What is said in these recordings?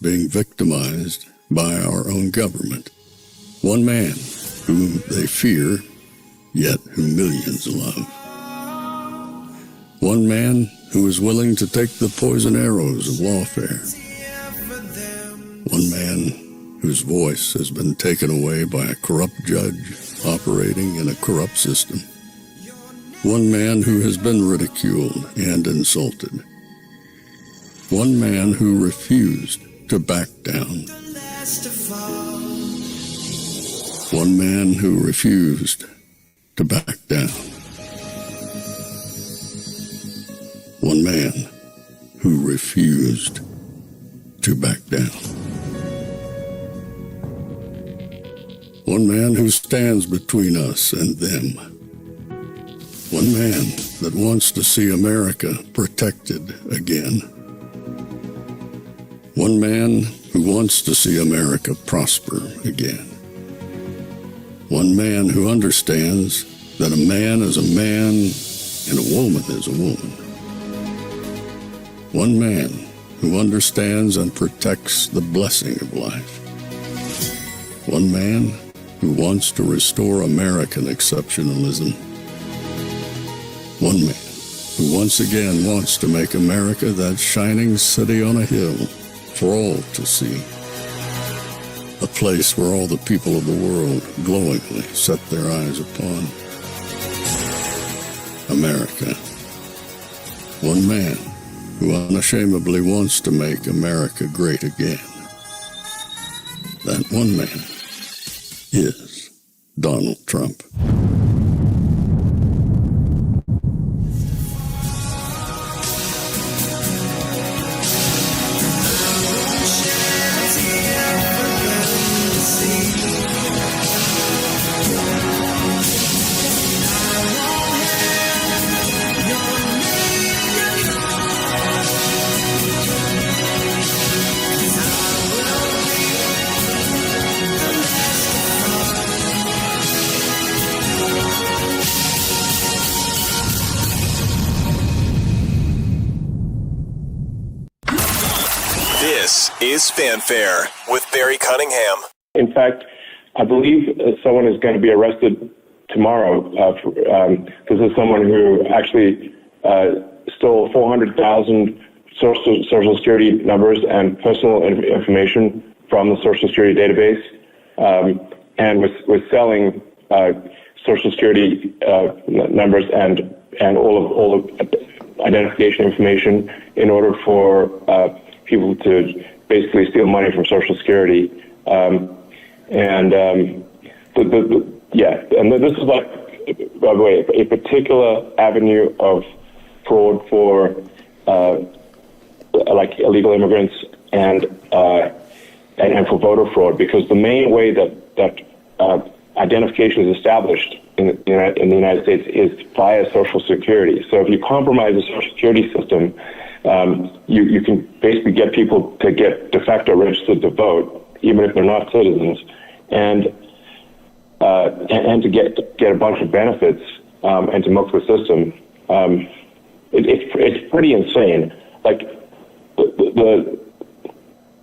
being victimized by our own government. One man whom they fear, yet who millions love. One man who is willing to take the poison arrows of lawfare. One man whose voice has been taken away by a corrupt judge operating in a corrupt system. One man who has been ridiculed and insulted. One man who refused to back down. One man who refused to back down. One man who refused to back down. One man who stands between us and them. One man that wants to see America protected again. One man who wants to see America prosper again. One man who understands that a man is a man and a woman is a woman. One man who understands and protects the blessing of life. One man who wants to restore American exceptionalism. One man who once again wants to make America that shining city on a hill for all to see. A place where all the people of the world glowingly set their eyes upon. America. One man who unashamedly wants to make America great again. That one man is Donald Trump. This is Fanfare with Barry Cunningham. In fact, I believe someone is going to be arrested tomorrow. This is someone who actually stole 400,000 Social Security numbers and personal information from the Social Security database, and was selling Social Security numbers and all the identification information in order for people to basically steal money from Social Security. And this is like, by the way, a particular avenue of fraud for like illegal immigrants and for voter fraud, because the main way that identification is established in the United States is via Social Security. So if you compromise the Social Security system, you can basically get people to get de facto registered to vote, even if they're not citizens, and to get a bunch of benefits and to milk the system. It's pretty insane. Like the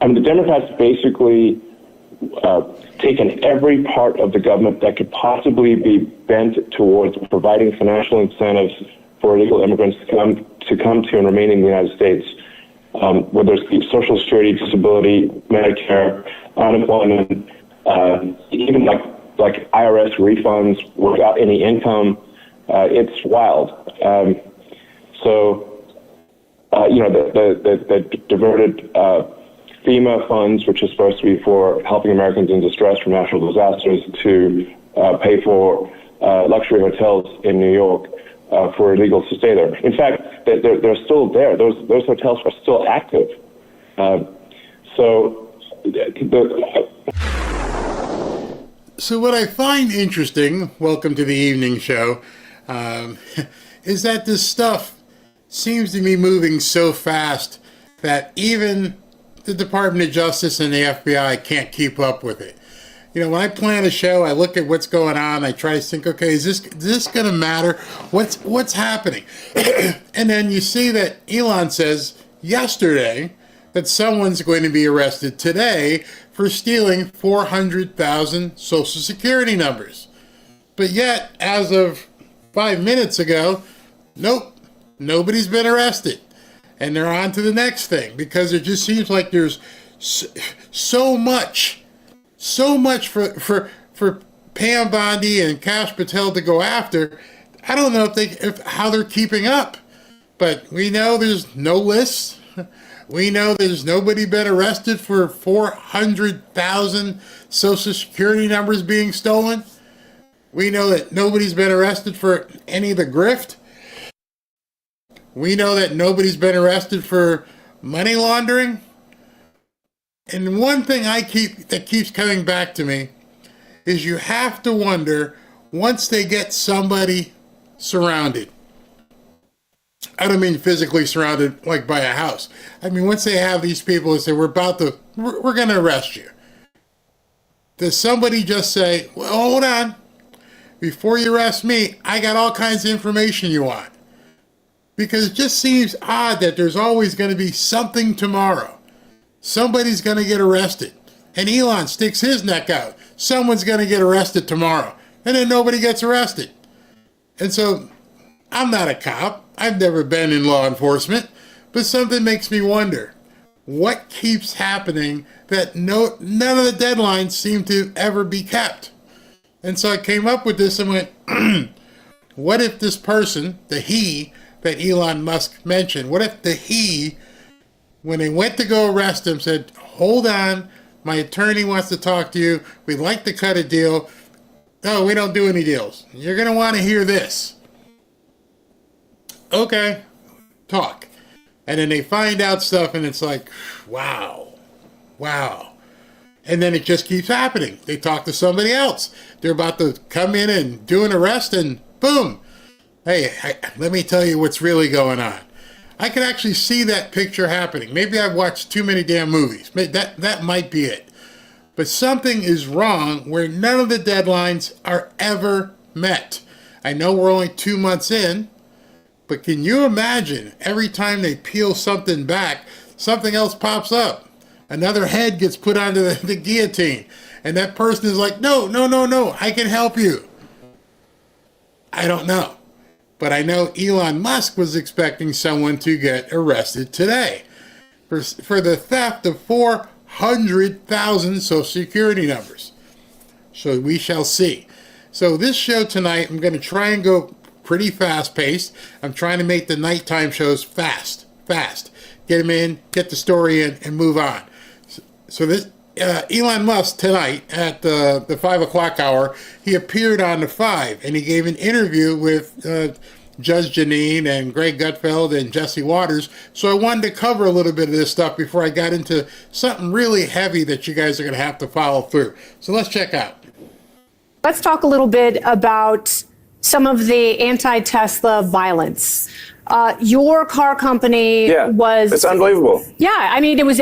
Democrats basically taken every part of the government that could possibly be bent towards providing financial incentives for illegal immigrants to come to and remain in the United States, whether it's Social Security, disability, Medicare, unemployment, even like IRS refunds without any income. It's wild. They diverted FEMA funds, which is supposed to be for helping Americans in distress from natural disasters, to pay for luxury hotels in New York for illegals to stay there. In fact, they're still there. Those hotels are still active. So what I find interesting, welcome to the evening show, is that this stuff seems to be moving so fast that even the Department of Justice and the FBI can't keep up with it. You know, when I plan a show, I look at what's going on. I try to think, okay, is this going to matter? What's happening? And then you see that Elon says yesterday that someone's going to be arrested today for stealing 400,000 Social Security numbers. But yet, as of 5 minutes ago, nope, nobody's been arrested. And they're on to the next thing, because it just seems like there's so much for Pam Bondi and Kash Patel to go after. I don't know how they're keeping up, but we know there's no lists. We know there's nobody been arrested for 400,000 Social Security numbers being stolen. We know that nobody's been arrested for any of the grift. We know that nobody's been arrested for money laundering. And one thing that keeps coming back to me is you have to wonder, once they get somebody surrounded, I don't mean physically surrounded like by a house. I mean, once they have these people and say, we're going to arrest you. Does somebody just say, well, hold on, before you arrest me, I got all kinds of information you want? Because it just seems odd that there's always going to be something tomorrow. Somebody's going to get arrested. And Elon sticks his neck out. Someone's going to get arrested tomorrow. And then nobody gets arrested. And so, I'm not a cop. I've never been in law enforcement. But something makes me wonder, what keeps happening that none of the deadlines seem to ever be kept? And so I came up with this and went, what if this person, the he that Elon Musk mentioned, what if the he, when they went to go arrest him, said, hold on, my attorney wants to talk to you, we'd like to cut a deal. No, we don't do any deals. You're going to want to hear this. Okay, talk. And then they find out stuff and it's like, wow. And then it just keeps happening. They talk to somebody else. They're about to come in and do an arrest and boom. Hey, let me tell you what's really going on. I can actually see that picture happening. Maybe I've watched too many damn movies. That might be it. But something is wrong where none of the deadlines are ever met. I know we're only 2 months in, but can you imagine every time they peel something back, something else pops up? Another head gets put onto the guillotine, and that person is like, no, I can help you. I don't know. But I know Elon Musk was expecting someone to get arrested today for the theft of 400,000 Social Security numbers. So we shall see. So this show tonight, I'm going to try and go pretty fast-paced. I'm trying to make the nighttime shows fast. Get them in, get the story in, and move on. So this Elon Musk tonight at the 5 o'clock hour, he appeared on the 5, and he gave an interview with Judge Janine and Greg Gutfeld and Jesse Waters. So I wanted to cover a little bit of this stuff before I got into something really heavy that you guys are going to have to follow through. So let's check out. Let's talk a little bit about some of the anti-Tesla violence. Your car company was... It's unbelievable. Yeah, I mean, it was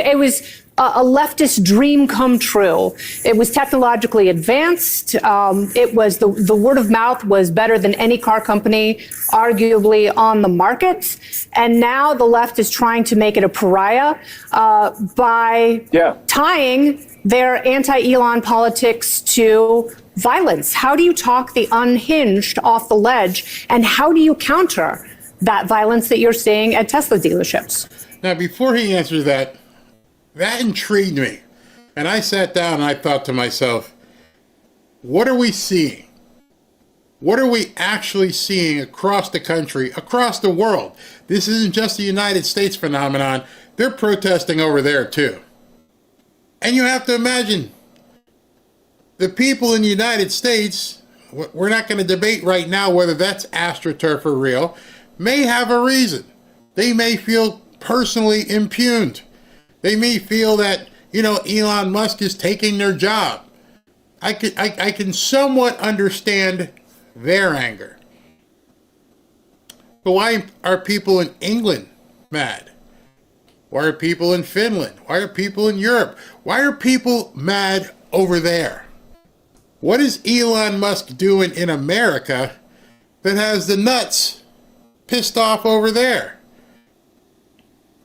a leftist dream come true. It was technologically advanced. It was the word of mouth was better than any car company, arguably, on the market. And now the left is trying to make it a pariah by tying their anti-Elon politics to violence. How do you talk the unhinged off the ledge, and how do you counter that violence that you're seeing at Tesla dealerships? Now, before he answers that intrigued me. And I sat down and I thought to myself, what are we seeing? What are we actually seeing across the country, across the world? This isn't just a United States phenomenon. They're protesting over there too. And you have to imagine, the people in the United States, we're not going to debate right now whether that's AstroTurf or real, may have a reason. They may feel personally impugned. They may feel that, Elon Musk is taking their job. I can somewhat understand their anger. But why are people in England mad? Why are people in Finland? Why are people in Europe? Why are people mad over there? What is Elon Musk doing in America that has the nuts pissed off over there?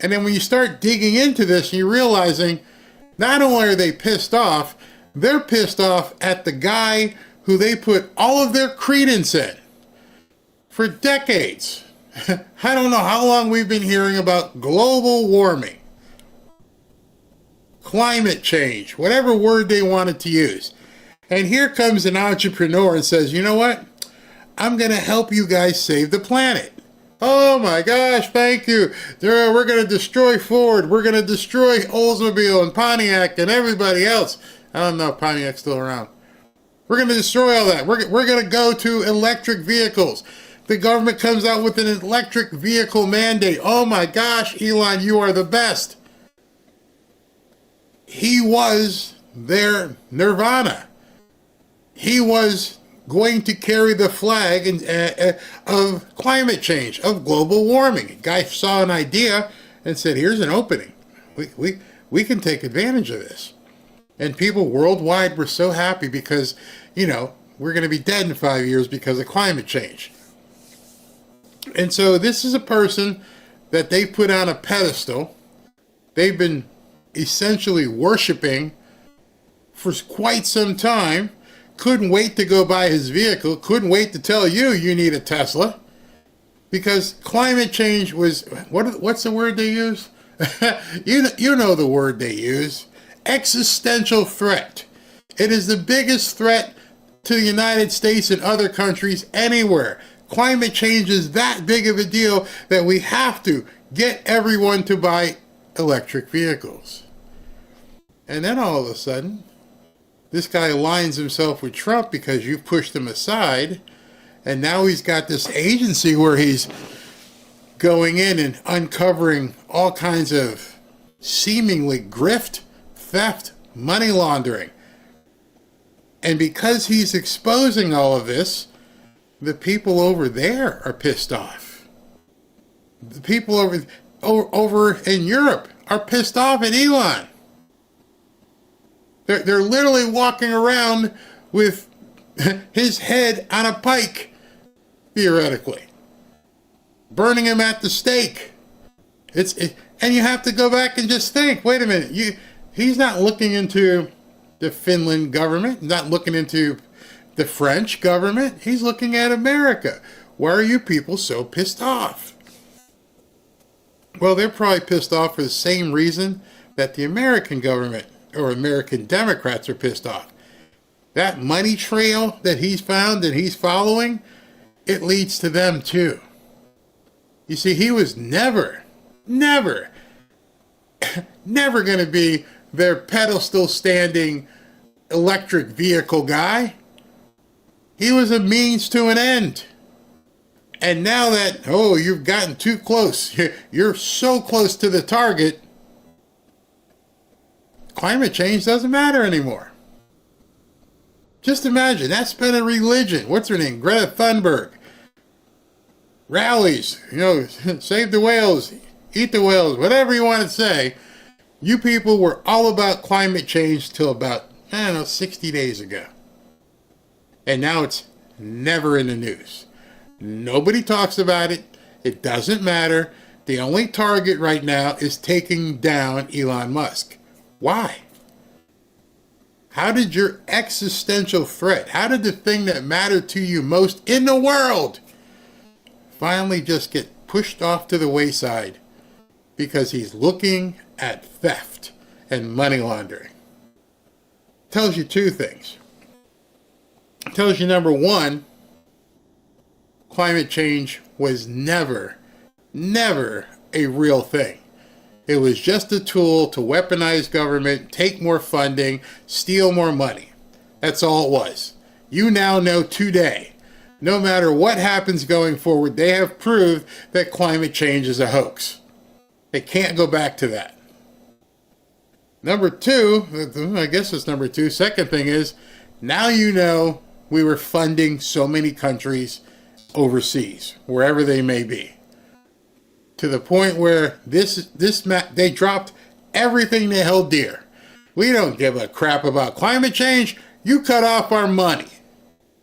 And then when you start digging into this, you're realizing not only are they pissed off, they're pissed off at the guy who they put all of their credence in for decades. I don't know how long we've been hearing about global warming, climate change, whatever word they wanted to use. And here comes an entrepreneur and says, you know what? I'm going to help you guys save the planet. Oh my gosh, thank you. We're going to destroy Ford. We're going to destroy Oldsmobile and Pontiac and everybody else. I don't know if Pontiac's still around. We're going to destroy all that. We're going to go to electric vehicles. The government comes out with an electric vehicle mandate. Oh my gosh, Elon, you are the best. He was their nirvana. He was going to carry the flag of climate change, of global warming. A guy saw an idea and said, here's an opening. We can take advantage of this. And people worldwide were so happy because, we're going to be dead in 5 years because of climate change. And so this is a person that they put on a pedestal. They've been essentially worshiping for quite some time. Couldn't wait to go buy his vehicle. Couldn't wait to tell you need a Tesla. Because climate change was, what's the word they use? you know the word they use. Existential threat. It is the biggest threat to the United States and other countries anywhere. Climate change is that big of a deal that we have to get everyone to buy electric vehicles. And then all of a sudden, this guy aligns himself with Trump because you pushed him aside. And now he's got this agency where he's going in and uncovering all kinds of seemingly grift, theft, money laundering. And because he's exposing all of this, the people over there are pissed off. The people over in Europe are pissed off at Elon. They're literally walking around with his head on a pike, theoretically, burning him at the stake. And you have to go back and just think, wait a minute, he's not looking into the Finland government, not looking into the French government. He's looking at America. Why are you people so pissed off? Well, they're probably pissed off for the same reason that the American government or American Democrats are pissed off. That money trail that he's found and he's following, it leads to them too. You see, he was never going to be their pedestal standing electric vehicle guy. He was a means to an end. And now that, you've gotten too close, you're so close to the target, climate change doesn't matter anymore. Just imagine, that's been a religion. What's her name? Greta Thunberg. Rallies, save the whales, eat the whales, whatever you want to say. You people were all about climate change till about, 60 days ago. And now it's never in the news. Nobody talks about it. It doesn't matter. The only target right now is taking down Elon Musk. Why? How did your existential threat, how did the thing that mattered to you most in the world finally just get pushed off to the wayside because he's looking at theft and money laundering? Tells you two things. It tells you, number one, climate change was never a real thing. It was just a tool to weaponize government, take more funding, steal more money. That's all it was. You now know today, no matter what happens going forward, they have proved that climate change is a hoax. They can't go back to that. Number two, I guess it's number two. Second thing is, now you know we were funding so many countries overseas, wherever they may be, to the point where they dropped everything they held dear. We don't give a crap about climate change. You cut off our money.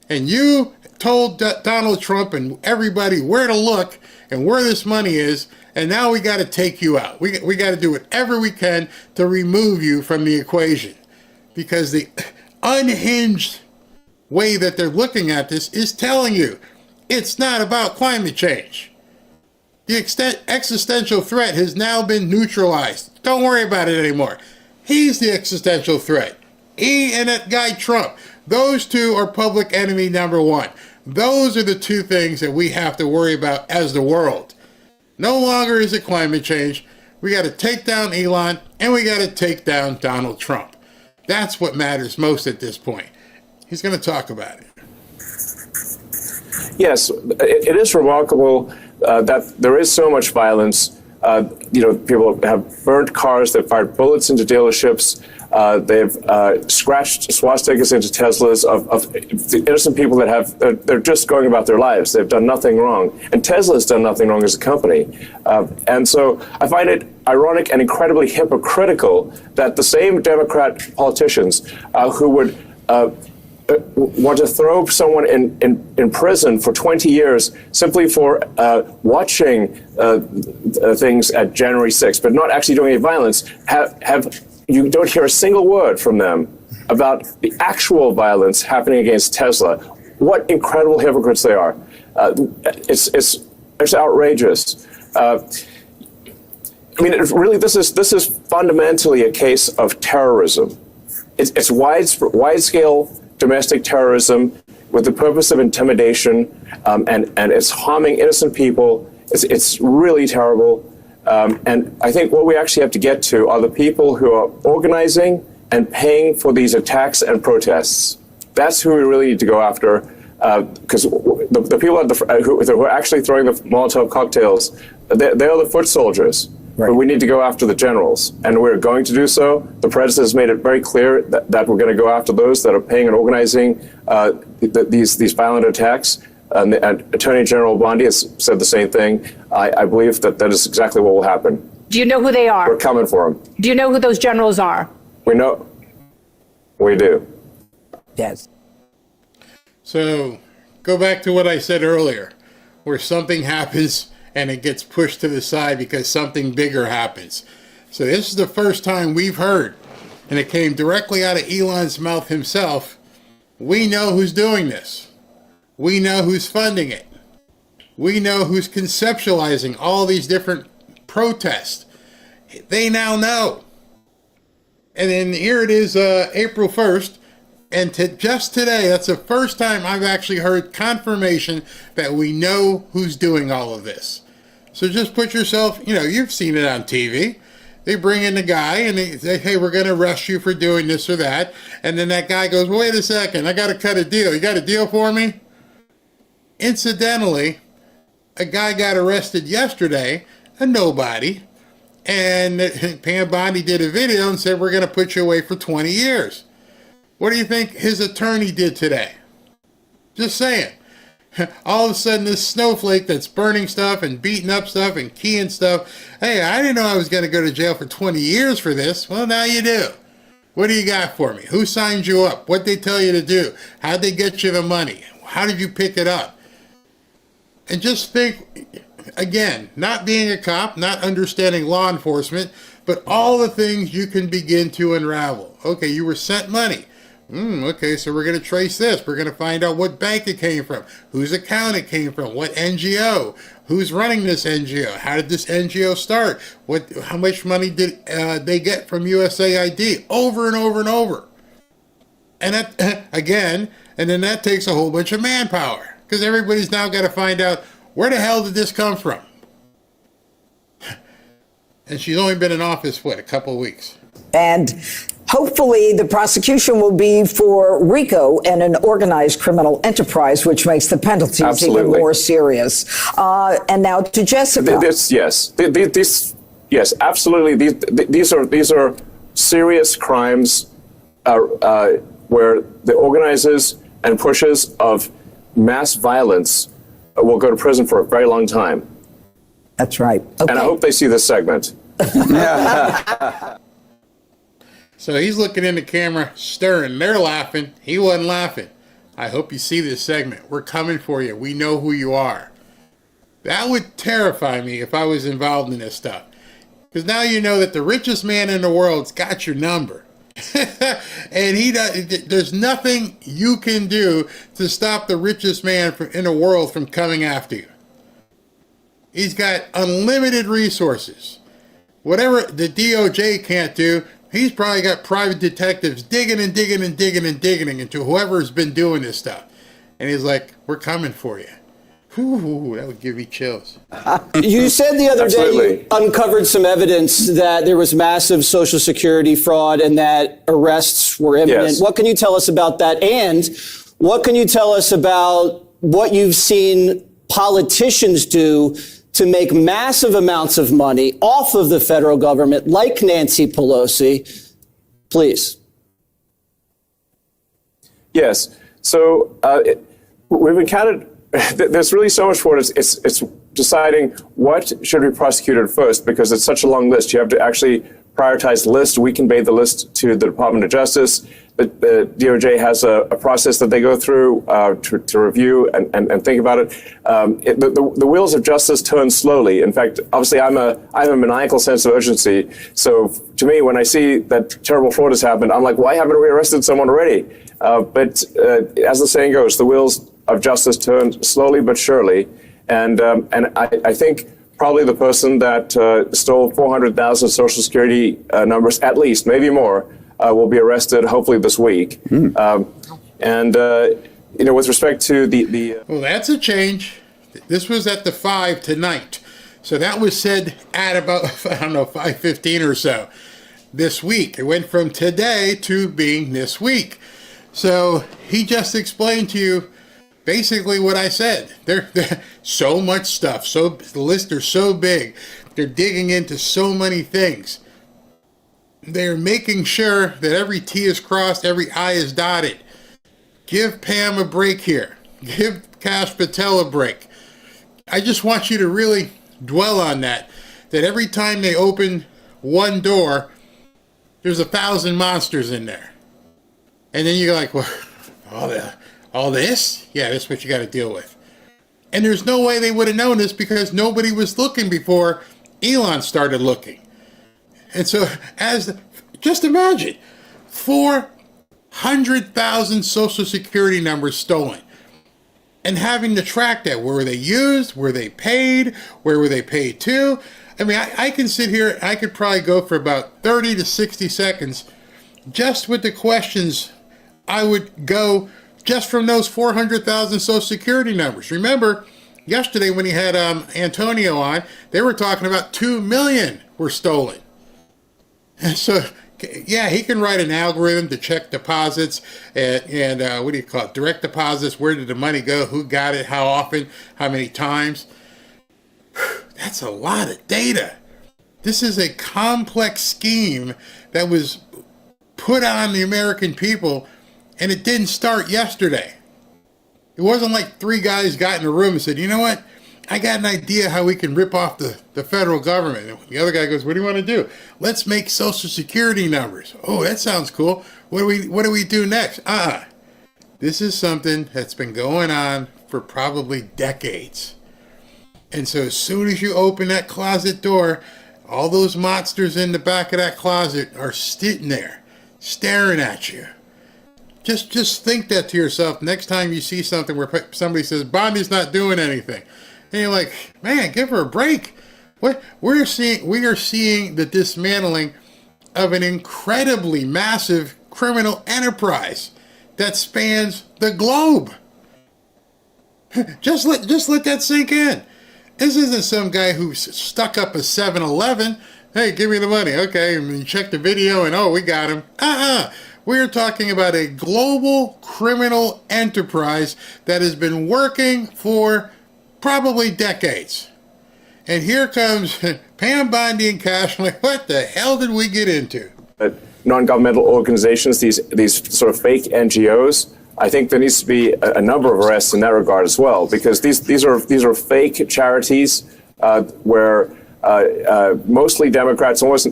And you told Donald Trump and everybody where to look and where this money is, And now we got to take you out. We got to do whatever we can to remove you from the equation. Because the unhinged way that they're looking at this is telling you it's not about climate change. The existential threat has now been neutralized. Don't worry about it anymore. He's the existential threat. He and that guy Trump. Those two are public enemy number one. Those are the two things that we have to worry about as the world. No longer is it climate change. We got to take down Elon, and we got to take down Donald Trump. That's what matters most at this point. He's going to talk about it. Yes, it is remarkable that there is so much violence. People have burnt cars, they've fired bullets into dealerships, they've scratched swastikas into Teslas of the innocent people that they're just going about their lives. They've done nothing wrong. And Tesla's done nothing wrong as a company. And so I find it ironic and incredibly hypocritical that the same Democrat politicians who would want to throw someone in prison for 20 years simply for watching things at January 6th, but not actually doing any violence, you don't hear a single word from them about the actual violence happening against Tesla. What incredible hypocrites they are. It's outrageous. This is fundamentally a case of terrorism. It's wide-scale domestic terrorism with the purpose of intimidation, and it's harming innocent people. It's really terrible. And I think what we actually have to get to are the people who are organizing and paying for these attacks and protests. That's who we really need to go after, because the people who are actually throwing the Molotov cocktails, they're the foot soldiers. Right. But we need to go after the generals, and we're going to do so. The president has made it very clear that we're going to go after those that are paying and organizing these violent attacks. And Attorney General Bondi has said the same thing. I believe that is exactly what will happen. Do you know who they are? We're coming for them. Do you know who those generals are? We know. We do. Yes. So go back to what I said earlier, where something happens and it gets pushed to the side because something bigger happens. So this is the first time we've heard, and it came directly out of Elon's mouth himself, we know who's doing this. We know who's funding it. We know who's conceptualizing all these different protests. They now know. And then here it is, April 1st, and just today, that's the first time I've actually heard confirmation that we know who's doing all of this. So just put yourself, you've seen it on TV. They bring in the guy and they say, hey, we're going to arrest you for doing this or that. And then that guy goes, wait a second, I got to cut a deal. You got a deal for me? Incidentally, a guy got arrested yesterday, a nobody, and Pam Bondi did a video and said, we're going to put you away for 20 years. What do you think his attorney did today? Just saying. All of a sudden, this snowflake that's burning stuff and beating up stuff and keying stuff, hey, I didn't know I was going to go to jail for 20 years for this. Well, now you do. What do you got for me? Who signed you up? What'd they tell you to do? How'd they get you the money? How did you pick it up? And just think, again, not being a cop, not understanding law enforcement, but all the things you can begin to unravel. Okay, you were sent money. Okay, so we're going to trace this. We're going to find out what bank it came from, whose account it came from, what NGO, who's running this NGO, how did this NGO start, how much money did they get from USAID, over and over and over. And that, again, and then that takes a whole bunch of manpower, because everybody's now got to find out, where the hell did this come from? And she's only been in office, a couple of weeks. And hopefully the prosecution will be for RICO and an organized criminal enterprise, which makes the penalties Absolutely. even more serious. And now to Jessica. Yes, absolutely. These are serious crimes where the organizers and pushers of mass violence will go to prison for a very long time. That's right. Okay. And I hope they see this segment. So he's looking in the camera, stirring. They're laughing. He wasn't laughing. I hope you see this segment. We're coming for you. We know who you are. That would terrify me if I was involved in this stuff. Because now you know that the richest man in the world's got your number. And there's nothing you can do to stop the richest man in the world from coming after you. He's got unlimited resources. Whatever the DOJ can't do, he's probably got private detectives digging and digging and digging and digging into whoever's been doing this stuff. And he's like, we're coming for you. Ooh, that would give me chills. You said the other day you uncovered some evidence that there was massive Social Security fraud and that arrests were imminent. Yes. What can you tell us about that? And what can you tell us about what you've seen politicians do to make massive amounts of money off of the federal government, like Nancy Pelosi? Please. Yes. So we've encountered, there's really so much for it. It's deciding what should be prosecuted first, because it's such a long list. You have to actually prioritize the list. We convey the list to the Department of Justice. The DOJ has a process that they go through to review and think about it. The wheels of justice turn slowly. In fact, obviously, I have a maniacal sense of urgency. So to me, when I see that terrible fraud has happened, I'm like, why haven't we arrested someone already? But as the saying goes, the wheels of justice turn slowly but surely. And I think probably the person that stole 400,000 Social Security numbers, at least, maybe more, will be arrested hopefully this week. With respect to the Well, that's a change. This was at the 5 tonight. So that was said at about, 5:15 or so this week. It went from today to being this week. So he just explained to you basically what I said. There's so much stuff. So the lists are so big. They're digging into so many things. They're making sure that every T is crossed, every I is dotted. Give Pam a break here. Give Kash Patel a break. I just want you to really dwell on that every time they open one door, there's 1,000 monsters in there. And then you're like, well, all this? Yeah, that's what you got to deal with. And there's no way they would have known this because nobody was looking before Elon started looking. And so, just imagine, 400,000 Social Security numbers stolen. And having to track that. Where were they used? Were they paid? Where were they paid to? I mean, I can sit here, I could probably go for about 30 to 60 seconds just with the questions I would go just from those 400,000 Social Security numbers. Remember, yesterday when he had Antonio on, they were talking about 2 million were stolen. And so, yeah, he can write an algorithm to check deposits and what do you call it, direct deposits, where did the money go, who got it, how often, how many times. That's a lot of data. This is a complex scheme that was put on the American people, and it didn't start yesterday. It wasn't like 3 guys got in a room and said, you know what? I got an idea how we can rip off the federal government. And the other guy goes, what do you want to do? Let's make Social Security numbers. Oh, that sounds cool. What do we do next? This is something that's been going on for probably decades. And so as soon as you open that closet door, all those monsters in the back of that closet are sitting there, staring at you. Just think that to yourself next time you see something where somebody says, Bondi's not doing anything. And you're like, man, give her a break. What we are seeing the dismantling of an incredibly massive criminal enterprise that spans the globe. Just let that sink in. This isn't some guy who stuck up a 7-Eleven. Hey, give me the money. Okay, and you check the video and we got him. We're talking about a global criminal enterprise that has been working for probably decades. And here comes Pam Bondi and Kash. Like, what the hell did we get into? Non-governmental organizations, these sort of fake NGOs, I think there needs to be a number of arrests in that regard as well, because these are fake charities where mostly Democrats. I don't want to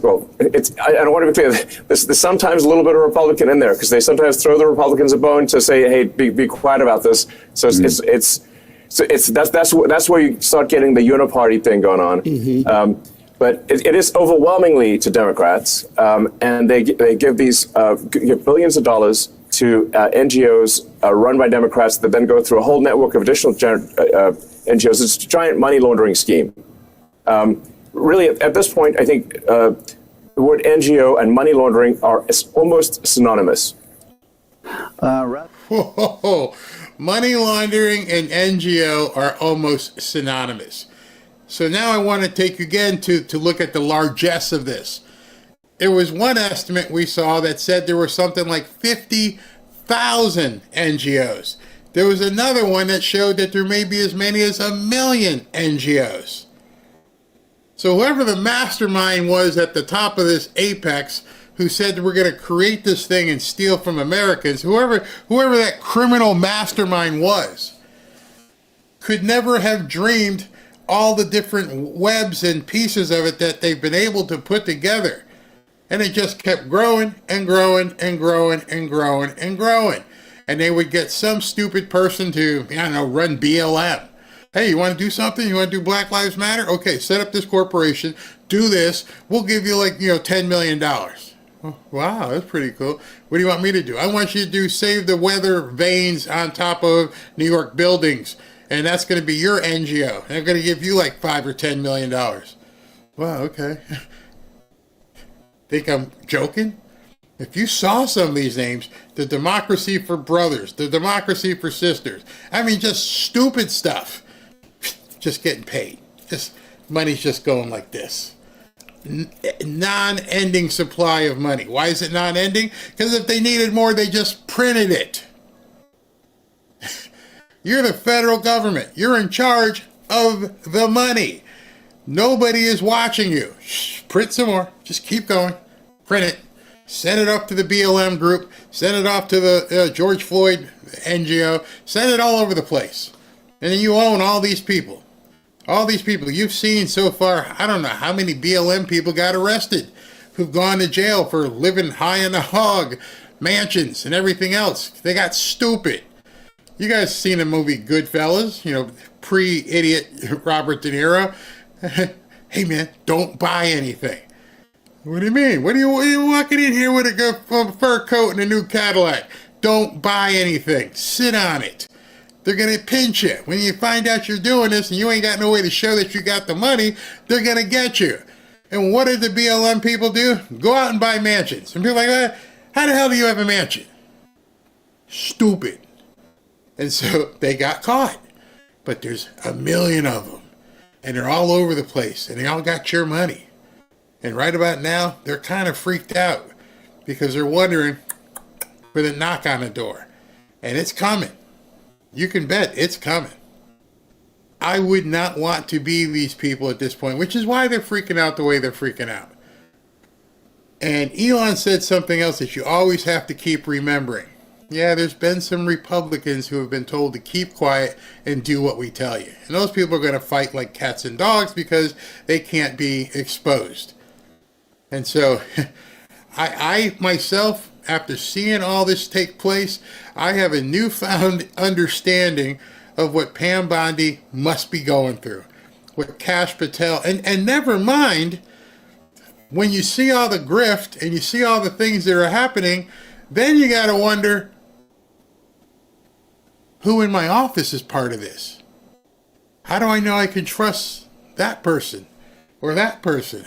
be clear. There's sometimes a little bit of Republican in there because they sometimes throw the Republicans a bone to say, "Hey, be quiet about this." So So that's where you start getting the uniparty thing going on. But it is overwhelmingly to Democrats, and they give give billions of dollars to NGOs run by Democrats that then go through a whole network of additional NGOs. It's a giant money laundering scheme. Really, at this point, I think the word NGO and money laundering are almost synonymous. Money laundering and NGO are almost synonymous. So now I want to take you again to look at the largesse of this. There was one estimate we saw that said there were something like 50,000 NGOs. There was another one that showed that there may be as many as 1 million NGOs. So whoever the mastermind was at the top of this apex who said we're going to create this thing and steal from Americans, whoever that criminal mastermind was, could never have dreamed all the different webs and pieces of it that they've been able to put together. And it just kept growing and growing and growing and growing and growing. And they would get some stupid person to, run BLM. Hey, you want to do something? You want to do Black Lives Matter? Okay, set up this corporation, do this. We'll give you $10 million. Oh, wow, that's pretty cool. What do you want me to do? I want you to do save the weather vanes on top of New York buildings. And that's going to be your NGO. And I'm going to give you $5 or $10 million. Wow, okay. Think I'm joking? If you saw some of these names, the Democracy for Brothers, the Democracy for Sisters, just stupid stuff. Just getting paid. Money's just going like this. Non-ending supply of money. Why is it non-ending? Because if they needed more, they just printed it. You're the federal government. You're in charge of the money. Nobody is watching you. Print some more. Just keep going. Print it. Send it up to the BLM group. Send it off to the George Floyd NGO. Send it all over the place. And then you own all these people. All these people you've seen so far. I don't know how many BLM people got arrested who've gone to jail for living high in the hog mansions and everything else. They got stupid. You guys seen the movie Goodfellas? Pre-idiot Robert De Niro. Hey man, don't buy anything. What do you mean? What are you walking in here with a fur coat and a new Cadillac? Don't buy anything. Sit on it. They're going to pinch you. When you find out you're doing this and you ain't got no way to show that you got the money, they're going to get you. And what did the BLM people do? Go out and buy mansions. And people are like, how the hell do you have a mansion? Stupid. And so they got caught. But there's 1 million of them. And they're all over the place. And they all got your money. And right about now, they're kind of freaked out. Because they're wondering for the knock on the door. And it's coming. You can bet it's coming. I would not want to be these people at this point, which is why they're freaking out the way they're freaking out. And Elon said something else that you always have to keep remembering. Yeah, there's been some Republicans who have been told to keep quiet and do what we tell you. And those people are going to fight like cats and dogs because they can't be exposed. And so I myself, after seeing all this take place, I have a newfound understanding of what Pam Bondi must be going through, what Kash Patel, and never mind, when you see all the grift and you see all the things that are happening, then you got to wonder, who in my office is part of this? How do I know I can trust that person or that person?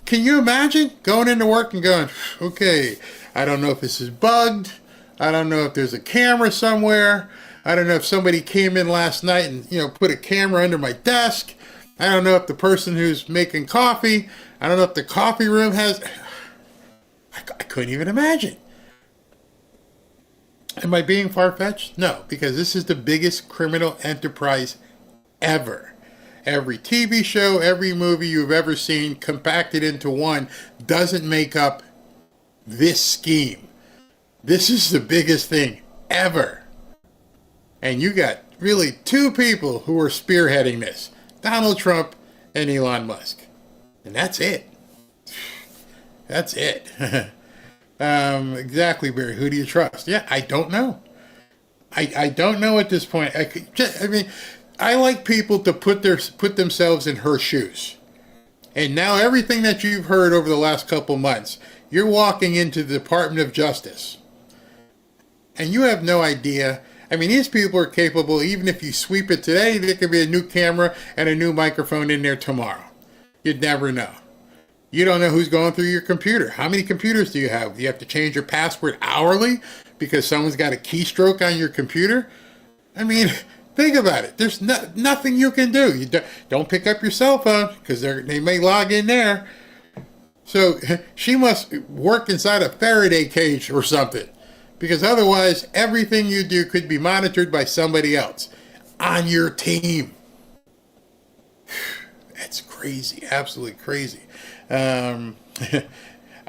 Can you imagine going into work and going, okay, I don't know if this is bugged. I don't know if there's a camera somewhere. I don't know if somebody came in last night and, put a camera under my desk. I don't know if the person who's making coffee, I don't know if the coffee room has, I couldn't even imagine. Am I being far-fetched? No, because this is the biggest criminal enterprise ever. Every TV show, every movie you've ever seen compacted into one doesn't make up this scheme. This is the biggest thing ever. And you got really two people who are spearheading this. Donald Trump and Elon Musk. And that's it. That's it. Exactly, Barry. Who do you trust? Yeah, I don't know. I don't know at this point. I mean, I like people to put themselves in her shoes. And now everything that you've heard over the last couple months, you're walking into the Department of Justice. And you have no idea. I mean, these people are capable, even if you sweep it today, there could be a new camera and a new microphone in there tomorrow. You'd never know. You don't know who's going through your computer. How many computers do you have? Do you have to change your password hourly because someone's got a keystroke on your computer? I mean, think about it. There's nothing you can do. You don't pick up your cell phone because they may log in there. So she must work inside a Faraday cage or something, because otherwise everything you do could be monitored by somebody else on your team. That's crazy, absolutely crazy. I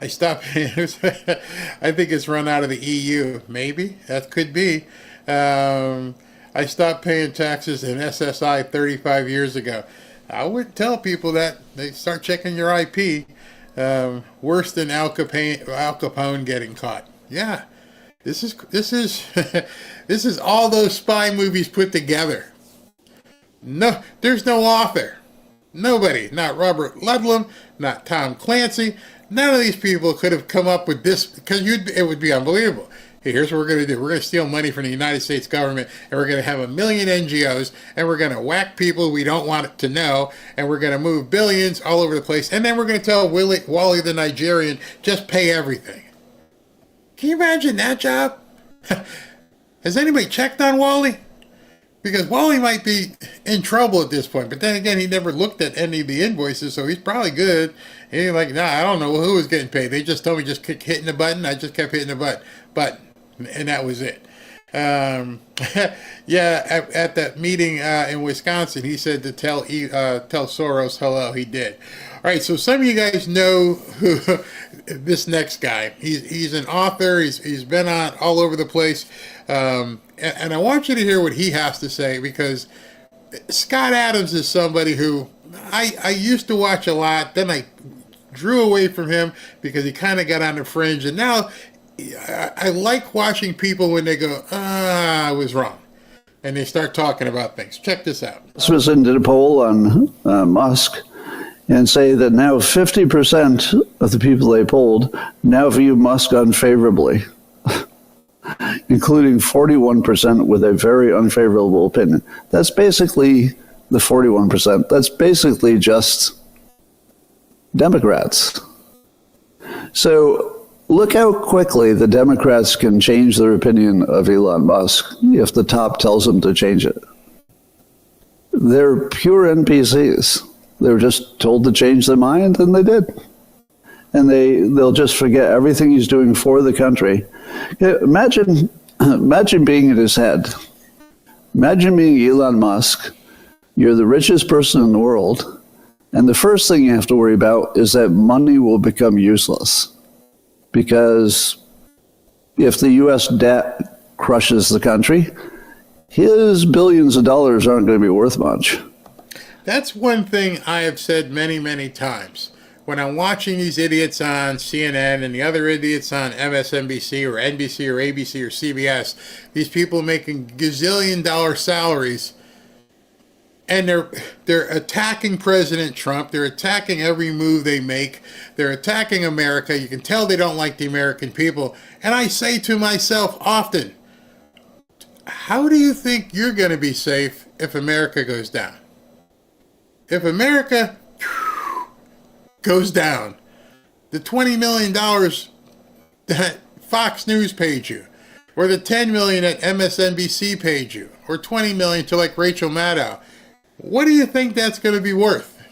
stopped. I think it's run out of the EU. Maybe that could be. I stopped paying taxes in SSI 35 years ago. I wouldn't tell people that. They start checking your IP. Worse than Al Capone getting caught. Yeah, this is this is all those spy movies put together. No, there's no author. Nobody, not Robert Ludlum, not Tom Clancy. None of these people could have come up with this, because it would be unbelievable. Hey, here's what we're going to do. We're going to steal money from the United States government, and we're going to have 1 million NGOs, and we're going to whack people we don't want to know, and we're going to move billions all over the place, and then we're going to tell Wally the Nigerian, just pay everything. Can you imagine that job? Has anybody checked on Wally? Because Wally might be in trouble at this point, but then again, he never looked at any of the invoices, so he's probably good. And he's like, nah, I don't know who was getting paid. They just told me just keep hitting the button. I just kept hitting the button, and that was it. Yeah, at that meeting in Wisconsin, he said to tell Soros hello. He did. All right, so some of you guys know who this next guy. He's an author. He's been on all over the place. And I want you to hear what he has to say, because Scott Adams is somebody who I used to watch a lot. Then I drew away from him because he kind of got on the fringe. And now I like watching people when they go, I was wrong. And they start talking about things. Check this out. This was into the poll on Musk, and say that now 50% of the people they polled now view Musk unfavorably, including 41% with a very unfavorable opinion. That's basically the 41%. That's basically just Democrats. So look how quickly the Democrats can change their opinion of Elon Musk if the top tells them to change it. They're pure NPCs. They were just told to change their mind, and they did. And they'll just forget everything he's doing for the country. Imagine being in his head. Imagine being Elon Musk. You're the richest person in the world, and the first thing you have to worry about is that money will become useless. Because if the U.S. debt crushes the country, his billions of dollars aren't going to be worth much. That's one thing I have said many, many times. When I'm watching these idiots on CNN and the other idiots on MSNBC or NBC or ABC or CBS, these people making gazillion-dollar salaries, and they're attacking President Trump. They're attacking every move they make. They're attacking America. You can tell they don't like the American people. And I say to myself often, how do you think you're going to be safe if America goes down? If America goes down, the $20 million that Fox News paid you, or the $10 million that MSNBC paid you, or $20 million to like Rachel Maddow, what do you think that's going to be worth?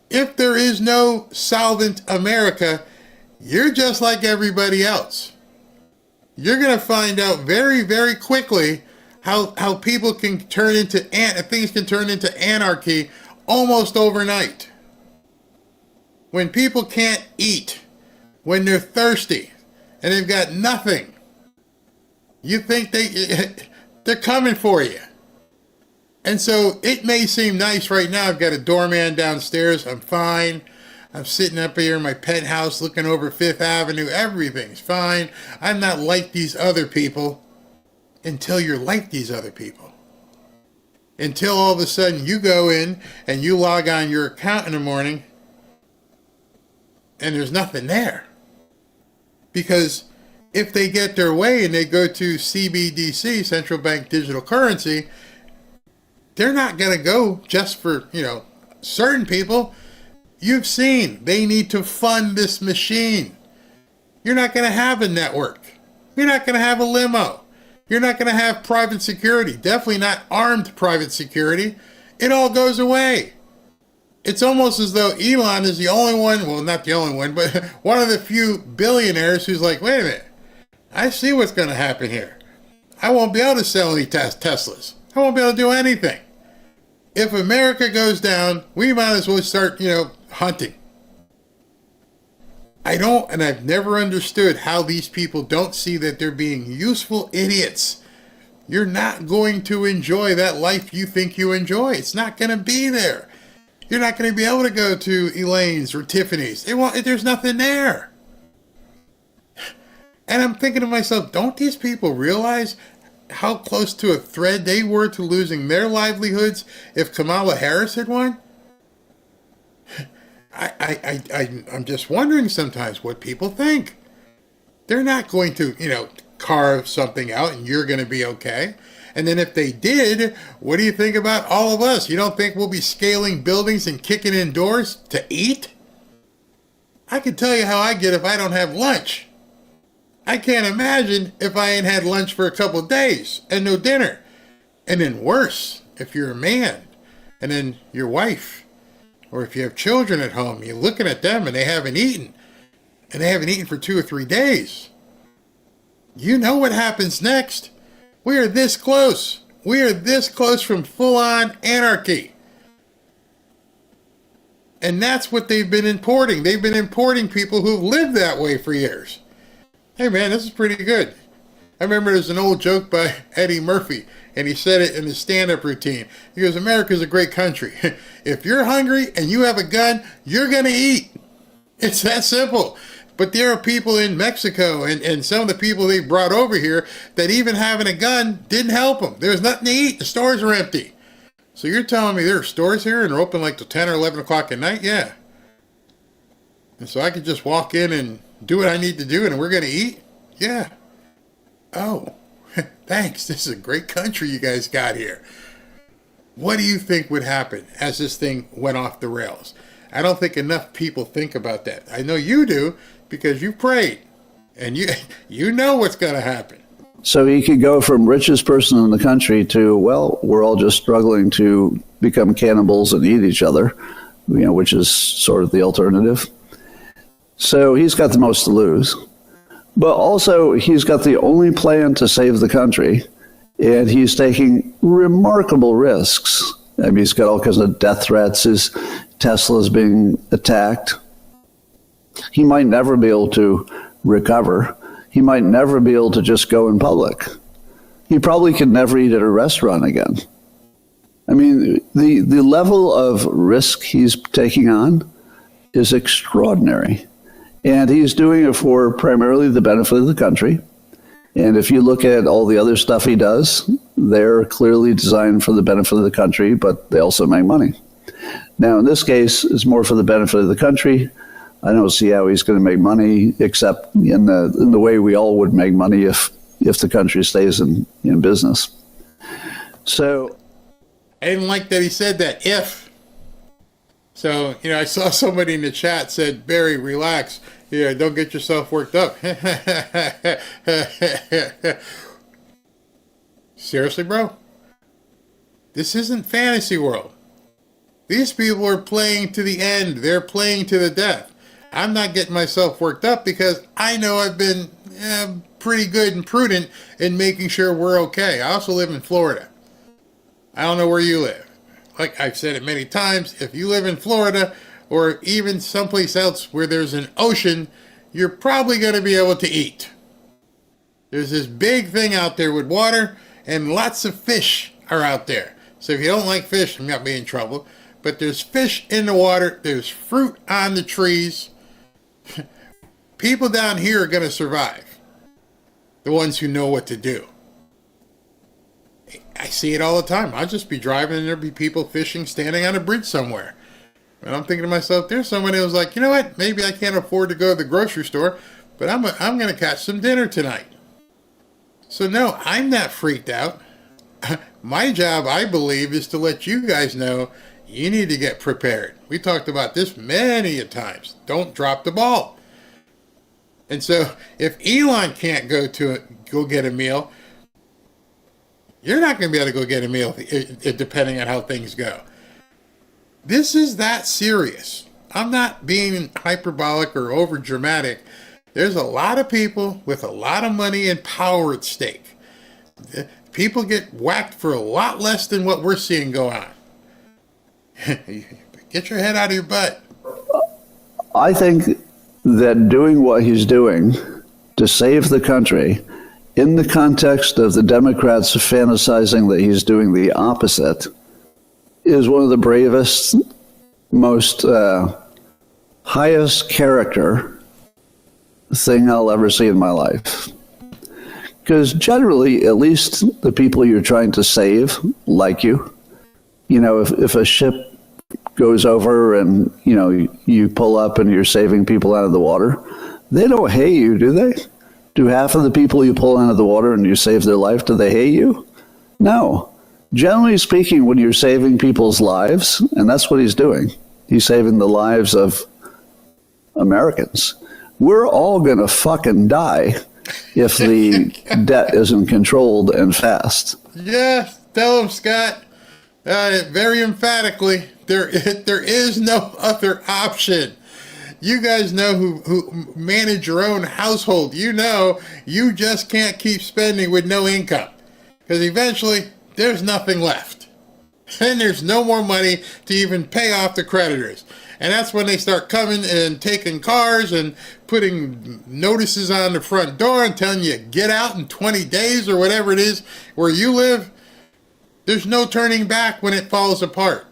If there is no solvent America, you're just like everybody else. You're going to find out very, very quickly how people can turn into, things can turn into anarchy almost overnight. When people can't eat, when they're thirsty, and they've got nothing, you think they're coming for you. And so it may seem nice right now. I've got a doorman downstairs. I'm fine. I'm sitting up here in my penthouse looking over Fifth Avenue. Everything's fine. I'm not like these other people. until you're like these other people. Until all of a sudden you go in and you log on your account in the morning and there's nothing there. Because if they get their way and they go to CBDC, central bank digital currency, they're not going to go just for, certain people. You've seen they need to fund this machine. You're not going to have a network. You're not going to have a limo. You're not going to have private security. Definitely not armed private security. It all goes away. It's almost as though Elon is the only one, well, not the only one, but one of the few billionaires who's like, wait a minute, I see what's going to happen here. I won't be able to sell any Teslas. I won't be able to do anything. If America goes down, we might as well start, hunting. I've never understood how these people don't see that they're being useful idiots. You're not going to enjoy that life you think you enjoy. It's not going to be there. You're not going to be able to go to Elaine's or Tiffany's. There's nothing there. And I'm thinking to myself, don't these people realize how close to a thread they were to losing their livelihoods if Kamala Harris had won? I'm just wondering sometimes what people think. They're not going to, carve something out and you're going to be okay. And then if they did, what do you think about all of us? You don't think we'll be scaling buildings and kicking in doors to eat? I can tell you how I get if I don't have lunch. I can't imagine if I ain't had lunch for a couple of days and no dinner. And then worse, if you're a man and then your wife, or if you have children at home, you're looking at them and they haven't eaten for 2 or 3 days. You know what happens next. We are this close. We are this close from full-on anarchy. And that's what they've been importing. They've been importing people who've lived that way for years. Hey man, this is pretty good. I remember there's an old joke by Eddie Murphy, and he said it in his stand-up routine. He goes, America's a great country. If you're hungry and you have a gun, you're going to eat. It's that simple. But there are people in Mexico and some of the people they brought over here that even having a gun didn't help them. There was nothing to eat. The stores are empty. So you're telling me there are stores here and they're open like till 10 or 11 o'clock at night? Yeah. And so I could just walk in and do what I need to do and we're going to eat? Yeah. Oh, thanks. This is a great country you guys got here. What do you think would happen as this thing went off the rails? I don't think enough people think about that. I know you do because you prayed and you know what's going to happen. So he could go from richest person in the country to, well, we're all just struggling to become cannibals and eat each other, which is sort of the alternative. So he's got the most to lose. But also, he's got the only plan to save the country, and he's taking remarkable risks. I mean, he's got all kinds of death threats. His Tesla's being attacked. He might never be able to recover. He might never be able to just go in public. He probably could never eat at a restaurant again. I mean, the level of risk he's taking on is extraordinary. And he's doing it for primarily the benefit of the country. And if you look at all the other stuff he does, they're clearly designed for the benefit of the country, but they also make money. Now, in this case, it's more for the benefit of the country. I don't see how he's going to make money, except in the way we all would make money if the country stays in business. So I didn't like that he said that, if. So, I saw somebody in the chat said, Barry, relax. Don't get yourself worked up. Seriously, bro? This isn't fantasy world. These people are playing to the end. They're playing to the death. I'm not getting myself worked up because I know I've been pretty good and prudent in making sure we're okay. I also live in Florida. I don't know where you live. Like I've said it many times, if you live in Florida or even someplace else where there's an ocean, you're probably going to be able to eat. There's this big thing out there with water and lots of fish are out there. So if you don't like fish, I'm not being in trouble. But there's fish in the water. There's fruit on the trees. People down here are going to survive. The ones who know what to do. I see it all the time. I'll just be driving and there'll be people fishing, standing on a bridge somewhere. And I'm thinking to myself, there's someone who's like, you know what? Maybe I can't afford to go to the grocery store, but I'm going to catch some dinner tonight. So no, I'm not freaked out. My job, I believe, is to let you guys know you need to get prepared. We talked about this many a times. Don't drop the ball. And so if Elon can't go get a meal, you're not going to be able to go get a meal depending on how things go. This is that serious. I'm not being hyperbolic or over dramatic. There's a lot of people with a lot of money and power at stake. People get whacked for a lot less than what we're seeing go on. Get your head out of your butt. I think that doing what he's doing to save the country, in the context of the Democrats fantasizing that he's doing the opposite, is one of the bravest, most highest character thing I'll ever see in my life. Because generally, at least the people you're trying to save like you. You know, if a ship goes over and, you know, you pull up and you're saving people out of the water, they don't hate you, do they? Do half of the people you pull out of the water and you save their life, do they hate you? No. Generally speaking, when you're saving people's lives, and that's what he's doing, he's saving the lives of Americans. We're all going to fucking die if the debt isn't controlled and fast. Yes, tell him, Scott. Very emphatically, there is no other option. You guys know who manage your own household. You know you just can't keep spending with no income, because eventually there's nothing left. And there's no more money to even pay off the creditors. And that's when they start coming and taking cars and putting notices on the front door and telling you get out in 20 days or whatever it is where you live. There's no turning back when it falls apart.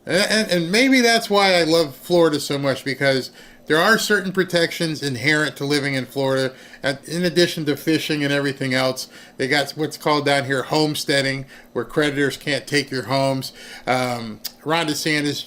And maybe that's why I love Florida so much, because there are certain protections inherent to living in Florida. In addition to fishing and everything else, they got what's called down here homesteading, where creditors can't take your homes. Ron DeSantis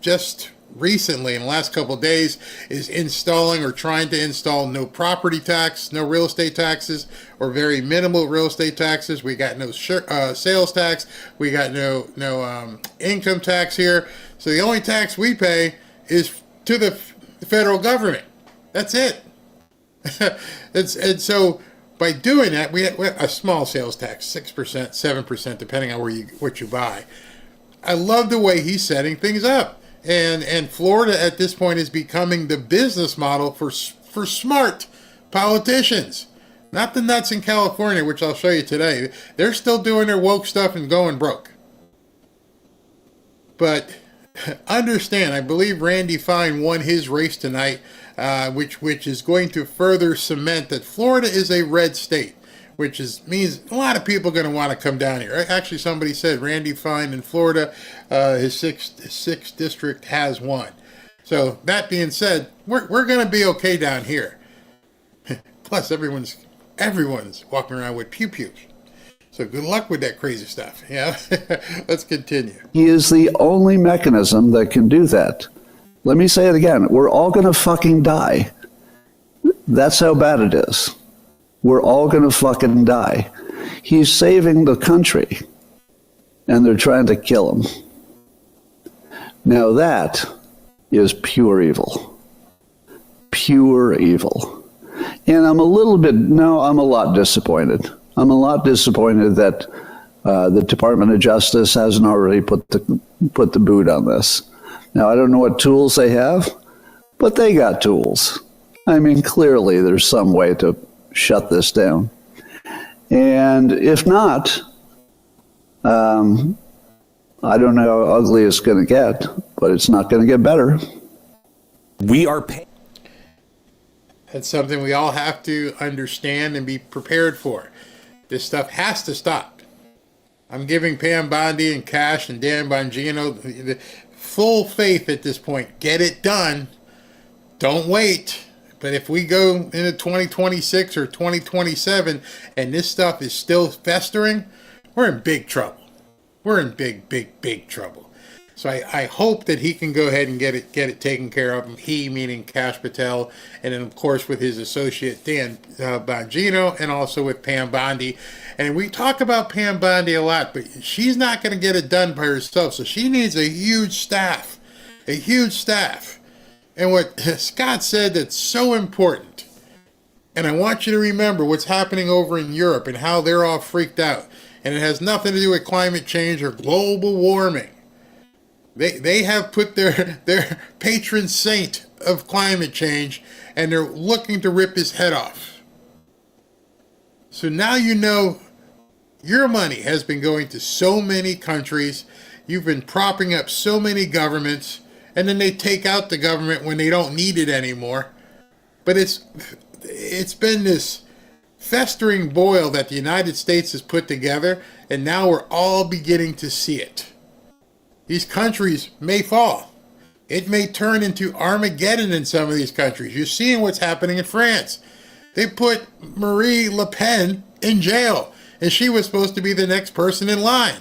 just recently, in the last couple of days, is installing or trying to install no property tax, no real estate taxes, or very minimal real estate taxes. We got no sales tax. We got no income tax here. So the only tax we pay is to the federal government. That's it. And so by doing that, we have a small sales tax, 6%, 7%, depending on what you buy. I love the way he's setting things up. And Florida at this point is becoming the business model for smart politicians. Not the nuts in California, which I'll show you today. They're still doing their woke stuff and going broke. But understand, I believe Randy Fine won his race tonight, which is going to further cement that Florida is a red state, which means a lot of people are going to want to come down here. Actually, somebody said Randy Fine in Florida, his sixth district has won. So that being said, we're going to be okay down here. Plus, everyone's walking around with pew-pews. So good luck with that crazy stuff. Yeah, let's continue. He is the only mechanism that can do that. Let me say it again. We're all going to fucking die. That's how bad it is. We're all going to fucking die. He's saving the country, and they're trying to kill him. Now that is pure evil. Pure evil. And I'm a lot disappointed. I'm a lot disappointed that the Department of Justice hasn't already put the boot on this. Now, I don't know what tools they have, but they got tools. I mean, clearly there's some way to shut this down. And if not, I don't know how ugly it's going to get, but it's not going to get better. We are paying. That's something we all have to understand and be prepared for. This stuff has to stop. I'm giving Pam Bondi and Cash and Dan Bongino the full faith at this point. Get it done. Don't wait. But if we go into 2026 or 2027 and this stuff is still festering, we're in big trouble. We're in big trouble. So I hope that he can go ahead and get it taken care of. He, meaning Kash Patel, and then of course with his associate Dan Bongino, and also with Pam Bondi. And we talk about Pam Bondi a lot, but she's not going to get it done by herself. So she needs a huge staff, And what Scott said that's so important, and I want you to remember what's happening over in Europe and how they're all freaked out. And it has nothing to do with climate change or global warming. They have put their patron saint of climate change, and they're looking to rip his head off. So now you know your money has been going to so many countries. You've been propping up so many governments, and then they take out the government when they don't need it anymore. But it's been this festering boil that the United States has put together, and now we're all beginning to see it. These countries may fall. It may turn into Armageddon in some of these countries. You're seeing what's happening in France. They put Marie Le Pen in jail, and she was supposed to be the next person in line.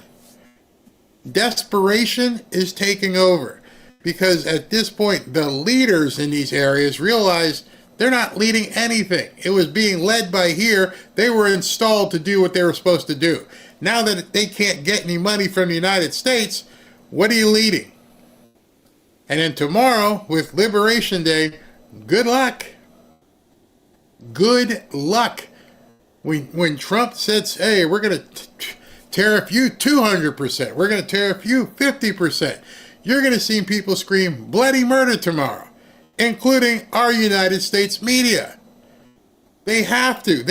Desperation is taking over, because at this point, the leaders in these areas realize they're not leading anything. It was being led by here. They were installed to do what they were supposed to do. Now that they can't get any money from the United States, what are you leading? And then tomorrow, with Liberation Day, good luck. Good luck. When Trump says, hey, we're going to tariff you 200%, we're going to tariff you 50%, you're going to see people scream bloody murder tomorrow, including our United States media. They have to.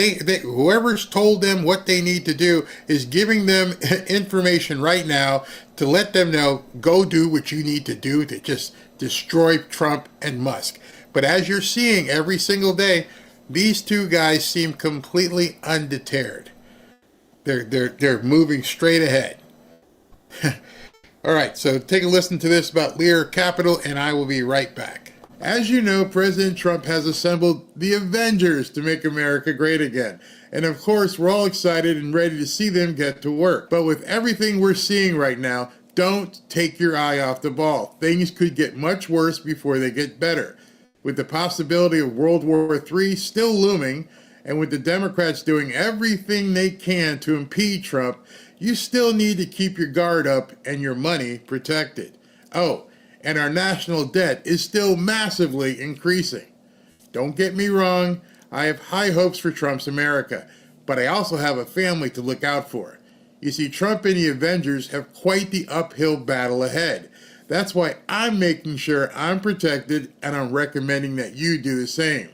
Whoever's told them what they need to do is giving them information right now to let them know, go do what you need to do to just destroy Trump and Musk. But as you're seeing every single day, these two guys seem completely undeterred. They're moving straight ahead. All right, so take a listen to this about Lear Capital, and I will be right back. As you know, President Trump has assembled the Avengers to make America great again. And of course, we're all excited and ready to see them get to work. But with everything we're seeing right now, don't take your eye off the ball. Things could get much worse before they get better. With the possibility of World War III still looming, and with the Democrats doing everything they can to impede Trump, you still need to keep your guard up and your money protected. Oh, and our national debt is still massively increasing. Don't get me wrong, I have high hopes for Trump's America, but I also have a family to look out for. You see, Trump and the Avengers have quite the uphill battle ahead. That's why I'm making sure I'm protected, and I'm recommending that you do the same.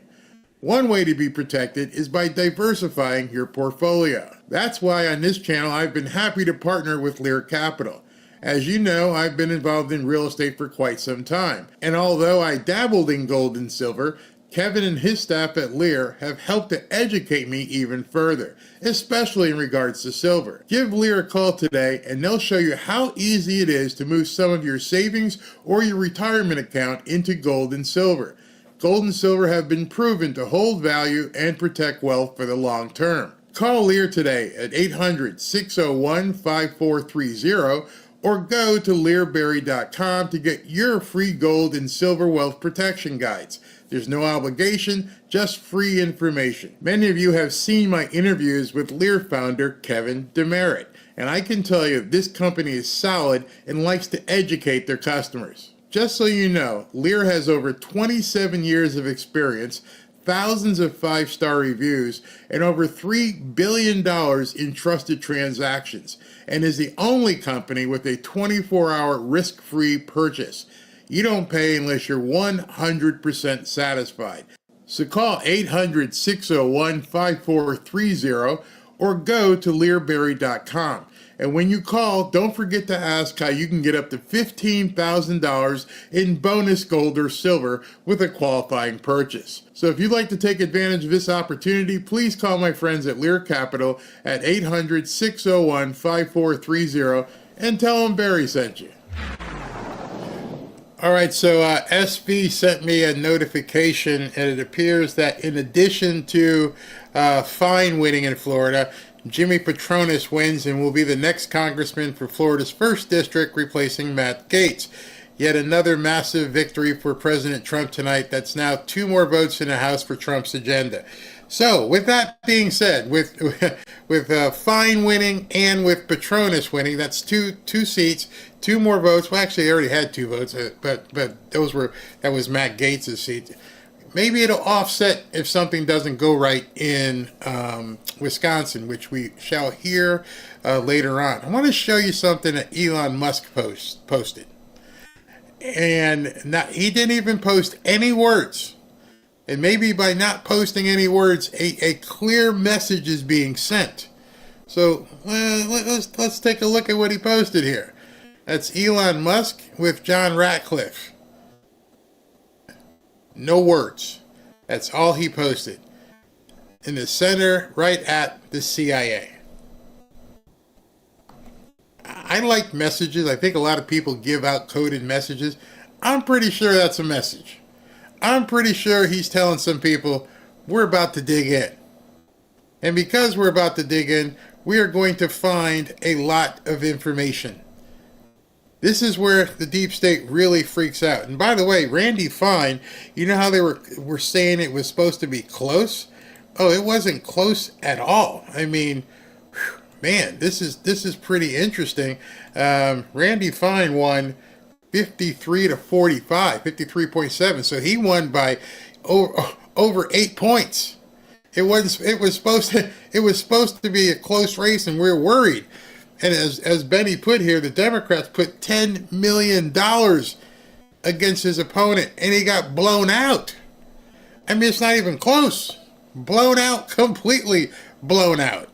One way to be protected is by diversifying your portfolio. That's why on this channel I've been happy to partner with Lear Capital. As you know, I've been involved in real estate for quite some time. And although I dabbled in gold and silver, Kevin and his staff at Lear have helped to educate me even further, especially in regards to silver. Give Lear a call today and they'll show you how easy it is to move some of your savings or your retirement account into gold and silver. Gold and silver have been proven to hold value and protect wealth for the long term. Call Lear today at 800-601-5430 or go to learberry.com to get your free gold and silver wealth protection guides. There's no obligation, just free information. Many of you have seen my interviews with Lear founder Kevin Demerit, and I can tell you this company is solid and likes to educate their customers. Just so you know, Lear has over 27 years of experience, thousands of 5-star reviews, and over $3 billion in trusted transactions, and is the only company with a 24-hour risk-free purchase. You don't pay unless you're 100% satisfied. So call 800-601-5430 or go to learberry.com. And when you call, don't forget to ask how you can get up to $15,000 in bonus gold or silver with a qualifying purchase. So if you'd like to take advantage of this opportunity, please call my friends at Lear Capital at 800-601-5430 and tell them Barry sent you. All right, so SV sent me a notification, and it appears that in addition to fine winning in Florida, Jimmy Patronis wins and will be the next congressman for Florida's 1st District, replacing Matt Gaetz. Yet another massive victory for President Trump tonight. That's now 2 more votes in the House for Trump's agenda. So, with that being said, with Fine winning and with Patronis winning, that's two seats, 2 more votes. Well, actually, they already had 2 votes, but that was Matt Gaetz' seat. Maybe it'll offset if something doesn't go right in Wisconsin, which we shall hear later on. I want to show you something that Elon Musk posted. And he didn't even post any words. And maybe by not posting any words, a clear message is being sent. So let's take a look at what he posted here. That's Elon Musk with John Ratcliffe. No words. That's all he posted. In the center, right at the CIA. I like messages. I think a lot of people give out coded messages. I'm pretty sure that's a message. I'm pretty sure he's telling some people, we're about to dig in. And because we're about to dig in, we are going to find a lot of information. This is where the deep state really freaks out. And by the way, Randy Fine, you know how they were saying it was supposed to be close? Oh, it wasn't close at all. I mean, man, this is pretty interesting. Randy Fine won 53 to 45, 53.7. So he won by over 8 points. It was supposed to be a close race, and we're worried. And as Benny put here, the Democrats put $10 million against his opponent, and he got blown out. I mean, it's not even close. Blown out, completely blown out.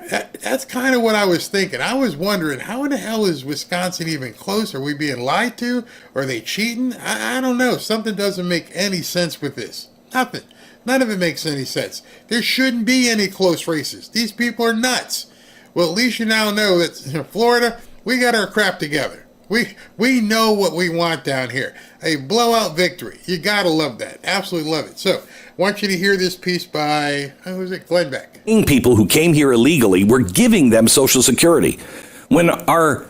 That's kind of what I was thinking. I was wondering, how in the hell is Wisconsin even close? Are we being lied to? Are they cheating? I don't know. Something doesn't make any sense with this. Nothing. None of it makes any sense. There shouldn't be any close races. These people are nuts. Well, at least you now know that in Florida, we got our crap together. We know what we want down here. A blowout victory. You gotta love that. Absolutely love it. So, I want you to hear this piece by, Glenn Beck. People who came here illegally, we're giving them Social Security. When our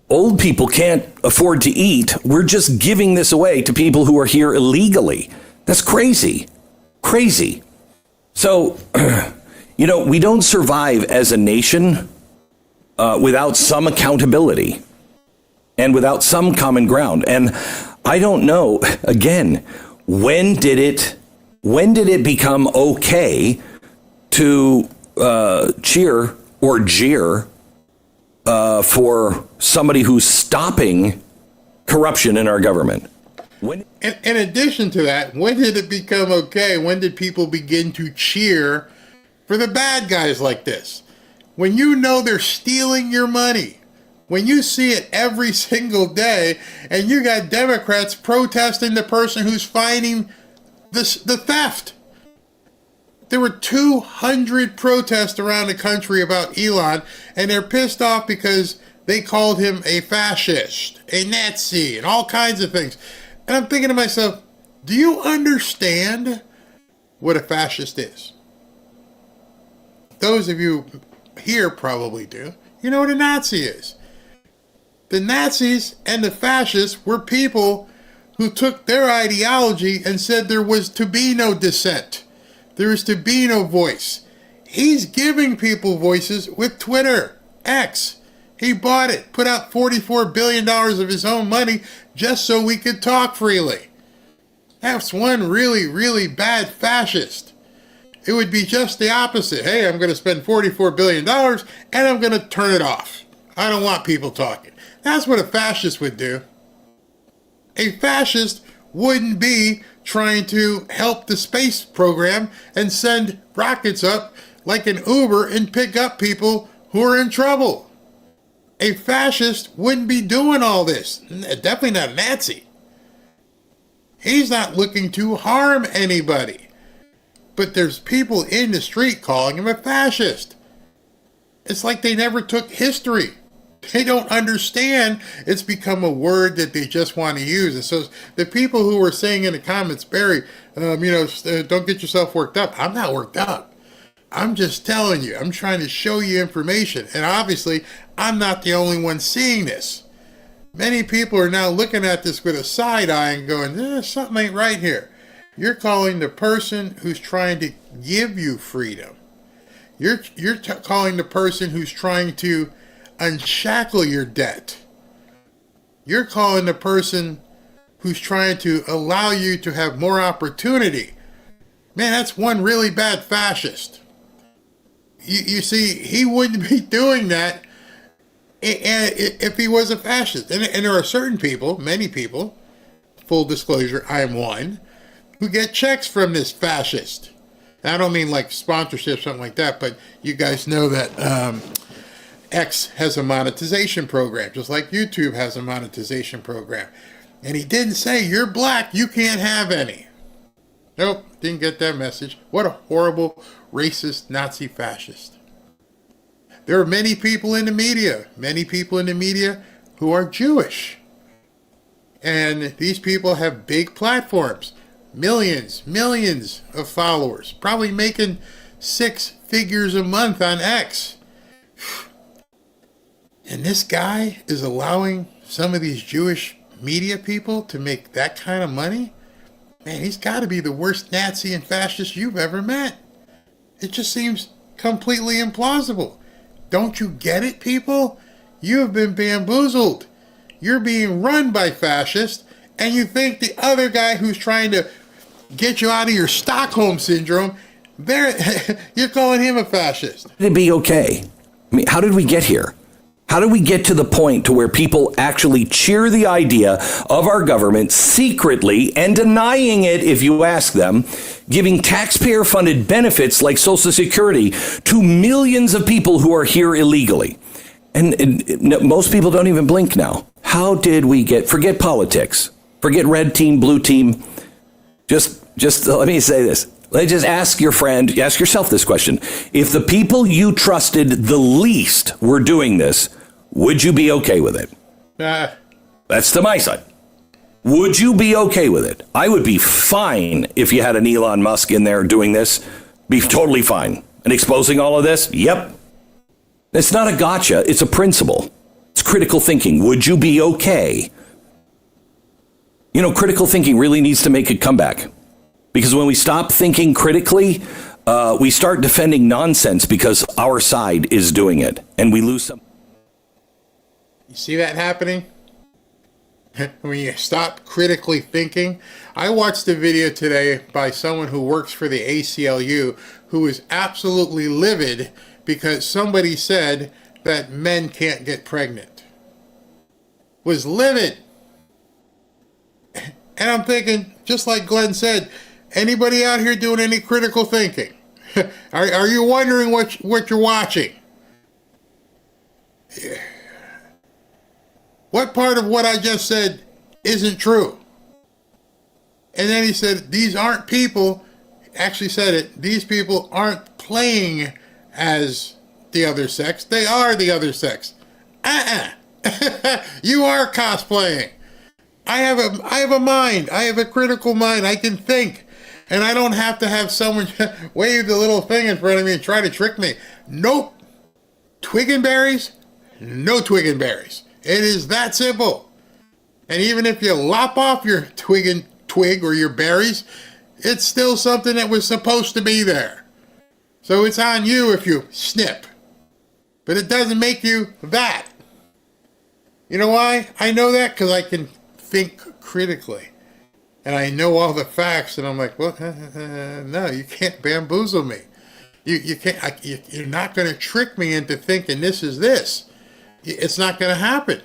old people can't afford to eat, we're just giving this away to people who are here illegally. That's crazy. Crazy. So, we don't survive as a nation without some accountability and without some common ground. And I don't know, again, when did it become okay to cheer or jeer for somebody who's stopping corruption in our government? In addition to that, when did it become okay? When did people begin to cheer for the bad guys like this? When you know they're stealing your money, when you see it every single day, and you got Democrats protesting the person who's fighting the theft. There were 200 protests around the country about Elon, and they're pissed off because they called him a fascist, a Nazi, and all kinds of things. And I'm thinking to myself, do you understand what a fascist is? Those of you here probably do. You know what a Nazi is. The Nazis and the fascists were people who took their ideology and said there was to be no dissent. There is to be no voice. He's giving people voices with Twitter, X. He bought it, put out $44 billion of his own money just so we could talk freely. That's one really, really bad fascist. It would be just the opposite. Hey, I'm going to spend $44 billion and I'm going to turn it off. I don't want people talking. That's what a fascist would do. A fascist wouldn't be trying to help the space program and send rockets up like an Uber and pick up people who are in trouble. A fascist wouldn't be doing all this. Definitely not a Nazi. He's not looking to harm anybody. But there's people in the street calling him a fascist. It's like they never took history. They don't understand it's become a word that they just want to use. And so the people who were saying in the comments, Barry, don't get yourself worked up. I'm not worked up. I'm just telling you. I'm trying to show you information. And obviously, I'm not the only one seeing this. Many people are now looking at this with a side eye and going, something ain't right here. You're calling the person who's trying to give you freedom. You're calling the person who's trying to unshackle your debt. You're calling the person who's trying to allow you to have more opportunity. Man, that's one really bad fascist. You see, he wouldn't be doing that if he was a fascist. And there are certain people, many people, full disclosure, I am one, who get checks from this fascist. I don't mean like sponsorship, something like that, but you guys know that X has a monetization program, just like YouTube has a monetization program. And he didn't say, you're black, you can't have any. Nope, didn't get that message. What a horrible, racist, Nazi fascist. There are many people in the media who are Jewish. And these people have big platforms. Millions of followers, probably making 6 figures a month on X. And this guy is allowing some of these Jewish media people to make that kind of money? Man, he's got to be the worst Nazi and fascist you've ever met. It just seems completely implausible. Don't you get it, people? You have been bamboozled. You're being run by fascists, and you think the other guy who's trying to get you out of your Stockholm syndrome, you're calling him a fascist. It'd be okay. I mean, how did we get here? How did we get to the point to where people actually cheer the idea of our government secretly and denying it if you ask them, giving taxpayer-funded benefits like Social Security to millions of people who are here illegally? And most people don't even blink now. How did we forget politics, forget red team, blue team. Just let me say this. Just ask yourself this question. If the people you trusted the least were doing this, would you be okay with it? That's to my side. Would you be okay with it? I would be fine if you had an Elon Musk in there doing this. Be totally fine. And exposing all of this? Yep. It's not a gotcha. It's a principle. It's critical thinking. Would you be okay? Critical thinking really needs to make a comeback. Because when we stop thinking critically, we start defending nonsense because our side is doing it. And we lose some. You see that happening? When you stop critically thinking. I watched a video today by someone who works for the ACLU who is absolutely livid because somebody said that men can't get pregnant. Was livid. And I'm thinking, just like Glenn said, anybody out here doing any critical thinking? Are you wondering what you're watching? What part of what I just said isn't true? And then he said, these aren't people, actually said it, these people aren't playing as the other sex. They are the other sex. You are cosplaying. I have a mind. I have a critical mind. I can think. And I don't have to have someone wave the little thing in front of me and try to trick me. Nope. Twig and berries? No twig and berries. It is that simple. And even if you lop off your twig or your berries, it's still something that was supposed to be there. So it's on you if you snip. But it doesn't make you that. You know why? I know that because I can think critically. And I know all the facts, and I'm like, well, no, you can't bamboozle me. You can't. You're not going to trick me into thinking this is this. It's not going to happen.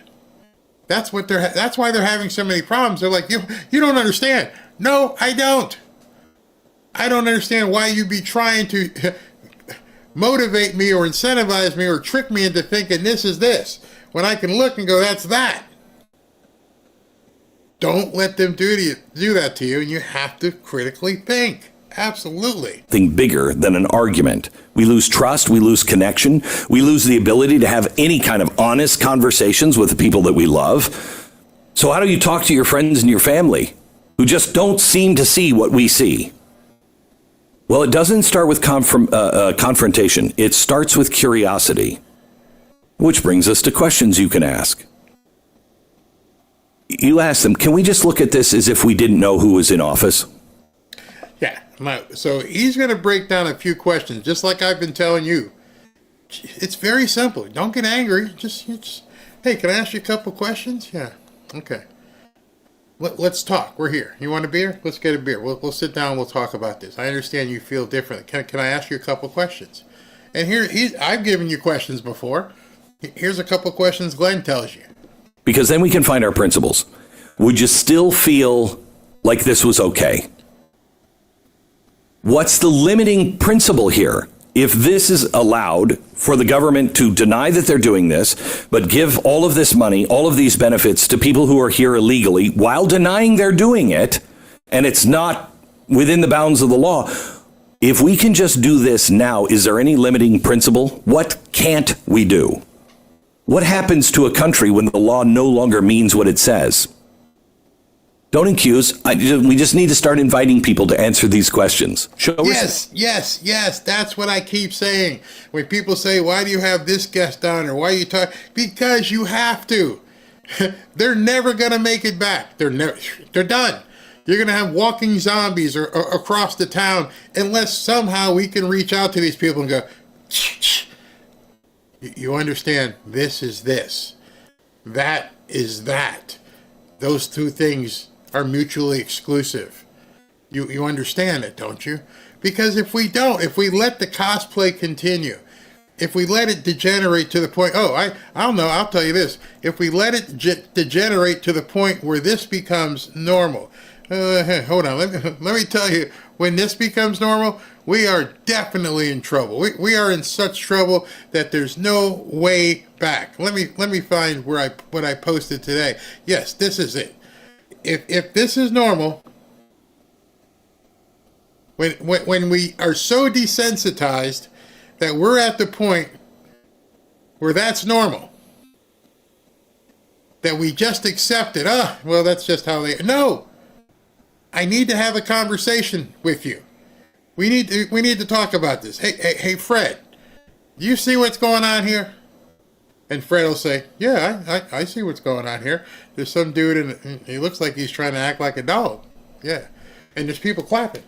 That's why they're having so many problems. They're like, you don't understand. No, I don't. I don't understand why you'd be trying to motivate me or incentivize me or trick me into thinking this is this, when I can look and go, that's that. Don't let them do that to you, and you have to critically think. Absolutely. Thing bigger than an argument. We lose trust, we lose connection, we lose the ability to have any kind of honest conversations with the people that we love. So how do you talk to your friends and your family who just don't seem to see what we see? Well, it doesn't start with confrontation. It starts with curiosity, which brings us to questions you can ask. You ask them, can we just look at this as if we didn't know who was in office? Yeah. So he's going to break down a few questions, just like I've been telling you. It's very simple. Don't get angry. Just hey, can I ask you a couple questions? Yeah. Okay. Let's talk. We're here. You want a beer? Let's get a beer. We'll sit down and we'll talk about this. I understand you feel differently. Can I ask you a couple questions? And I've given you questions before. Here's a couple questions Glenn tells you. Because then we can find our principles. Would you still feel like this was okay? What's the limiting principle here? If this is allowed for the government to deny that they're doing this, but give all of this money, all of these benefits to people who are here illegally while denying they're doing it, and it's not within the bounds of the law, if we can just do this now, is there any limiting principle? What can't we do? What happens to a country when the law no longer means what it says? Don't accuse. We just need to start inviting people to answer these questions. Yes. That's what I keep saying. When people say, why do you have this guest on? Or why are you talking? Because you have to. They're never going to make it back. They're done. You're going to have walking zombies or across the town unless somehow we can reach out to these people and go, you understand, this is this. That is that. Those two things are mutually exclusive. You understand it, don't you? Because if we let the cosplay continue, if we let it degenerate to the point, I don't know, I'll tell you this. If we let it degenerate to the point where this becomes normal, hold on, let me tell you, when this becomes normal, we are definitely in trouble. We are in such trouble that there's no way back. Let me find what I posted today. Yes, this is it. If this is normal, when we are so desensitized that we're at the point where that's normal, that we just accept it. Well, that's just how they. No, I need to have a conversation with you. We need to talk about this. Hey, Fred, do you see what's going on here? And Fred will say, yeah, I see what's going on here. There's some dude, and he looks like he's trying to act like a dog. Yeah. And there's people clapping.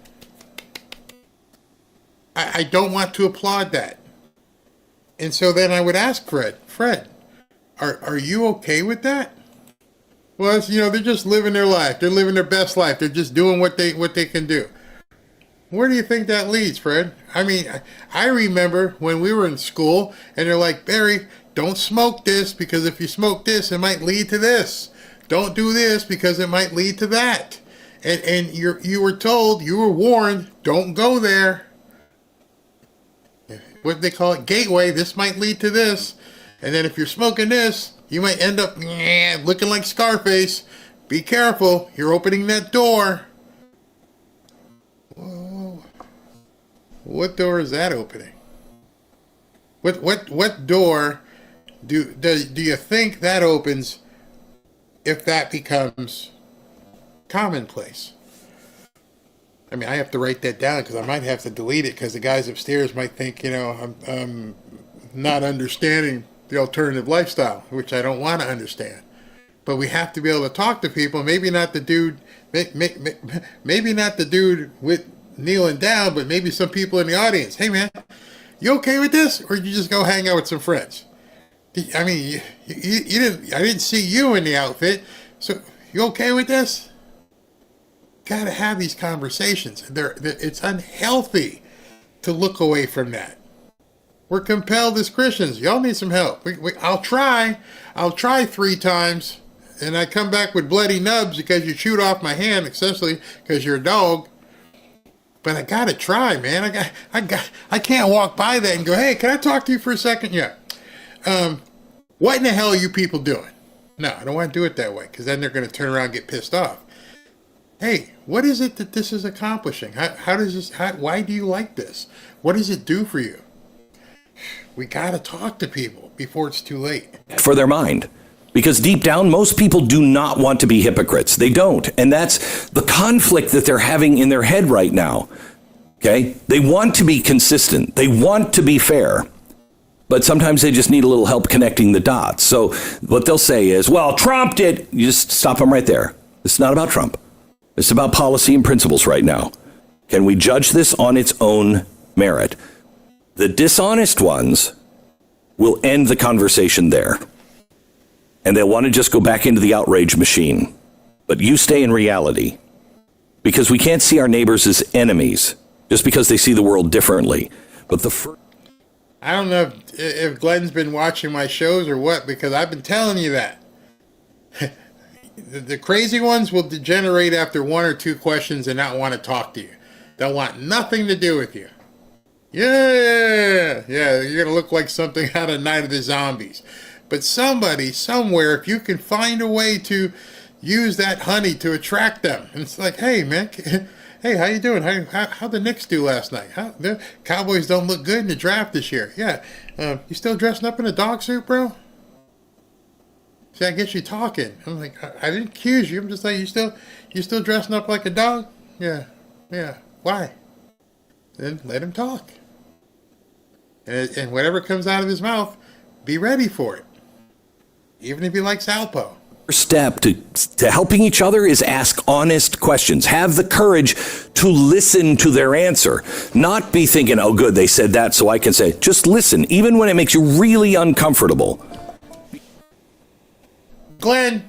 I don't want to applaud that. And so then I would ask Fred, are you okay with that? Well, they're just living their life. They're living their best life. They're just doing what they can do. Where do you think that leads, Fred? I mean, I remember when we were in school, and they're like, Barry, don't smoke this, because if you smoke this, it might lead to this. Don't do this, because it might lead to that. And you were warned, don't go there. What they call it, gateway, this might lead to this. And then if you're smoking this, you might end up looking like Scarface. Be careful, you're opening that door. Whoa. What door is that opening? What door do you think that opens if that becomes commonplace? I mean, I have to write that down because I might have to delete it because the guys upstairs might think, I'm not understanding the alternative lifestyle, which I don't want to understand. But we have to be able to talk to people. Maybe not the dude, maybe not the dude with kneeling down, but maybe some people in the audience. Hey, man, you okay with this, or you just go hang out with some friends? I mean, you didn't. I didn't see you in the outfit, so you okay with this? Got to have these conversations. It's unhealthy to look away from that. We're compelled as Christians. Y'all need some help. I'll try 3 times, and I come back with bloody nubs because you chewed off my hand, especially because you're a dog. But I gotta try, man. I can't walk by that and go, hey, can I talk to you for a second? Yeah. What in the hell are you people doing? No, I don't want to do it that way, because then they're going to turn around and get pissed off. hey, what is it that this is accomplishing? How does this, why do you like this? What does it do for you? We got to talk to people before it's too late. For their mind. Because deep down, most people do not want to be hypocrites. They don't. And that's the conflict that they're having in their head right now. Okay? They want to be consistent. They want to be fair. But sometimes they just need a little help connecting the dots. So what they'll say is, well, Trump did. You just stop them right there. It's not about Trump. It's about policy and principles right now. Can we judge this on its own merit? The dishonest ones will end the conversation there. And they'll want to just go back into the outrage machine. But you stay in reality. Because we can't see our neighbors as enemies just because they see the world differently. But I don't know if Glenn's been watching my shows or what, because I've been telling you that. The crazy ones will degenerate after one or two questions and not want to talk to you. They'll want nothing to do with you. Yeah, you're going to look like something out of Night of the Zombies. But somebody, somewhere, if you can find a way to use that honey to attract them. And it's like, hey, man, hey, how you doing? How the Knicks do last night? The Cowboys don't look good in the draft this year. Yeah, you still dressing up in a dog suit, bro? See, I get you talking. I'm like, I didn't accuse you. I'm just like, you still dressing up like a dog? Yeah. Why? Then let him talk. And whatever comes out of his mouth, be ready for it. Even if he likes Alpo. Step to helping each other is ask honest questions. Have the courage to listen to their answer. Not be thinking, oh, good, they said that, so I can say. Just listen, even when it makes you really uncomfortable. Glenn,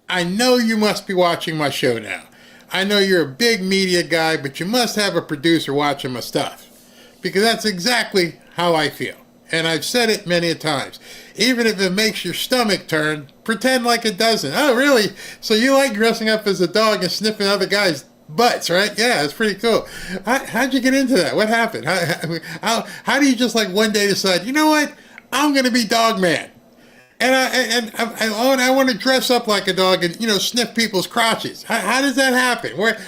I know you must be watching my show now. I know you're a big media guy, but you must have a producer watching my stuff. Because that's exactly how I feel. And I've said it many a times. Even if it makes your stomach turn, pretend like it doesn't. Oh, really? So you like dressing up as a dog and sniffing other guys' butts, right? Yeah, it's pretty cool. How'd you get into that? What happened? How do you just like one day decide, you know what? I'm going to be dog man. And I want to dress up like a dog and, sniff people's crotches. How does that happen? What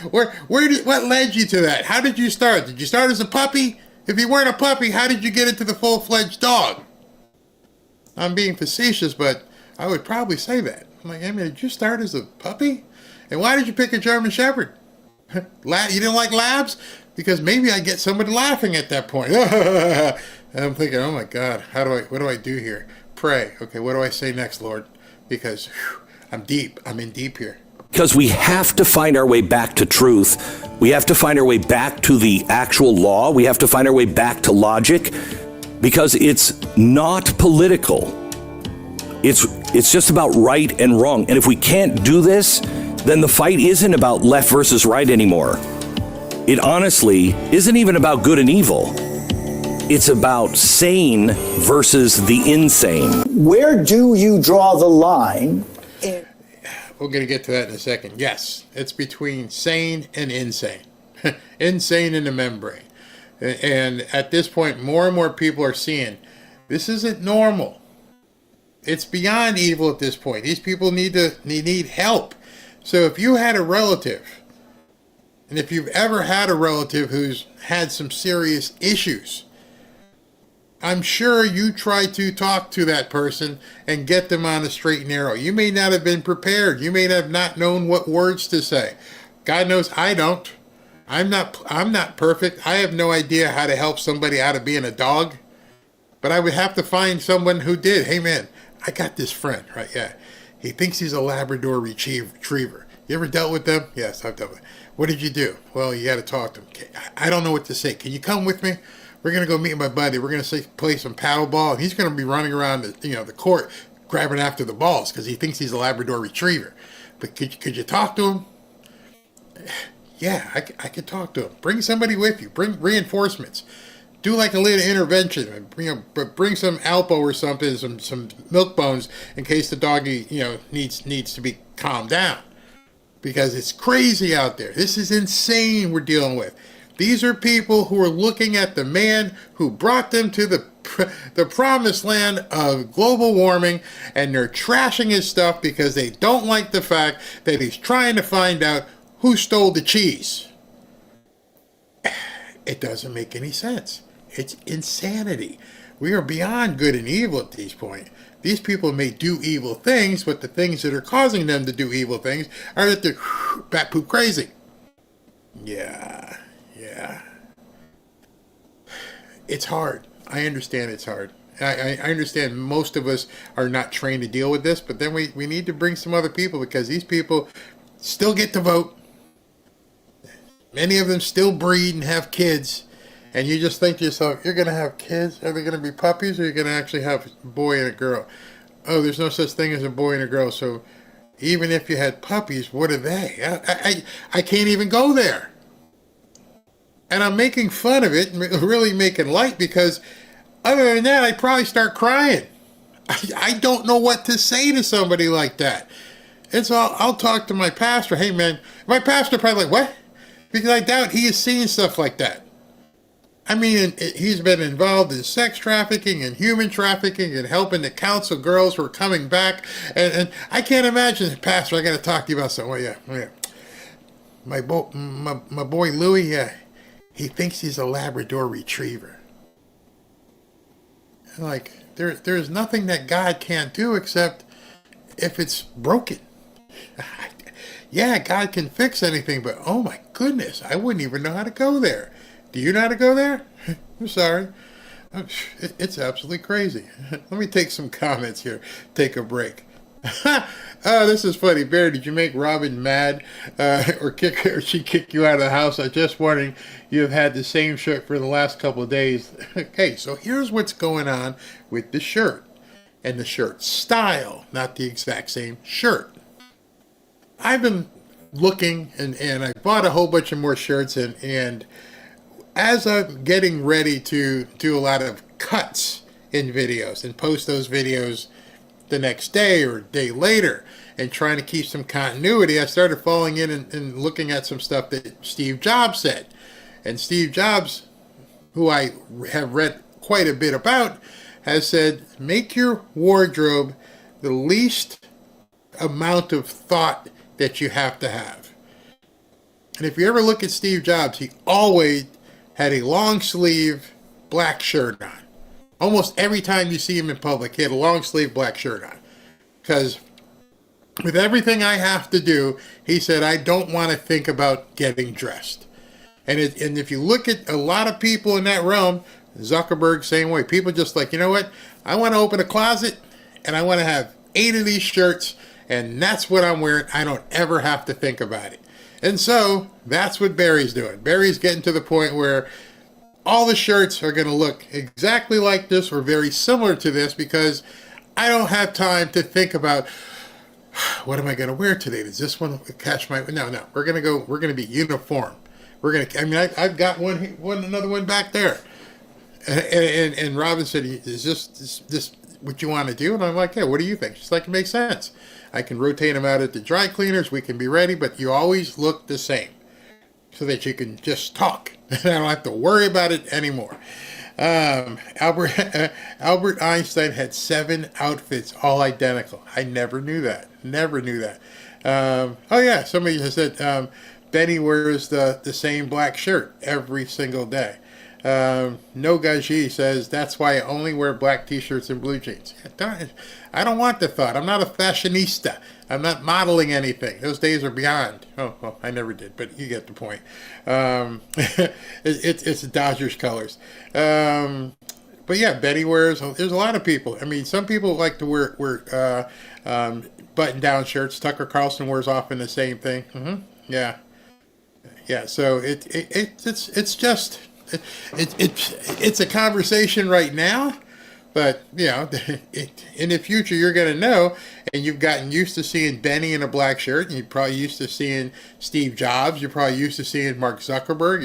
led you to that? How did you start? Did you start as a puppy? If you weren't a puppy, how did you get into the full-fledged dog? I'm being facetious, but I would probably say that. I'm like, hey, man, did you start as a puppy? And why did you pick a German Shepherd? You didn't like labs? Because maybe I get somebody laughing at that point. And I'm thinking, oh my God, what do I do here? Pray. Okay, what do I say next, Lord? Because I'm deep. I'm in deep here. Because we have to find our way back to truth. We have to find our way back to the actual law. We have to find our way back to logic. Because it's not political. It's just about right and wrong. And if we can't do this, then the fight isn't about left versus right anymore. It honestly isn't even about good and evil. It's about sane versus the insane. Where do you draw the line? We're going to get to that in a second. Yes, it's between sane and insane. Insane in the membrane. And at this point, more and more people are seeing this isn't normal. It's beyond evil at this point. These people need help. So if you had a relative, and if you've ever had a relative who's had some serious issues, I'm sure you try to talk to that person and get them on a straight and narrow. You may not have been prepared. You may have not known what words to say. God knows I don't. I'm not perfect. I have no idea how to help somebody out of being a dog. But I would have to find someone who did. Hey, man, I got this friend, right? Yeah. He thinks he's a Labrador retriever. You ever dealt with them? Yes, I've dealt with them. What did you do? Well, you got to talk to him. I don't know what to say. Can you come with me? We're going to go meet my buddy. We're going to play some paddle ball. He's going to be running around the court grabbing after the balls because he thinks he's a Labrador retriever. But could you talk to him? Yeah, I could talk to him. Bring somebody with you. Bring reinforcements. Do like a little intervention. Bring some Alpo or something, some milk bones in case the doggy needs to be calmed down. Because it's crazy out there. This is insane we're dealing with. These are people who are looking at the man who brought them to the promised land of global warming, and they're trashing his stuff because they don't like the fact that he's trying to find out who stole the cheese? It doesn't make any sense. It's insanity. We are beyond good and evil at this point. These people may do evil things, but the things that are causing them to do evil things are that they're bat poop crazy. Yeah. It's hard. I understand it's hard. I understand most of us are not trained to deal with this, but then we need to bring some other people, because these people still get to vote. Many of them still breed and have kids. And you just think to yourself, you're going to have kids? Are they going to be puppies, or are you going to actually have a boy and a girl? Oh, there's no such thing as a boy and a girl. So even if you had puppies, what are they? I can't even go there. And I'm making fun of it, really making light, because other than that, I'd probably start crying. I don't know what to say to somebody like that. And so I'll talk to my pastor. Hey, man, my pastor probably like, what? Because I doubt he has seen stuff like that. I mean, he's been involved in sex trafficking and human trafficking and helping to counsel girls who are coming back. And I can't imagine, Pastor, I got to talk to you about something. Well, yeah. My boy Louie, he thinks he's a Labrador Retriever. Like, there's nothing that God can't do except if it's broken. Yeah, God can fix anything, but oh my goodness, I wouldn't even know how to go there. Do you know how to go there? I'm sorry. It's absolutely crazy. Let me take some comments here. Take a break. Oh, this is funny. Barry, did you make Robin mad or she kick you out of the house? I'm just wondering, you have had the same shirt for the last couple of days. Okay, so here's what's going on with the shirt and the shirt style, not the exact same shirt. I've been looking and I bought a whole bunch of more shirts and as I'm getting ready to do a lot of cuts in videos and post those videos the next day or a day later and trying to keep some continuity, I started falling in and looking at some stuff that Steve Jobs said. And Steve Jobs, who I have read quite a bit about, has said, make your wardrobe the least amount of thought that you have to have. And if you ever look at Steve Jobs, he always had a long sleeve black shirt on. Almost every time you see him in public, he had a long sleeve black shirt on. Because with everything I have to do, he said, I don't want to think about getting dressed. And if you look at a lot of people in that realm, Zuckerberg, same way. People just like, you know what? I want to open a closet and I want to have 8 of these shirts and that's what I'm wearing. I don't ever have to think about it. And so that's what Barry's doing. Barry's getting to the point where all the shirts are going to look exactly like this or very similar to this because I don't have time to think about what am I going to wear today? Does this one catch my... No. We're going to be uniform. I've got another one back there. And Robin said, is this what you want to do? And I'm like, yeah, what do you think? She's like, it makes sense. I can rotate them out at the dry cleaners. We can be ready, but you always look the same so that you can just talk. I don't have to worry about it anymore. Albert Einstein had 7 outfits, all identical. I never knew that. Somebody has said Benny wears the same black shirt every single day. No Gaji says, that's why I only wear black t-shirts and blue jeans. I don't want the thought. I'm not a fashionista. I'm not modeling anything. Those days are beyond. Oh, well, I never did, but you get the point. It's the Dodgers colors. But yeah, Betty wears, there's a lot of people. I mean, some people like to wear button-down shirts. Tucker Carlson wears often the same thing. Mm-hmm. Yeah. So it's just... It's a conversation right now, but in the future you're going to know, and you've gotten used to seeing Benny in a black shirt, and you're probably used to seeing Steve Jobs, you're probably used to seeing Mark Zuckerberg,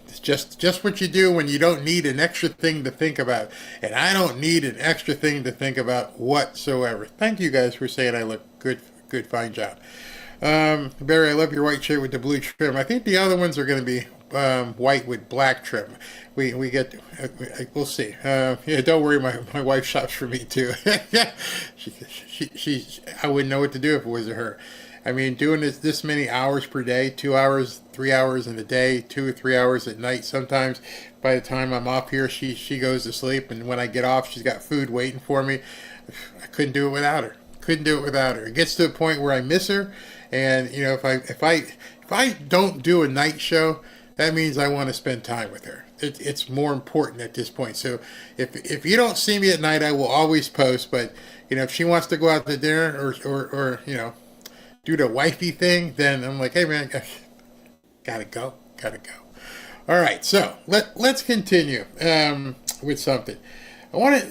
it's just what you do when you don't need an extra thing to think about, and I don't need an extra thing to think about whatsoever. Thank you guys for saying I look good, fine job. Barry, I love your white shirt with the blue trim. I think the other ones are going to be white with black trim. We get we'll see. Don't worry, my wife shops for me too. she I wouldn't know what to do if it was her. I mean, doing this many hours per day, 2 hours, 3 hours in the day, 2 or 3 hours at night. Sometimes by the time I'm off here, she goes to sleep. And when I get off, she's got food waiting for me. I couldn't do it without her. Couldn't do it without her. It gets to a point where I miss her. And, you know, if I don't do a night show, that means I want to spend time with her. It's more important at this point. So if you don't see me at night, I will always post. But, you know, if she wants to go out to dinner or you know, do the wifey thing, then I'm like, hey man, gotta go. All right, so let's continue with something. I want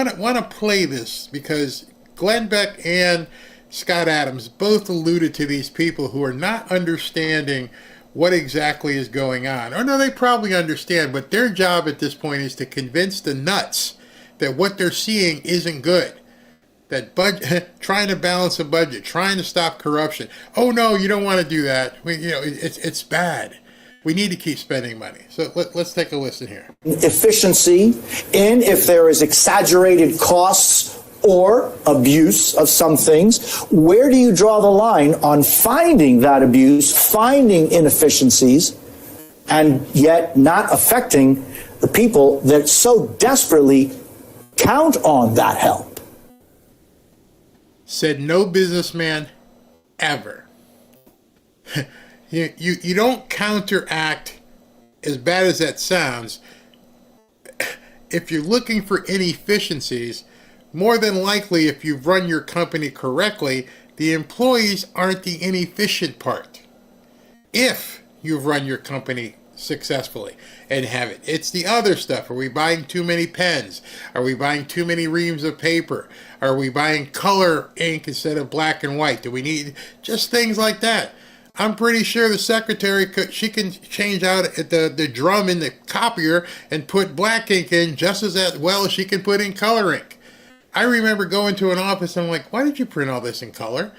to play this because Glenn Beck and Scott Adams both alluded to these people who are not understanding what exactly is going on. Or no, they probably understand, but their job at this point is to convince the nuts that what they're seeing isn't good. That trying to balance a budget, trying to stop corruption. Oh no, you don't want to do that. It's bad. We need to keep spending money. So let's take a listen here. Efficiency in if there is exaggerated costs or abuse of some things. Where do you draw the line on finding that abuse, finding inefficiencies, and yet not affecting the people that so desperately count on that help? Said no businessman ever. You don't counteract, as bad as that sounds, if you're looking for inefficiencies. More than likely, if you've run your company correctly, the employees aren't the inefficient part. If you've run your company successfully and have it, it's the other stuff. Are we buying too many pens? Are we buying too many reams of paper? Are we buying color ink instead of black and white? Do we need just things like that? I'm pretty sure the secretary can change out the drum in the copier and put black ink in just as well as she can put in color ink. I remember going to an office and I'm like, why did you print all this in color?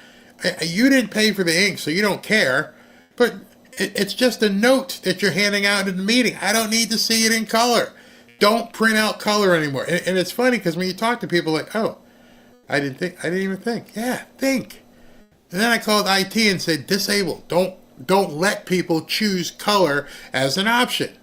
You didn't pay for the ink, so you don't care. But it's just a note that you're handing out in the meeting. I don't need to see it in color. Don't print out color anymore. And it's funny because when you talk to people like, oh, I didn't even think. Yeah, think. And then I called IT and said, disable. Don't let people choose color as an option.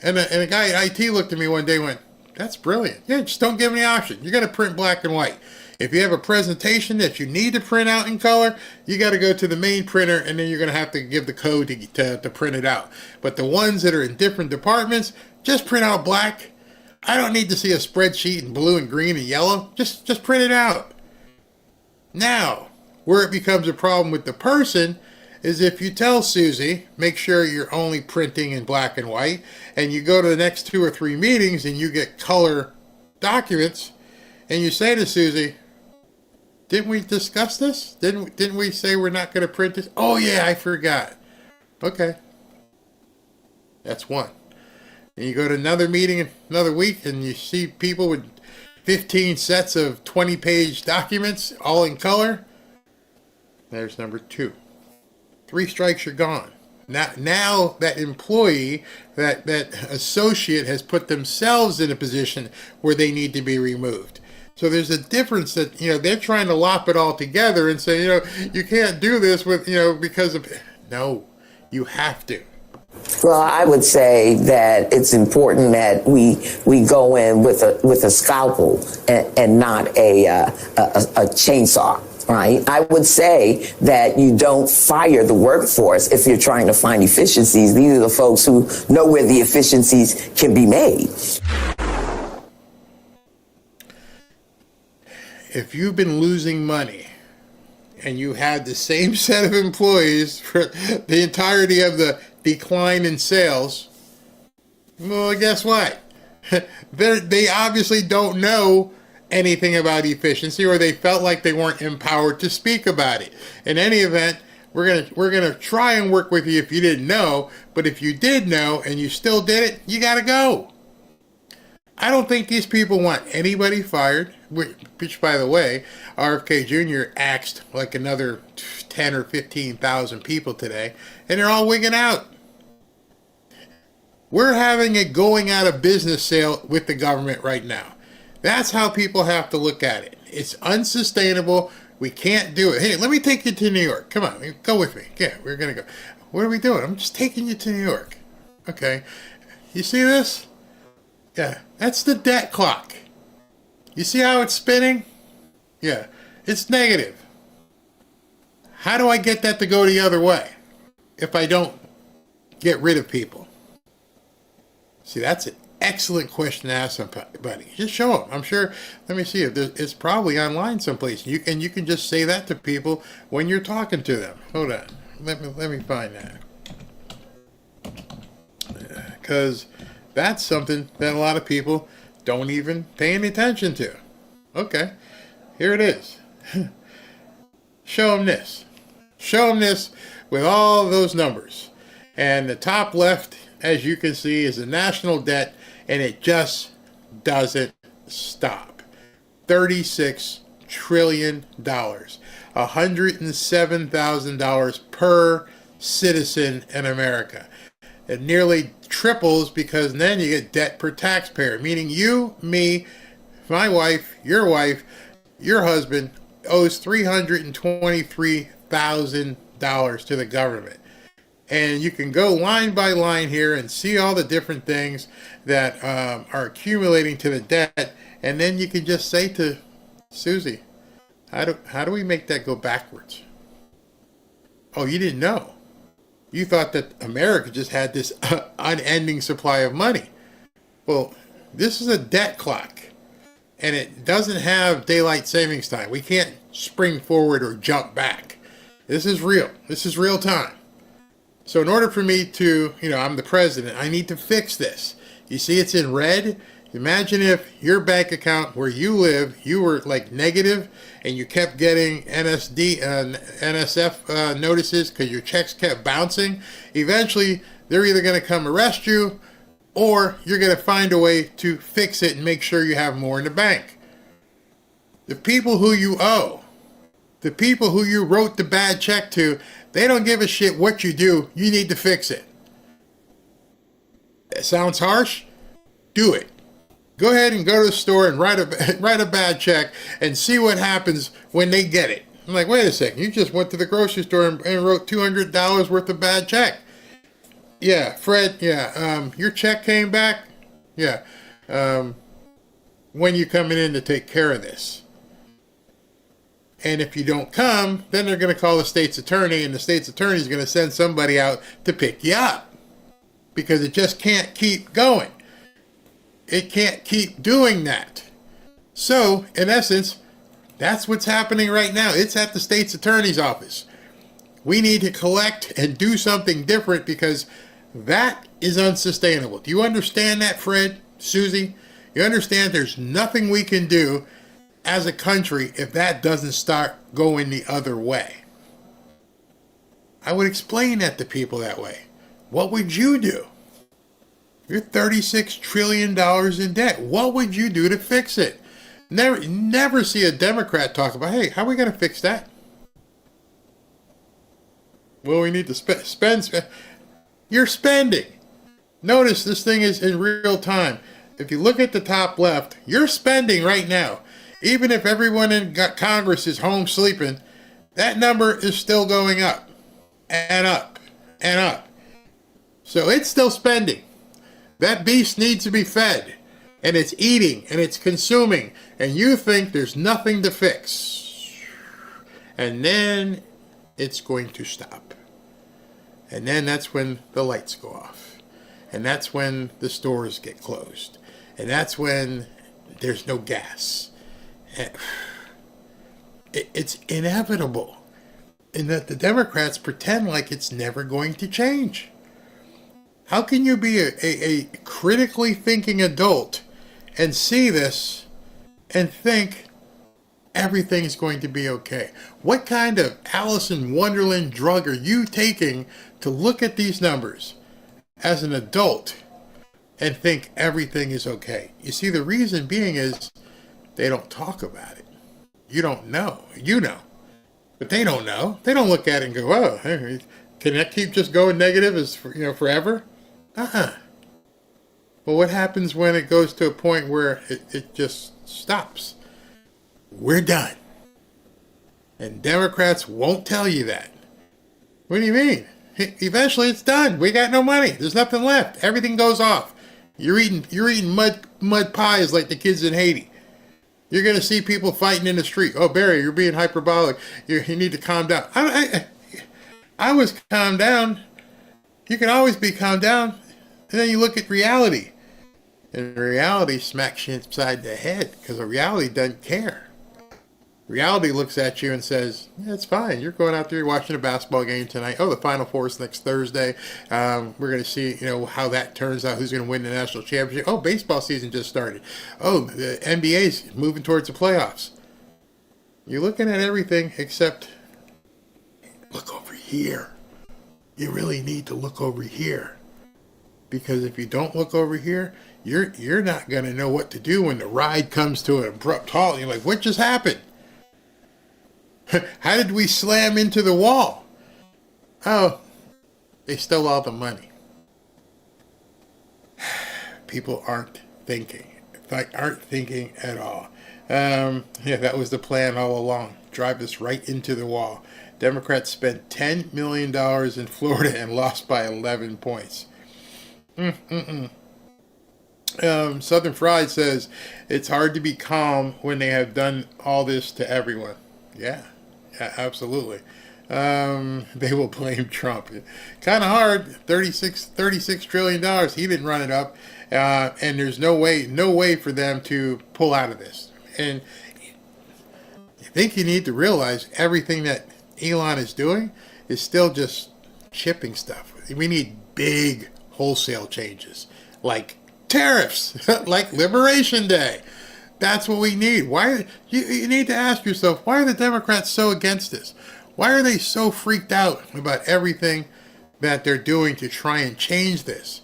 And a guy at IT looked at me one day and went, that's brilliant. Yeah, just don't give them the option. You got to print black and white. If you have a presentation that you need to print out in color, you got to go to the main printer, and then you're going to have to give the code to print it out. But the ones that are in different departments, just print out black. I don't need to see a spreadsheet in blue and green and yellow. Just print it out. Now, where it becomes a problem with the person is if you tell Susie, make sure you're only printing in black and white, and you go to the next 2 or 3 meetings and you get color documents, and you say to Susie, didn't we discuss this? Didn't we say we're not going to print this? Oh yeah, I forgot. Okay. That's one. And you go to another meeting another week and you see people with 15 sets of 20-page documents, all in color. There's number 2. 3 strikes, you're gone. Now that employee, that associate has put themselves in a position where they need to be removed. So there's a difference that, they're trying to lop it all together and say, you can't do this with, because of, no, you have to. Well, I would say that it's important that we go in with a scalpel and not a chainsaw. Right. I would say that you don't fire the workforce if you're trying to find efficiencies. These are the folks who know where the efficiencies can be made. If you've been losing money and you had the same set of employees for the entirety of the decline in sales, well, guess what? They obviously don't know anything about efficiency, or they felt like they weren't empowered to speak about it. In any event, we're gonna try and work with you if you didn't know, but if you did know and you still did it, you gotta go. I don't think these people want anybody fired, which by the way, RFK Jr. axed like another 10 or 15,000 people today, and they're all wigging out. We're having a going out of business sale with the government right now. That's how people have to look at it. It's unsustainable. We can't do it. Hey, let me take you to New York. Come on, go with me. Yeah, we're going to go. What are we doing? I'm just taking you to New York. Okay. You see this? Yeah, that's the debt clock. You see how it's spinning? Yeah, it's negative. How do I get that to go the other way if I don't get rid of people? See, that's an excellent question to ask somebody. Just show them. I'm sure. Let me see if it's probably online someplace. You can just say that to people when you're talking to them. Hold on. Let me find that. Because that's something that a lot of people don't even pay any attention to. Okay, here it is. Show them this. Show them this with all those numbers. And the top left, as you can see, is the national debt, and it just doesn't stop. $36 trillion. $107,000 per citizen in America. It nearly triples because then you get debt per taxpayer, meaning you, me, my wife, your husband owes $323,000 to the government. And you can go line by line here and see all the different things that are accumulating to the debt. And then you can just say to Susie, how do we make that go backwards? Oh, you didn't know. You thought that America just had this unending supply of money. Well, this is a debt clock. And it doesn't have daylight savings time. We can't spring forward or jump back. This is real. This is real time. So in order for me to, I'm the president, I need to fix this. You see it's in red? Imagine if your bank account where you live, you were like negative and you kept getting NSF notices because your checks kept bouncing. Eventually, they're either going to come arrest you or you're going to find a way to fix it and make sure you have more in the bank. The people who you owe, the people who you wrote the bad check to, they don't give a shit what you do. You need to fix it. That sounds harsh? Do it. Go ahead and go to the store and write a bad check and see what happens when they get it. I'm like, wait a second. You just went to the grocery store and wrote $200 worth of bad check. Yeah, Fred, yeah. Your check came back? Yeah. When you coming in to take care of this? And if you don't come, then they're going to call the state's attorney, and the state's attorney is going to send somebody out to pick you up. Because it just can't keep going. It can't keep doing that. So, in essence, that's what's happening right now. It's at the state's attorney's office. We need to collect and do something different because that is unsustainable. Do you understand that, Fred, Susie? You understand there's nothing we can do as a country if that doesn't start going the other way. I would explain that to people that way. What would you do? You're $36 trillion in debt. What would you do to fix it? Never see a Democrat talk about, hey, how are we going to fix that? Well, we need to spend. You're spending. Notice this thing is in real time. If you look at the top left, you're spending right now. Even if everyone in Congress is home sleeping, that number is still going up and up and up. So it's still spending. That beast needs to be fed, and it's eating, and it's consuming, and you think there's nothing to fix. And then it's going to stop. And then that's when the lights go off. And that's when the stores get closed. And that's when there's no gas. It's inevitable. And that the Democrats pretend like it's never going to change. How can you be a critically thinking adult and see this and think everything is going to be okay? What kind of Alice in Wonderland drug are you taking to look at these numbers as an adult and think everything is okay? You see, the reason being is they don't talk about it. You don't know. You know. But they don't know. They don't look at it and go, oh, can that keep just going negative forever? Well, what happens when it goes to a point where it just stops? We're done. And Democrats won't tell you that. What do you mean? Eventually it's done. We got no money. There's nothing left. Everything goes off. You're eating mud pies like the kids in Haiti. You're going to see people fighting in the street. Oh, Barry, you're being hyperbolic. You need to calm down. I was calmed down. You can always be calmed down. And then you look at reality. And reality smacks you upside the head because reality doesn't care. Reality looks at you and says, yeah, it's fine. You're going out there watching a basketball game tonight. Oh, the Final Four is next Thursday. We're going to see, how that turns out, who's going to win the national championship. Oh, baseball season just started. Oh, the NBA's moving towards the playoffs. You're looking at everything except look over here. You really need to look over here. Because if you don't look over here, you're not going to know what to do when the ride comes to an abrupt halt. You're like, what just happened? How did we slam into the wall? Oh, they stole all the money. People aren't thinking. Aren't thinking at all. That was the plan all along. Drive us right into the wall. Democrats spent $10 million in Florida and lost by 11 points. Southern Fried says, it's hard to be calm when they have done all this to everyone. Yeah, absolutely. They will blame Trump. Kind of hard. $36 trillion. He didn't run it up. And there's no way for them to pull out of this. And I think you need to realize everything that Elon is doing is still just chipping stuff. We need big wholesale changes, like tariffs, like Liberation Day. That's what we need. Why you need to ask yourself, why are the Democrats so against this? Why are they so freaked out about everything that they're doing to try and change this?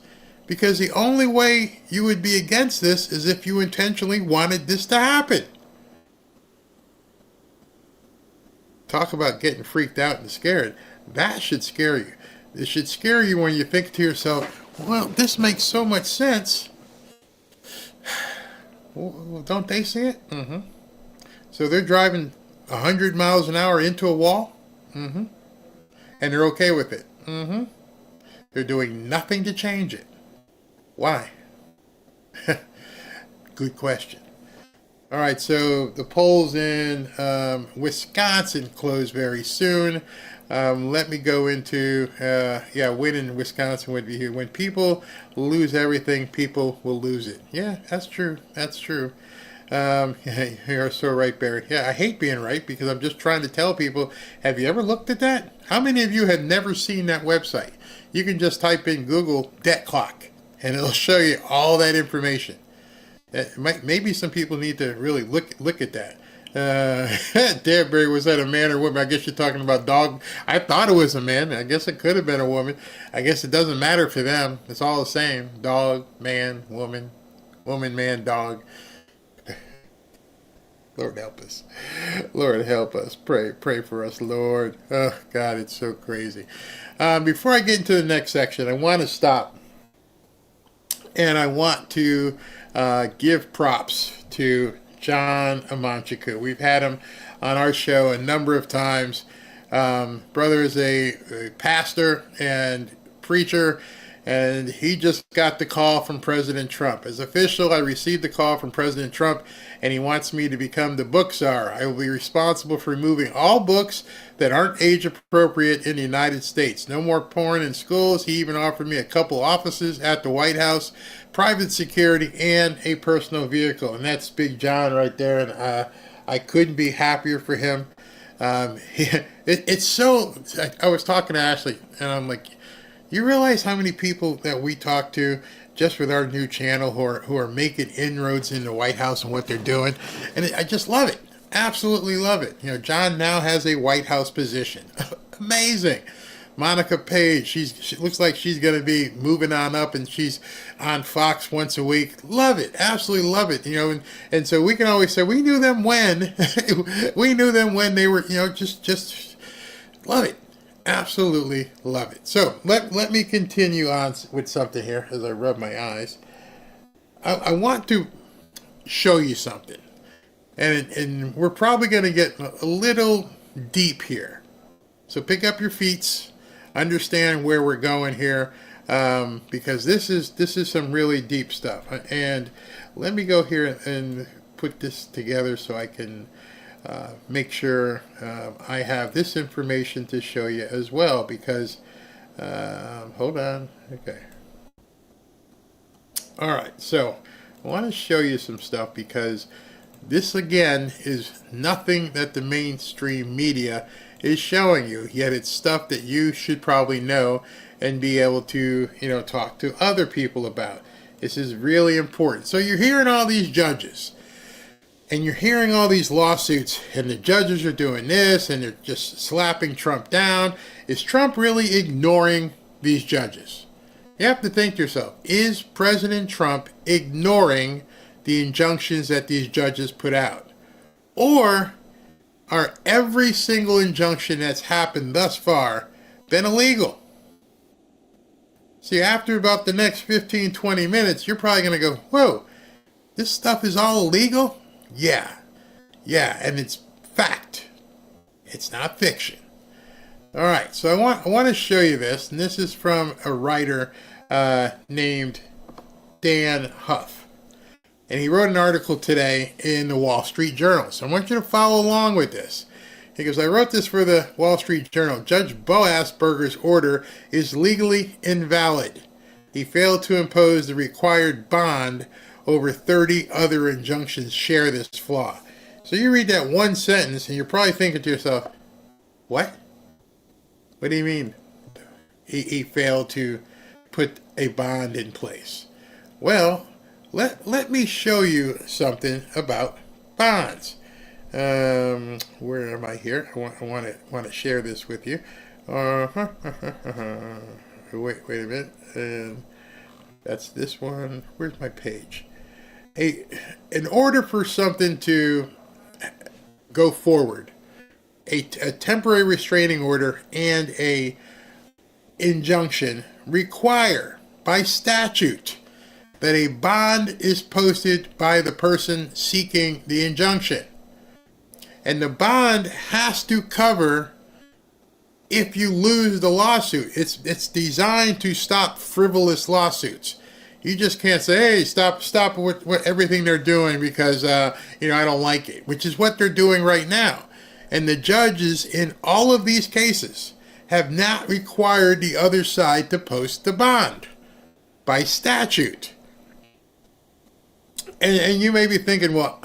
Because the only way you would be against this is if you intentionally wanted this to happen. Talk about getting freaked out and scared. That should scare you. It should scare you when you think to yourself, well, this makes so much sense. Well, don't they see it? Mm-hmm. So they're driving 100 miles an hour into a wall? Mm-hmm. And they're okay with it? Mm-hmm. They're doing nothing to change it. Why? Good question. All right, so the polls in Wisconsin close very soon. Let me go into, winning Wisconsin would be here. When people lose everything, people will lose it. Yeah, that's true. That's true. You're so right, Barry. Yeah, I hate being right because I'm just trying to tell people, have you ever looked at that? How many of you have never seen that website? You can just type in Google debt clock and it'll show you all that information. Maybe some people need to really look at that. Damn, Barry, was that a man or woman? I guess you're talking about dog. I thought it was a man. I guess it could have been a woman. I guess it doesn't matter for them. It's all the same. Dog, man, woman, man, dog. Lord help us. Lord help us. Pray for us, Lord. Oh, God, it's so crazy. Before I get into the next section, I want to stop. And I want to give props to John Amanchikwu. We've had him on our show a number of times. Brother is a pastor and preacher, and he just got the call from President Trump. As official, I received the call from President Trump, and he wants me to become the book czar. I will be responsible for removing all books that aren't age appropriate in the United States. No more porn in schools. He even offered me a couple offices at the White House, private security, and a personal vehicle. And that's Big John right there. And I couldn't be happier for him. It's so, I was talking to Ashley, and I'm like, you realize how many people that we talk to just with our new channel who are making inroads in the White House and what they're doing? And I just love it. Absolutely love it. You know, John now has a White House position. Amazing. Monica Page, she looks like she's going to be moving on up, and she's on Fox once a week. Love it. Absolutely love it. You know, and so we can always say, we knew them when. We knew them when they were, you know, just love it. Absolutely love it. So let me continue on with something here as I rub my eyes. I want to show you something. And we're probably going to get a little deep here. So pick up your feet, understand where we're going here, because this is some really deep stuff. And let me go here and put this together so I can make sure I have this information to show you as well, because hold on. Okay. All right, so I want to show you some stuff, because this again is nothing that the mainstream media is showing you, yet it's stuff that you should probably know and be able to, talk to other people about. This is really important. So you're hearing all these judges, and you're hearing all these lawsuits, and the judges are doing this, and they're just slapping Trump down. Is Trump really ignoring these judges? You have to think to yourself, is President Trump ignoring the injunctions that these judges put out? Or are every single injunction that's happened thus far been illegal? See, after about the next 15, 20 minutes, you're probably going to go, whoa, this stuff is all illegal? Yeah, and it's fact. It's not fiction. All right, so I want to show you this, and this is from a writer named Dan Huff. And he wrote an article today in the Wall Street Journal. So I want you to follow along with this. He goes, I wrote this for the Wall Street Journal. Judge Bo Asperger's order is legally invalid. He failed to impose the required bond. Over 30 other injunctions share this flaw. So you read that one sentence and you're probably thinking to yourself, what? What do you mean he failed to put a bond in place? Well, let me show you something about bonds. Where am I here? I want to share this with you. Wait a minute. That's this one. Where's my page? In order for something to go forward, a temporary restraining order and a injunction require by statute that a bond is posted by the person seeking the injunction. And the bond has to cover if you lose the lawsuit. It's designed to stop frivolous lawsuits. You just can't say, hey, stop with everything they're doing because, I don't like it, which is what they're doing right now. And the judges in all of these cases have not required the other side to post the bond by statute. And you may be thinking, well,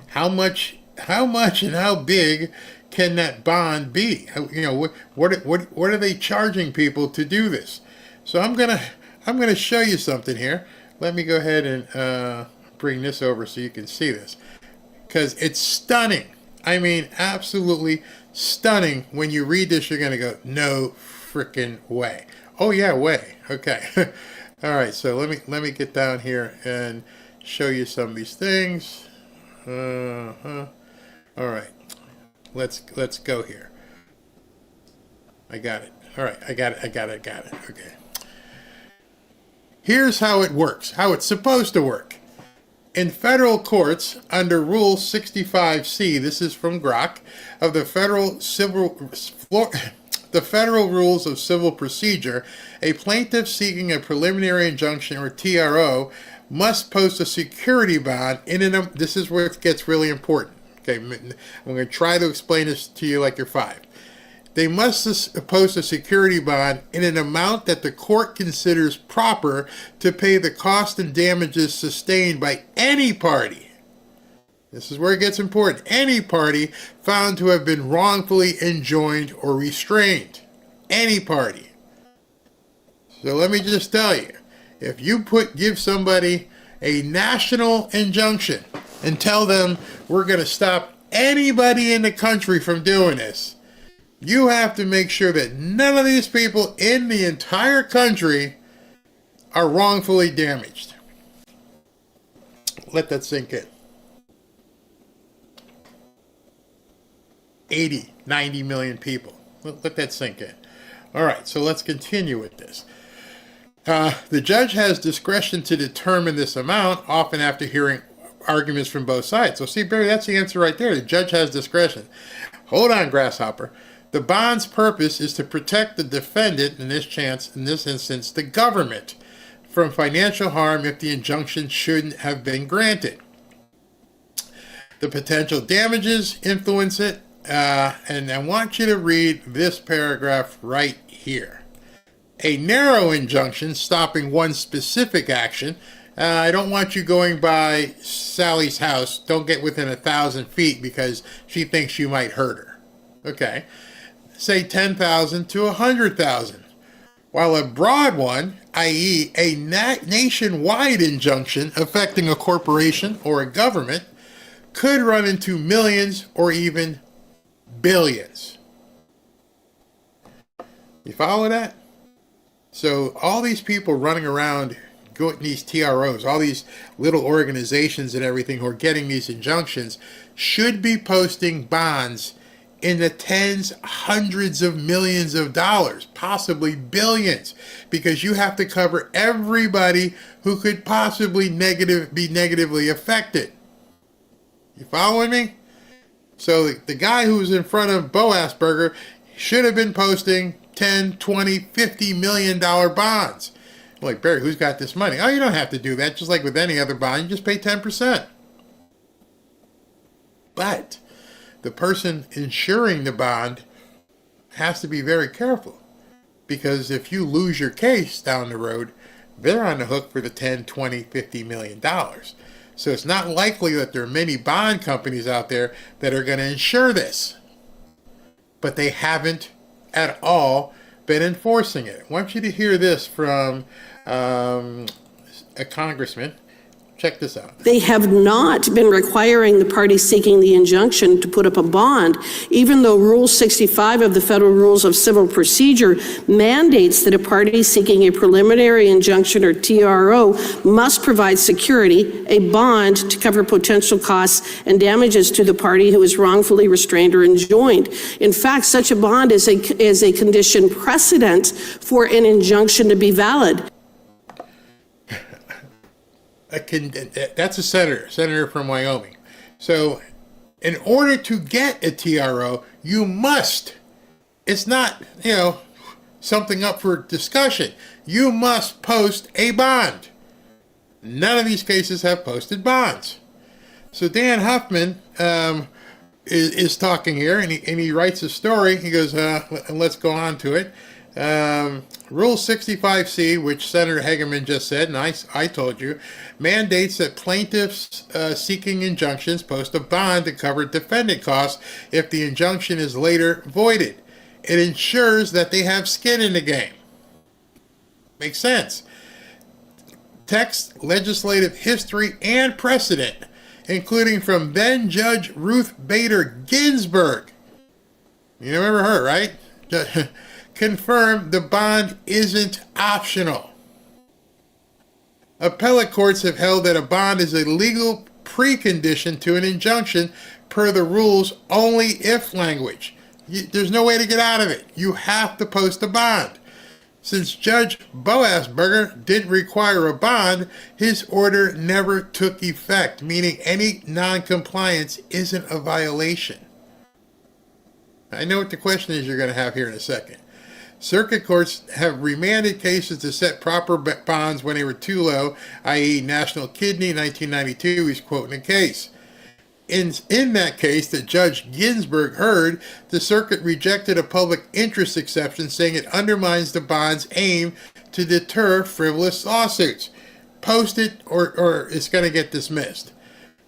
how much and how big can that bond be? What are they charging people to do this? So I'm gonna show you something here. Let me go ahead and bring this over so you can see this, because it's stunning. I mean, absolutely stunning. When you read this, you're gonna go, no freaking way. Oh yeah, way. Okay. All right. So let me get down here and show you some of these things. All right. Let's go here. I got it. All right. I got it. Okay. Here's how it works, how it's supposed to work. In federal courts, under Rule 65C, this is from Grok, of the Federal Rules of Civil Procedure, a plaintiff seeking a preliminary injunction or TRO must post a security bond this is where it gets really important. Okay, I'm going to try to explain this to you like you're 5. They must post a security bond in an amount that the court considers proper to pay the cost and damages sustained by any party. This is where it gets important. Any party found to have been wrongfully enjoined or restrained. Any party. So let me just tell you, if you give somebody a national injunction and tell them we're going to stop anybody in the country from doing this, you have to make sure that none of these people in the entire country are wrongfully damaged. Let that sink in. 80, 90 million people. Let that sink in. All right, so let's continue with this. The judge has discretion to determine this amount, often after hearing arguments from both sides. So see, Barry, that's the answer right there. The judge has discretion. Hold on, Grasshopper. The bond's purpose is to protect the defendant, in this instance, the government, from financial harm if the injunction shouldn't have been granted. The potential damages influence it, and I want you to read this paragraph right here. A narrow injunction stopping one specific action. I don't want you going by Sally's house. Don't get within 1,000 feet because she thinks you might hurt her. Okay. Say 10,000 to 100,000. While a broad one, i.e. a nationwide injunction affecting a corporation or a government, could run into millions or even billions. You follow that? So all these people running around getting these TROs, all these little organizations and everything who are getting these injunctions should be posting bonds in the tens, hundreds of millions of dollars, possibly billions, because you have to cover everybody who could possibly be negatively affected. You following me? So the guy who was in front of Bo Asperger should have been posting 10, 20, $50 million bonds. Like, Barry, who's got this money? Oh, you don't have to do that. Just like with any other bond, you just pay 10%. But the person insuring the bond has to be very careful, because if you lose your case down the road, they're on the hook for the 10, 20, $50 million. So it's not likely that there are many bond companies out there that are going to insure this. But they haven't at all been enforcing it. I want you to hear this from a congressman. Check this out. They have not been requiring the party seeking the injunction to put up a bond, even though Rule 65 of the Federal Rules of Civil Procedure mandates that a party seeking a preliminary injunction or TRO must provide security, a bond to cover potential costs and damages to the party who is wrongfully restrained or enjoined. In fact, such a bond is a condition precedent for an injunction to be valid. That's a senator from Wyoming. So in order to get a TRO, you must, it's not, something up for discussion. You must post a bond. None of these cases have posted bonds. So Dan Huffman is talking here, and he writes a story. He goes, let's go on to it. Rule 65C, which Senator Hageman just said, and I told you, mandates that plaintiffs seeking injunctions post a bond to cover defendant costs if the injunction is later voided. It ensures that they have skin in the game. Makes sense. Text, legislative history, and precedent, including from then Judge Ruth Bader Ginsburg. You remember her, right? Confirm the bond isn't optional. Appellate courts have held that a bond is a legal precondition to an injunction per the rules only if language. There's no way to get out of it. You have to post a bond. Since Judge Bo Asperger didn't require a bond, his order never took effect, meaning any non-compliance isn't a violation. I know what the question is you're going to have here in a second. Circuit courts have remanded cases to set proper bonds when they were too low, i.e. National Kidney, 1992, he's quoting a case. In that case that Judge Ginsburg heard, the circuit rejected a public interest exception, saying it undermines the bond's aim to deter frivolous lawsuits. Post it or it's going to get dismissed.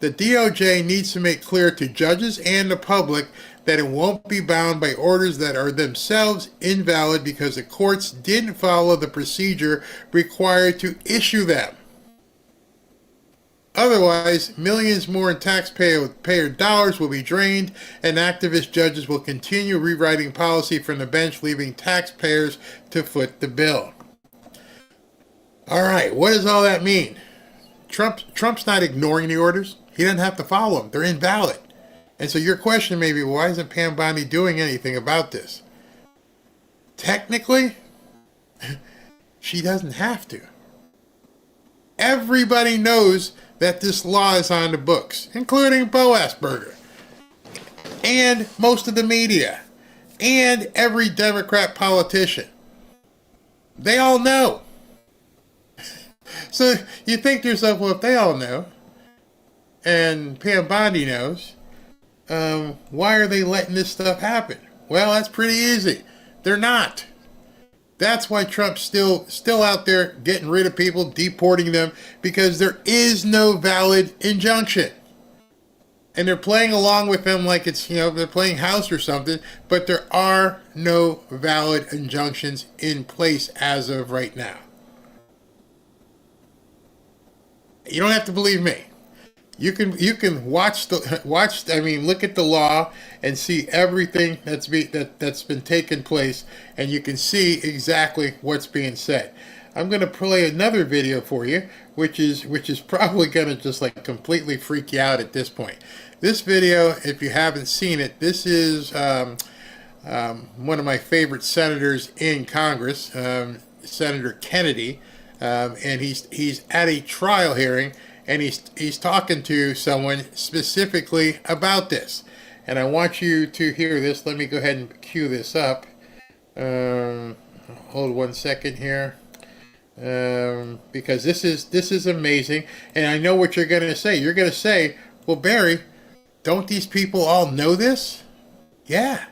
The DOJ needs to make clear to judges and the public that it won't be bound by orders that are themselves invalid because the courts didn't follow the procedure required to issue them. Otherwise, millions more in taxpayer dollars will be drained, and activist judges will continue rewriting policy from the bench, leaving taxpayers to foot the bill. All right, what does all that mean? Trump's not ignoring the orders. He doesn't have to follow them. They're invalid. And so your question may be, why isn't Pam Bondi doing anything about this? Technically, she doesn't have to. Everybody knows that this law is on the books, including Bo Asperger. and most of the media and every Democrat politician. They all know. So you think to yourself, well, if they all know, and Pam Bondi knows, why are they letting this stuff happen? Well, that's pretty easy. They're not. That's why Trump's still out there getting rid of people, deporting them, because there is no valid injunction. And they're playing along with them like it's, they're playing house or something, but there are no valid injunctions in place as of right now. You don't have to believe me. You can look at the law and see everything that's been taking place, and you can see exactly what's being said. I'm going to play another video for you, which is probably going to just like completely freak you out at this point. This video, if you haven't seen it, this is one of my favorite senators in Congress, Senator Kennedy, and he's at a trial hearing. And he's talking to someone specifically about this. And I want you to hear this. Let me go ahead and cue this up. Hold 1 second here. Because this is amazing. And I know what you're going to say. You're going to say, well, Barry, don't these people all know this? Yeah.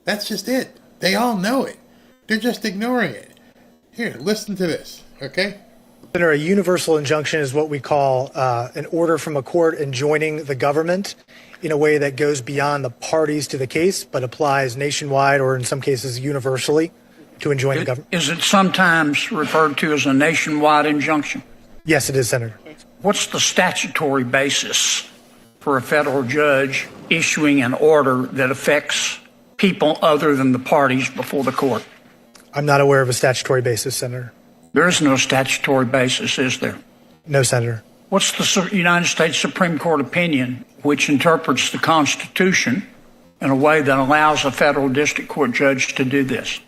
That's just it. They all know it. They're just ignoring it. Here, listen to this, okay? A universal injunction is what we call an order from a court enjoining the government in a way that goes beyond the parties to the case, but applies nationwide or in some cases universally to enjoin the government. Is it sometimes referred to as a nationwide injunction? Yes, it is, Senator. What's the statutory basis for a federal judge issuing an order that affects people other than the parties before the court? I'm not aware of a statutory basis, Senator. There is no statutory basis, is there? No, Senator. What's the United States Supreme Court opinion which interprets the Constitution in a way that allows a federal district court judge to do this?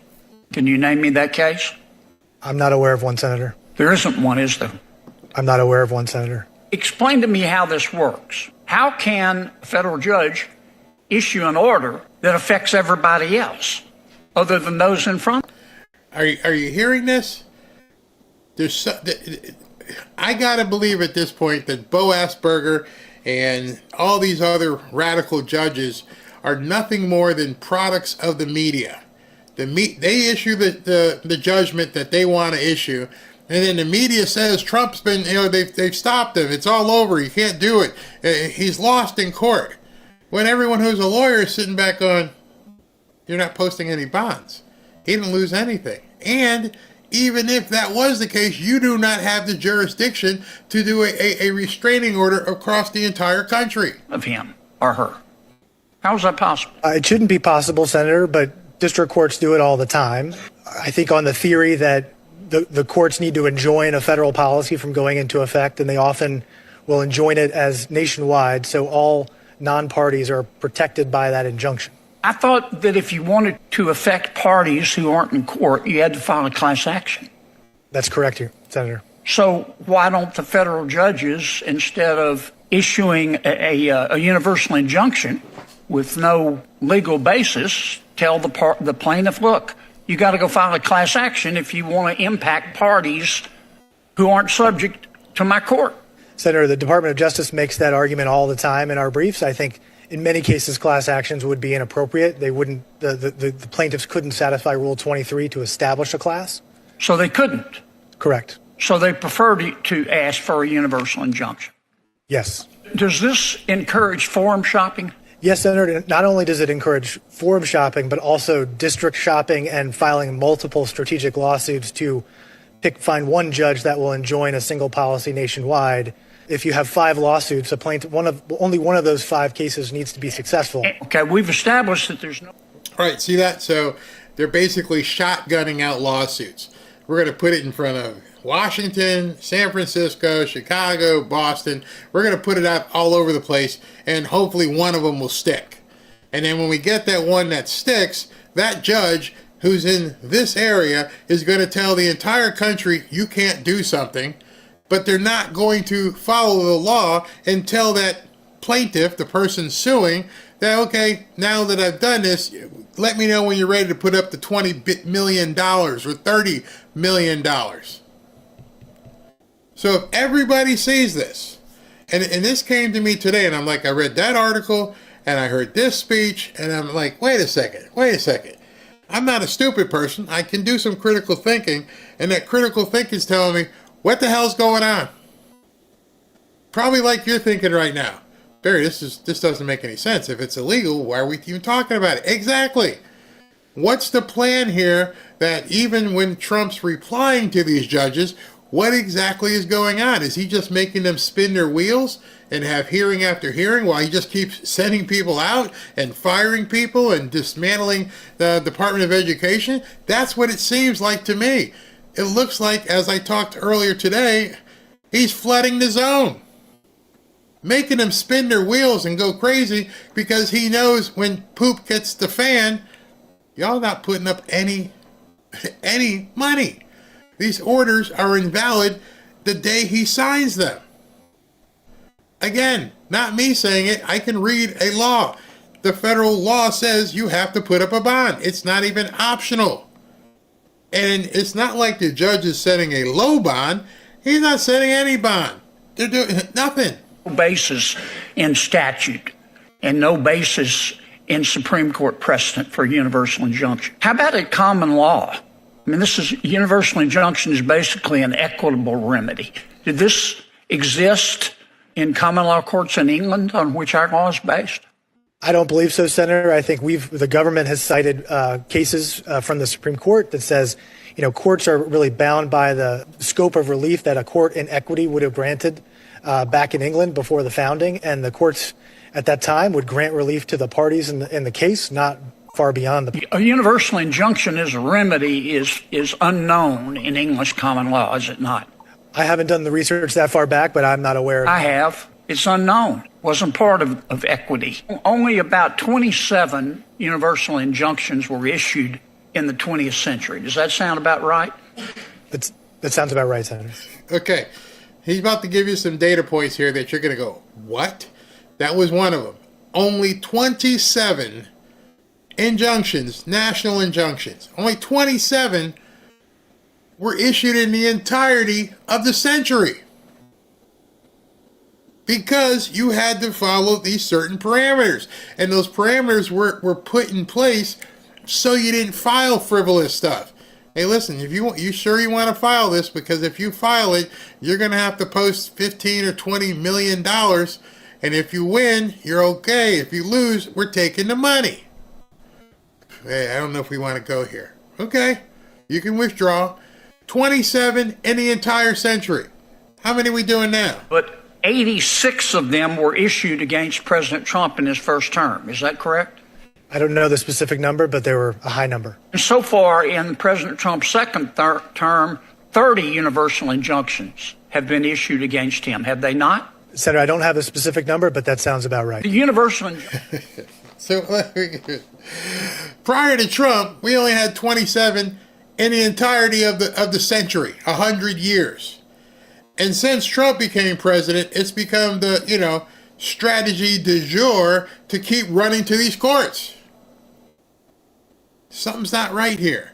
Can you name me that case? I'm not aware of one, Senator. There isn't one, is there? I'm not aware of one, Senator. Explain to me how this works. How can a federal judge issue an order that affects everybody else other than those in front? Are you hearing this? I gotta believe at this point that Bo Asperger and all these other radical judges are nothing more than products of the media. They issue the judgment that they want to issue, and then the media says Trump's been, they've stopped him. It's all over. He can't do it. He's lost in court. When everyone who's a lawyer is sitting back on, you're not posting any bonds. He didn't lose anything. And even if that was the case, you do not have the jurisdiction to do a restraining order across the entire country. Of him or her. How is that possible? It shouldn't be possible, Senator, but district courts do it all the time. I think on the theory that the courts need to enjoin a federal policy from going into effect, and they often will enjoin it as nationwide, so all non-parties are protected by that injunction. I thought that if you wanted to affect parties who aren't in court, you had to file a class action. That's correct, Senator. So why don't the federal judges, instead of issuing a universal injunction with no legal basis, tell the plaintiff, look, you got to go file a class action if you want to impact parties who aren't subject to my court? Senator, the Department of Justice makes that argument all the time in our briefs. I think in many cases, class actions would be inappropriate. They wouldn't. The plaintiffs couldn't satisfy Rule 23 to establish a class. So they couldn't. Correct. So they preferred to ask for a universal injunction. Yes. Does this encourage forum shopping? Yes, Senator. Not only does it encourage forum shopping, but also district shopping and filing multiple strategic lawsuits to find one judge that will enjoin a single policy nationwide. If you have 5 lawsuits, a plaintiff, only one of those 5 cases needs to be successful. Okay, we've established that there's no... All right, see that? So they're basically shotgunning out lawsuits. We're going to put it in front of Washington, San Francisco, Chicago, Boston. We're going to put it out all over the place, and hopefully one of them will stick. And then when we get that one that sticks, that judge who's in this area is going to tell the entire country you can't do something, but they're not going to follow the law and tell that plaintiff, the person suing, that, okay, now that I've done this, let me know when you're ready to put up the $20 million or $30 million. So if everybody sees this, and this came to me today, and I'm like, I read that article, and I heard this speech, and I'm like, wait a second. I'm not a stupid person. I can do some critical thinking, and that critical thinking is telling me, what the hell's going on? Probably like you're thinking right now. Barry, this doesn't make any sense. If it's illegal, why are we even talking about it? Exactly. What's the plan here that even when Trump's replying to these judges, what exactly is going on? Is he just making them spin their wheels and have hearing after hearing while he just keeps sending people out and firing people and dismantling the Department of Education? That's what it seems like to me. It looks like, as I talked earlier today, he's flooding the zone, making them spin their wheels and go crazy because he knows when poop gets the fan, y'all not putting up any money. These orders are invalid the day he signs them. Again, not me saying it. I can read a law. The federal law says you have to put up a bond. It's not even optional. And it's not like the judge is setting a low bond. He's not setting any bond. They're doing nothing. No basis in statute and no basis in Supreme Court precedent for universal injunction. How about a common law? I mean, universal injunction is basically an equitable remedy. Did this exist in common law courts in England on which our law is based? I don't believe so, Senator. I think the government has cited cases from the Supreme Court that says, courts are really bound by the scope of relief that a court in equity would have granted back in England before the founding, and the courts at that time would grant relief to the parties in the case, not far beyond the. A universal injunction as a remedy is unknown in English common law, is it not? I haven't done the research that far back, but I'm not aware of I have. It's unknown. Wasn't part of equity. Only about 27 universal injunctions were issued in the 20th century. Does that sound about right? That sounds about right, Senator. Okay. He's about to give you some data points here that you're going to go, what? That was one of them. Only 27 injunctions, national injunctions. Only 27 were issued in the entirety of the century. Because you had to follow these certain parameters. And those parameters were put in place so you didn't file frivolous stuff. Hey, listen, if you want to file this, because if you file it, you're going to have to post $15 or $20 million. And if you win, you're okay. If you lose, we're taking the money. Hey, I don't know if we want to go here. Okay, you can withdraw. 27 in the entire century. How many are we doing now? But 86 of them were issued against President Trump in his first term. Is that correct? I don't know the specific number, but they were a high number. And so far in President Trump's second term, 30 universal injunctions have been issued against him. Have they not? Senator, I don't have a specific number, but that sounds about right. The universal So prior to Trump, we only had 27 in the entirety of the century, 100 years. And since Trump became president, it's become the, strategy du jour to keep running to these courts. Something's not right here.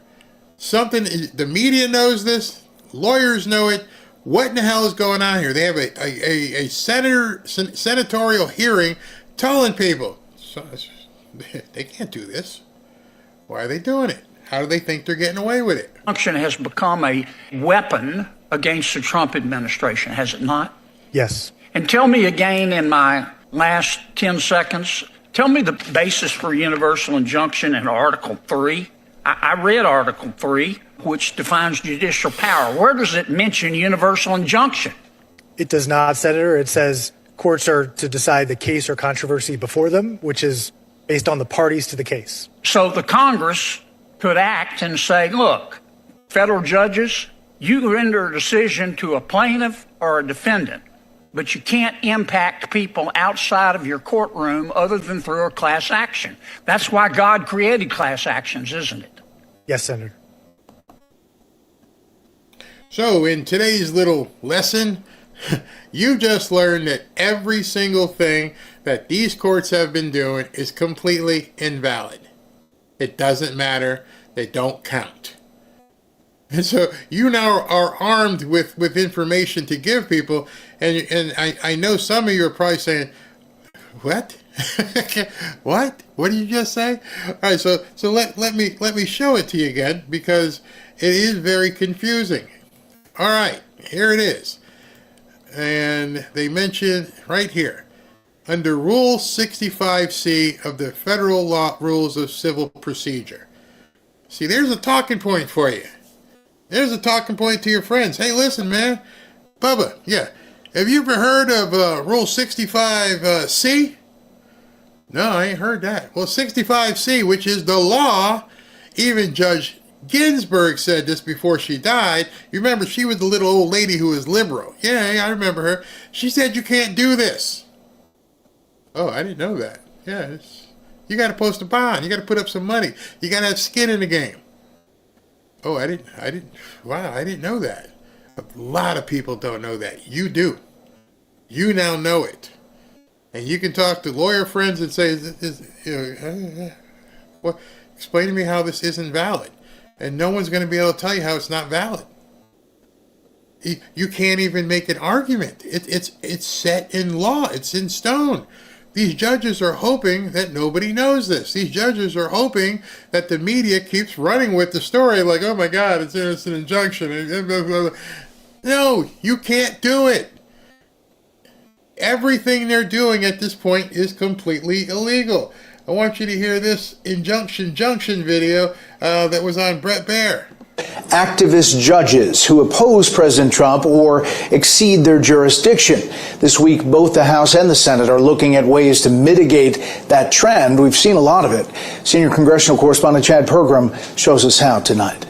The media knows this. Lawyers know it. What in the hell is going on here? They have a senatorial hearing telling people, they can't do this. Why are they doing it? How do they think they're getting away with it? Injunction has become a weapon against the Trump administration, has it not? Yes. And tell me again in my last 10 seconds, tell me the basis for universal injunction in Article 3. I read Article 3, which defines judicial power. Where does it mention universal injunction? It does not, Senator. It says courts are to decide the case or controversy before them, which is based on the parties to the case. So the Congress could act and say, look, federal judges, you render a decision to a plaintiff or a defendant, but you can't impact people outside of your courtroom other than through a class action. That's why God created class actions, isn't it? Yes, Senator. So in today's little lesson, you just learned that every single thing that these courts have been doing is completely invalid. It doesn't matter. They don't count. And so you now are armed with information to give people, and I know some of you are probably saying, what? What? What did you just say? All right, so let me show it to you again, because it is very confusing. All right, here it is. And they mention right here, under Rule 65C of the Federal Law Rules of Civil Procedure. See, there's a talking point for you. There's a talking point to your friends. Hey, listen, man. Bubba, yeah. Have you ever heard of Rule 65C? No, I ain't heard that. Well, 65C, which is the law, even Judge Ginsburg said this before she died. You remember, she was the little old lady who was liberal. Yeah, I remember her. She said you can't do this. Oh, I didn't know that. Yeah, you got to post a bond. You got to put up some money. You got to have skin in the game. Oh, I didn't. Wow, I didn't know that. A lot of people don't know that. You do. You now know it. And you can talk to lawyer friends and say, well, explain to me how this isn't valid. And no one's going to be able to tell you how it's not valid. You can't even make an argument. It's set in law. It's in stone. These judges are hoping that nobody knows this. These judges are hoping that the media keeps running with the story like, oh my God, it's an injunction. No, you can't do it. Everything they're doing at this point is completely illegal. I want you to hear this Junction video that was on Brett Baer. Activist judges who oppose President Trump or exceed their jurisdiction. This week, both the House and the Senate are looking at ways to mitigate that trend. We've seen a lot of it. Senior congressional correspondent Chad Pergram shows us how tonight.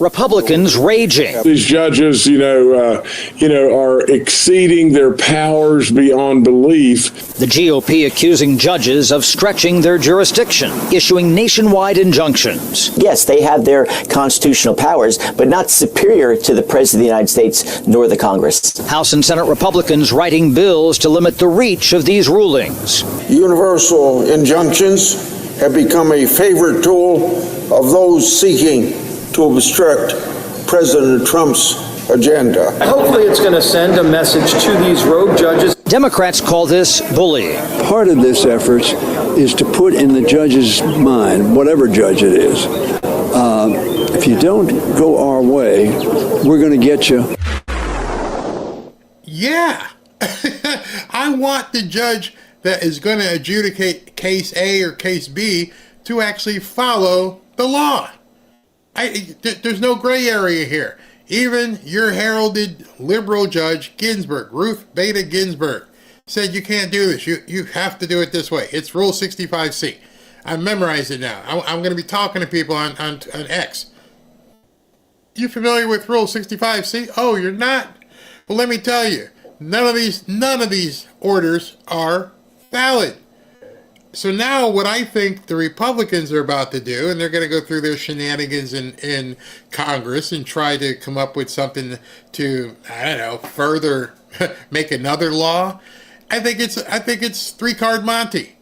Republicans raging. These judges, are exceeding their powers beyond belief. The GOP accusing judges of stretching their jurisdiction, issuing nationwide injunctions. Yes, they have their constitutional powers, but not superior to the President of the United States nor the Congress. House and Senate Republicans writing bills to limit the reach of these rulings. Universal injunctions have become a favorite tool of those seeking to obstruct President Trump's agenda. Hopefully it's going to send a message to these rogue judges. Democrats call this bullying. Part of this effort is to put in the judge's mind, whatever judge it is, if you don't go our way, we're going to get you. Yeah. I want the judge that is going to adjudicate case A or case B to actually follow the law. There's no gray area here. Even your heralded liberal judge, Ginsburg, Ruth Bader Ginsburg, said you can't do this. You have to do it this way. It's Rule 65C. I memorized it now. I'm going to be talking to people on X. You familiar with Rule 65C? Oh, you're not? Well, let me tell you, none of these orders are valid. So now what I think the Republicans are about to do, and they're going to go through their shenanigans in Congress and try to come up with something to, further make another law. I think it's three-card Monty.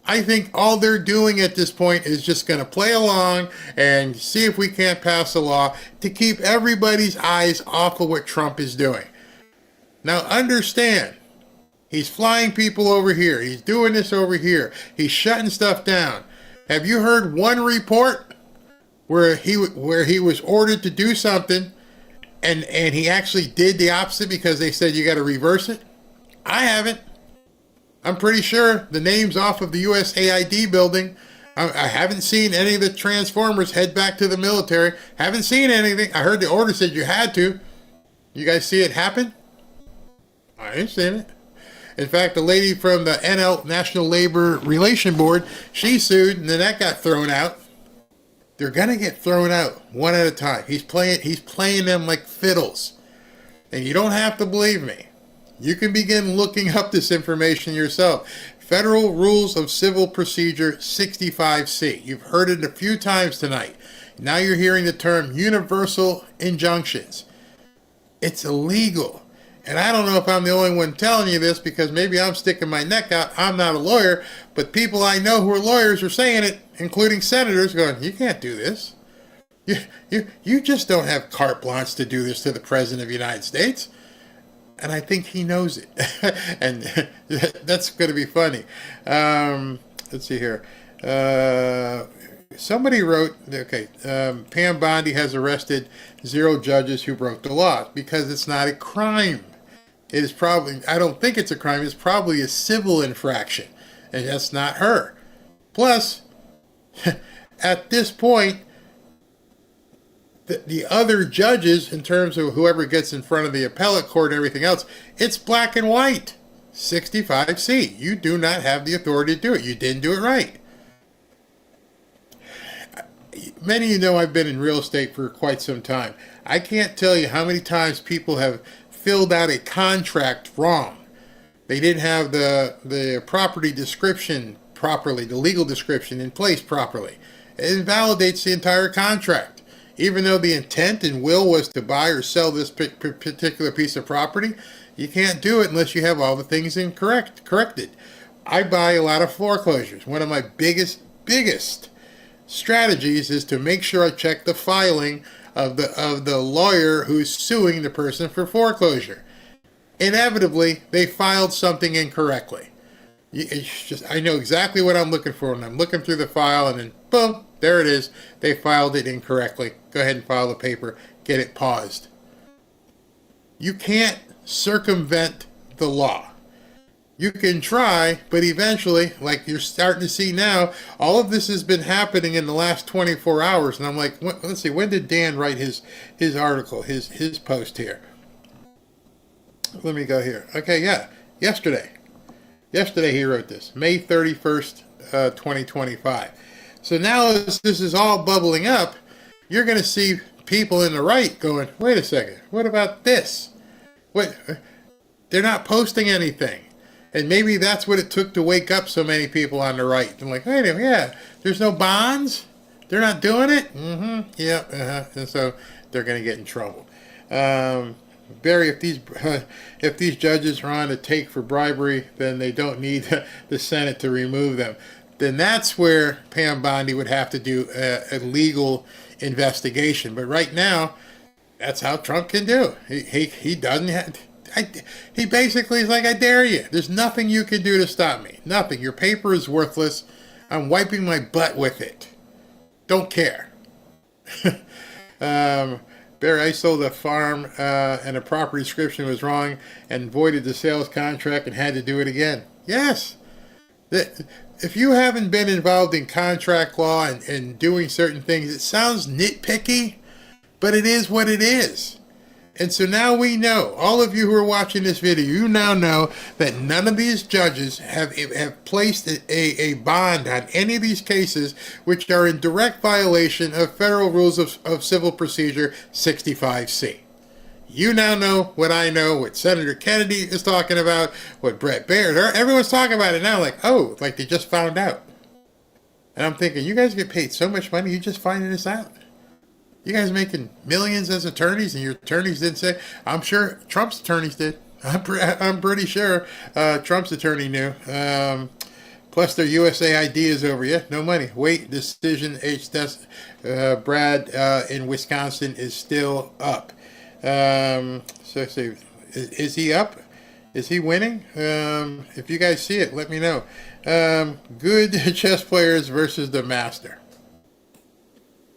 I think all they're doing at this point is just going to play along and see if we can't pass a law to keep everybody's eyes off of what Trump is doing. Now understand, he's flying people over here. He's doing this over here. He's shutting stuff down. Have you heard one report where he was ordered to do something and he actually did the opposite because they said you got to reverse it? I haven't. I'm pretty sure the name's off of the USAID building. I haven't seen any of the Transformers head back to the military. Haven't seen anything. I heard the order said you had to. You guys see it happen? I ain't seen it. In fact, the lady from the National Labor Relations Board, she sued, and then that got thrown out. They're gonna get thrown out one at a time. He's playing them like fiddles. And you don't have to believe me. You can begin looking up this information yourself. Federal Rules of Civil Procedure 65C. You've heard it a few times tonight. Now you're hearing the term universal injunctions. It's illegal. And I don't know if I'm the only one telling you this because maybe I'm sticking my neck out. I'm not a lawyer, but people I know who are lawyers are saying it, including senators, going, you can't do this. You just don't have carte blanche to do this to the President of the United States. And I think he knows it. And that's going to be funny. Let's see here. Somebody wrote, okay, Pam Bondi has arrested 0 judges who broke the law because it's not a crime. It is probably, I don't think it's a crime, it's probably a civil infraction. And that's not her. Plus, at this point, the other judges, in terms of whoever gets in front of the appellate court and everything else, it's black and white. 65C. You do not have the authority to do it. You didn't do it right. Many of you know I've been in real estate for quite some time. I can't tell you how many times people have filled out a contract wrong. They didn't have the property description properly, the legal description in place properly. It invalidates the entire contract. Even though the intent and will was to buy or sell this particular piece of property, you can't do it unless you have all the things corrected. I buy a lot of foreclosures. One of my biggest strategies is to make sure I check the filing of the lawyer who's suing the person for foreclosure. Inevitably, they filed something incorrectly. I know exactly what I'm looking for, and I'm looking through the file, and then boom, there it is. They filed it incorrectly. Go ahead and file the paper. Get it paused. You can't circumvent the law. You can try, but eventually, like you're starting to see now, all of this has been happening in the last 24 hours. And I'm like, let's see, when did Dan write his article, his post here? Let me go here. Okay, yeah, yesterday. Yesterday he wrote this, May 31st, 2025. So now as this is all bubbling up, you're going to see people in the right going, wait a second, what about this? What? They're not posting anything. And maybe that's what it took to wake up so many people on the right. I'm like, wait a minute, yeah, there's no bonds? They're not doing it? Mm-hmm, yeah, And so they're going to get in trouble. Barry, if these judges are on a take for bribery, then they don't need the Senate to remove them. Then that's where Pam Bondi would have to do a legal investigation. But right now, that's how Trump can do. He doesn't have... he basically is like, I dare you. There's nothing you can do to stop me. Nothing. Your paper is worthless. I'm wiping my butt with it. Don't care. Barry, I sold a farm and a property description was wrong and voided the sales contract and had to do it again. Yes. If you haven't been involved in contract law and doing certain things, it sounds nitpicky, but it is what it is. And so now we know, all of you who are watching this video, you now know that none of these judges have placed a bond on any of these cases which are in direct violation of Federal Rules of Civil Procedure 65C. You now know what I know, what Senator Kennedy is talking about, what Brett Baird, everyone's talking about it now like, oh, like they just found out. And I'm thinking, you guys get paid so much money, you just finding this out? You guys making millions as attorneys, and your attorneys didn't say? I'm sure Trump's attorneys did. I'm pretty sure Trump's attorney knew. Plus, their USAID is over. Yeah, no money. Wait, decision. Brad in Wisconsin is still up. So see, is he up? Is he winning? If you guys see it, let me know. Good chess players versus the master.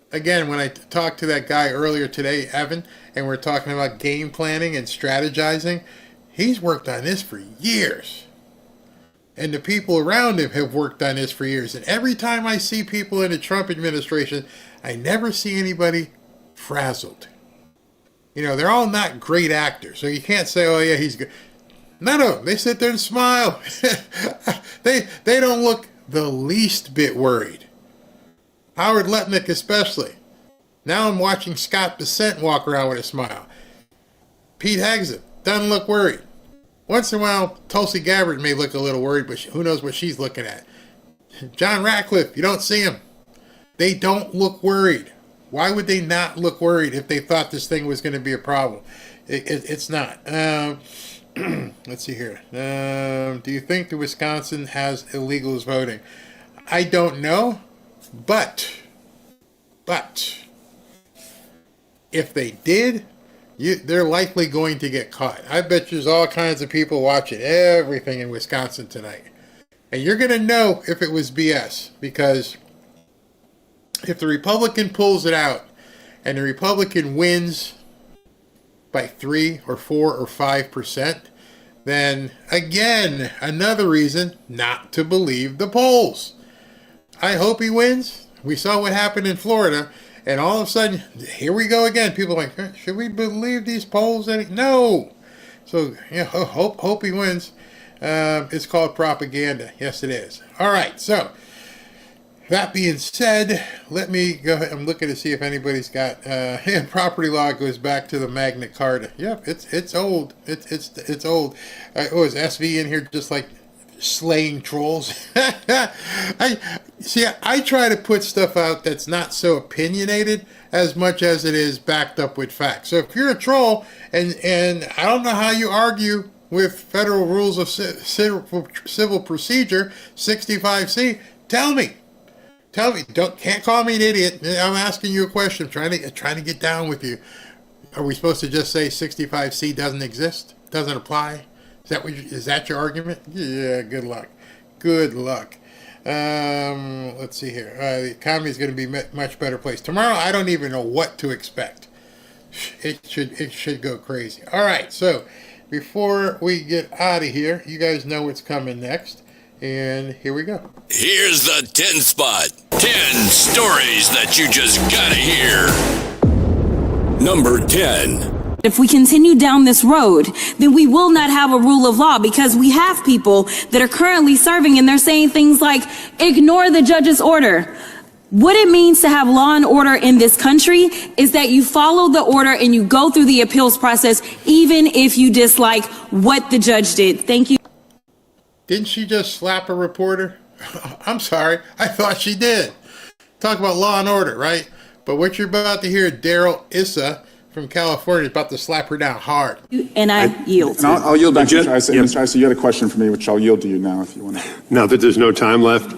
Again, when I talked to that guy earlier today, Evan, and we're talking about game planning and strategizing, he's worked on this for years. And the people around him have worked on this for years. And every time I see people in the Trump administration, I never see anybody frazzled. You know, they're all not great actors. So you can't say, oh, yeah, he's good. None of them. They sit there and smile. They don't look the least bit worried. Howard Lutnick especially. Now I'm watching Scott Bessent walk around with a smile. Pete Hegseth doesn't look worried. Once in a while, Tulsi Gabbard may look a little worried, but who knows what she's looking at. John Ratcliffe, you don't see him. They don't look worried. Why would they not look worried if they thought this thing was going to be a problem? It's not. Let's see here. Do you think that Wisconsin has illegals voting? I don't know, but if they did, they're likely going to get caught. I bet there's all kinds of people watching everything in Wisconsin tonight. And you're going to know if it was BS, because if the Republican pulls it out and the Republican wins by 3 or 4 or 5%, then again, another reason not to believe the polls. I hope he wins. We saw what happened in Florida, and all of a sudden, here we go again. People are like, should we believe these polls? No. So, yeah, hope he wins. It's called propaganda. Yes, it is. All right, so that being said, let me go ahead. I'm looking to see if anybody's got property law goes back to the Magna Carta. Yep, it's old. It's old. Is SV in here just like slaying trolls? I try to put stuff out that's not so opinionated as much as it is backed up with facts. So if you're a troll and I don't know how you argue with federal rules of civil procedure 65C, tell me. Can't call me an idiot. I'm asking you a question. I'm trying to get down with you. Are we supposed to just say 65C doesn't exist? Doesn't apply? Is that your argument? Yeah, good luck. Let's see here. The economy is going to be a much better place. Tomorrow, I don't even know what to expect. It should go crazy. All right, so before we get out of here, you guys know what's coming next. And here we go. Here's the 10 spot. 10 stories that you just gotta hear. Number 10. If we continue down this road, then we will not have a rule of law, because we have people that are currently serving and they're saying things like, ignore the judge's order. What it means to have law and order in this country is that you follow the order and you go through the appeals process, even if you dislike what the judge did. Thank you. Didn't she just slap a reporter? I'm sorry, I thought she did. Talk about law and order, right? But what you're about to hear, Daryl Issa from California is about to slap her down hard. And I yield. And I'll yield back to Mr. Issa. Mr. Issa, you had a question for me, which I'll yield to you now if you want to. Now that there's no time left.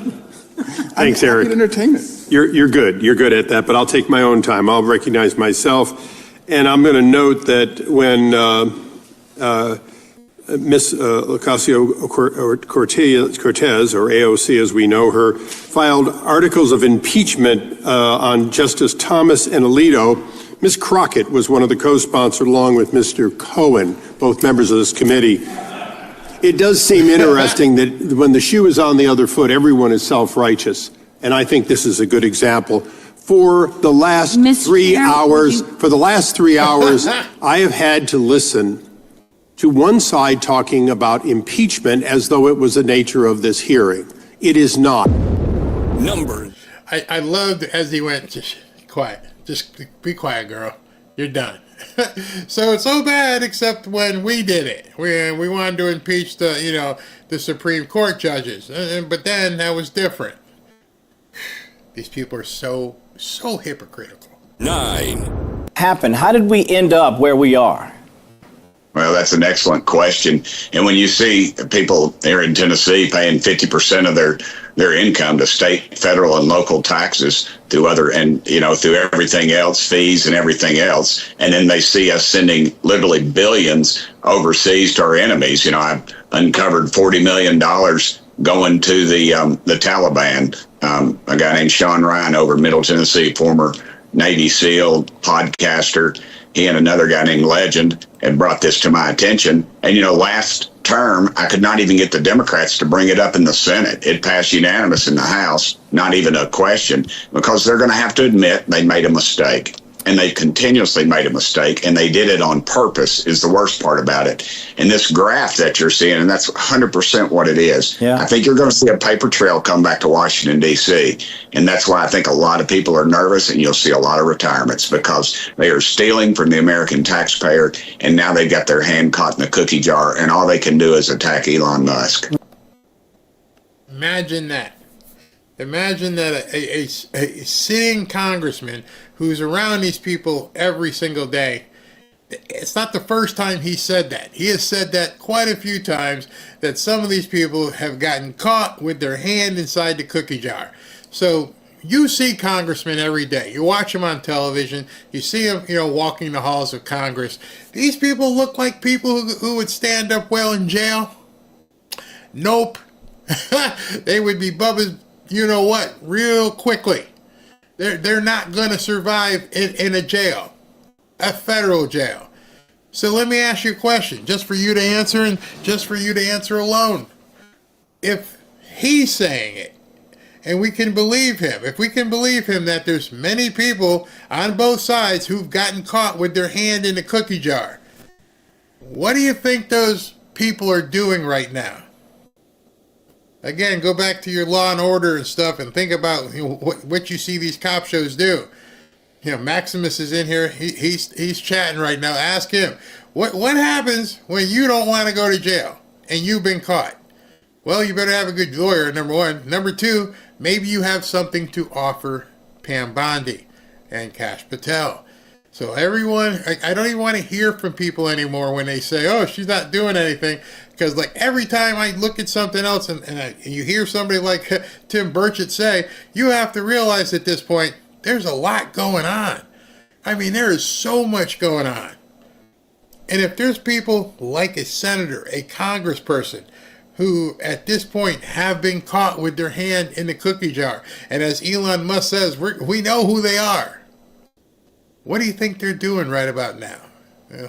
Thanks, Eric. Entertainment. You're good. You're good at that, but I'll take my own time. I'll recognize myself. And I'm going to note that when Miss Ocasio-Cortez, or AOC as we know her, filed articles of impeachment on Justice Thomas and Alito, Ms. Crockett was one of the co-sponsors along with Mr. Cohen, both members of this committee. It does seem interesting that when the shoe is on the other foot, everyone is self-righteous. And I think this is a good example. For the last 3 hours, I have had to listen to one side talking about impeachment as though it was the nature of this hearing. It is not. Number. I loved as he went, just quiet. Just be quiet, girl. You're done. So it's so bad, except when we did it. We wanted to impeach the Supreme Court judges. But then that was different. These people are so hypocritical. 9. Happened? How did we end up where we are? Well, that's an excellent question. And when you see people here in Tennessee paying 50% of their income to state, federal, and local taxes through through everything else, fees and everything else, and then they see us sending literally billions overseas to our enemies. I've uncovered $40 million going to the Taliban. A guy named Sean Ryan over in Middle Tennessee, former Navy SEAL, podcaster. He and another guy named Legend had brought this to my attention. And, last term, I could not even get the Democrats to bring it up in the Senate. It passed unanimous in the House, not even a question, because they're going to have to admit they made a mistake. And they continuously made a mistake, and they did it on purpose is the worst part about it. And this graph that you're seeing, and that's 100% what it is. Yeah. I think you're going to see a paper trail come back to Washington, D.C., and that's why I think a lot of people are nervous, and you'll see a lot of retirements because they are stealing from the American taxpayer, and now they've got their hand caught in the cookie jar, and all they can do is attack Elon Musk. Imagine that. Imagine that a sitting congressman who's around these people every single day, it's not the first time he said that. He has said that quite a few times, that some of these people have gotten caught with their hand inside the cookie jar. So you see congressmen every day. You watch them on television. You see them, walking the halls of Congress. These people look like people who would stand up well in jail. Nope. They would be Bubba's, you-know-what, real quickly. They're not going to survive in a jail. A federal jail. So let me ask you a question, just for you to answer and just for you to answer alone. If he's saying it, and we can believe him, if we can believe him that there's many people on both sides who've gotten caught with their hand in the cookie jar, what do you think those people are doing right now? Again, go back to your Law and Order and stuff and think about what you see these cop shows do. Maximus is in here. He's chatting right now. Ask him, what happens when you don't want to go to jail and you've been caught? Well, you better have a good lawyer, number one. Number two, maybe you have something to offer Pam Bondi and Kash Patel. So everyone, I don't even want to hear from people anymore when they say, oh, she's not doing anything. Because like every time I look at something else and you hear somebody like Tim Burchett say, you have to realize at this point, there's a lot going on. I mean, there is so much going on. And if there's people like a senator, a congressperson, who at this point have been caught with their hand in the cookie jar, and as Elon Musk says, we know who they are. What do you think they're doing right about now?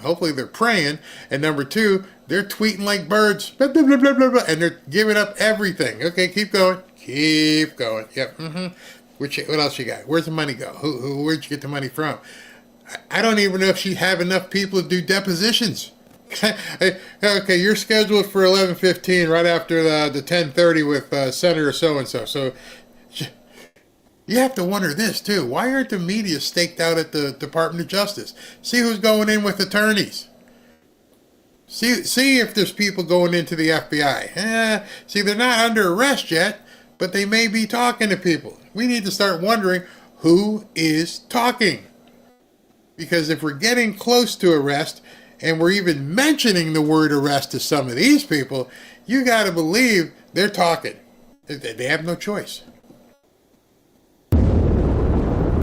Hopefully they're praying. And number two, they're tweeting like birds, blah, blah, blah, blah, blah, blah, and they're giving up everything. Okay, keep going. Keep going. Yep. What else you got? Where's the money go? Where'd you get the money from? I don't even know if she have enough people to do depositions. Okay, you're scheduled for 11:15, right after the 10:30 with Senator so-and-so. So you have to wonder this, too. Why aren't the media staked out at the Department of Justice? See who's going in with attorneys. See if there's people going into the FBI. See, they're not under arrest yet, but they may be talking to people. We need to start wondering who is talking. Because if we're getting close to arrest, and we're even mentioning the word arrest to some of these people, you got to believe they're talking. They have no choice.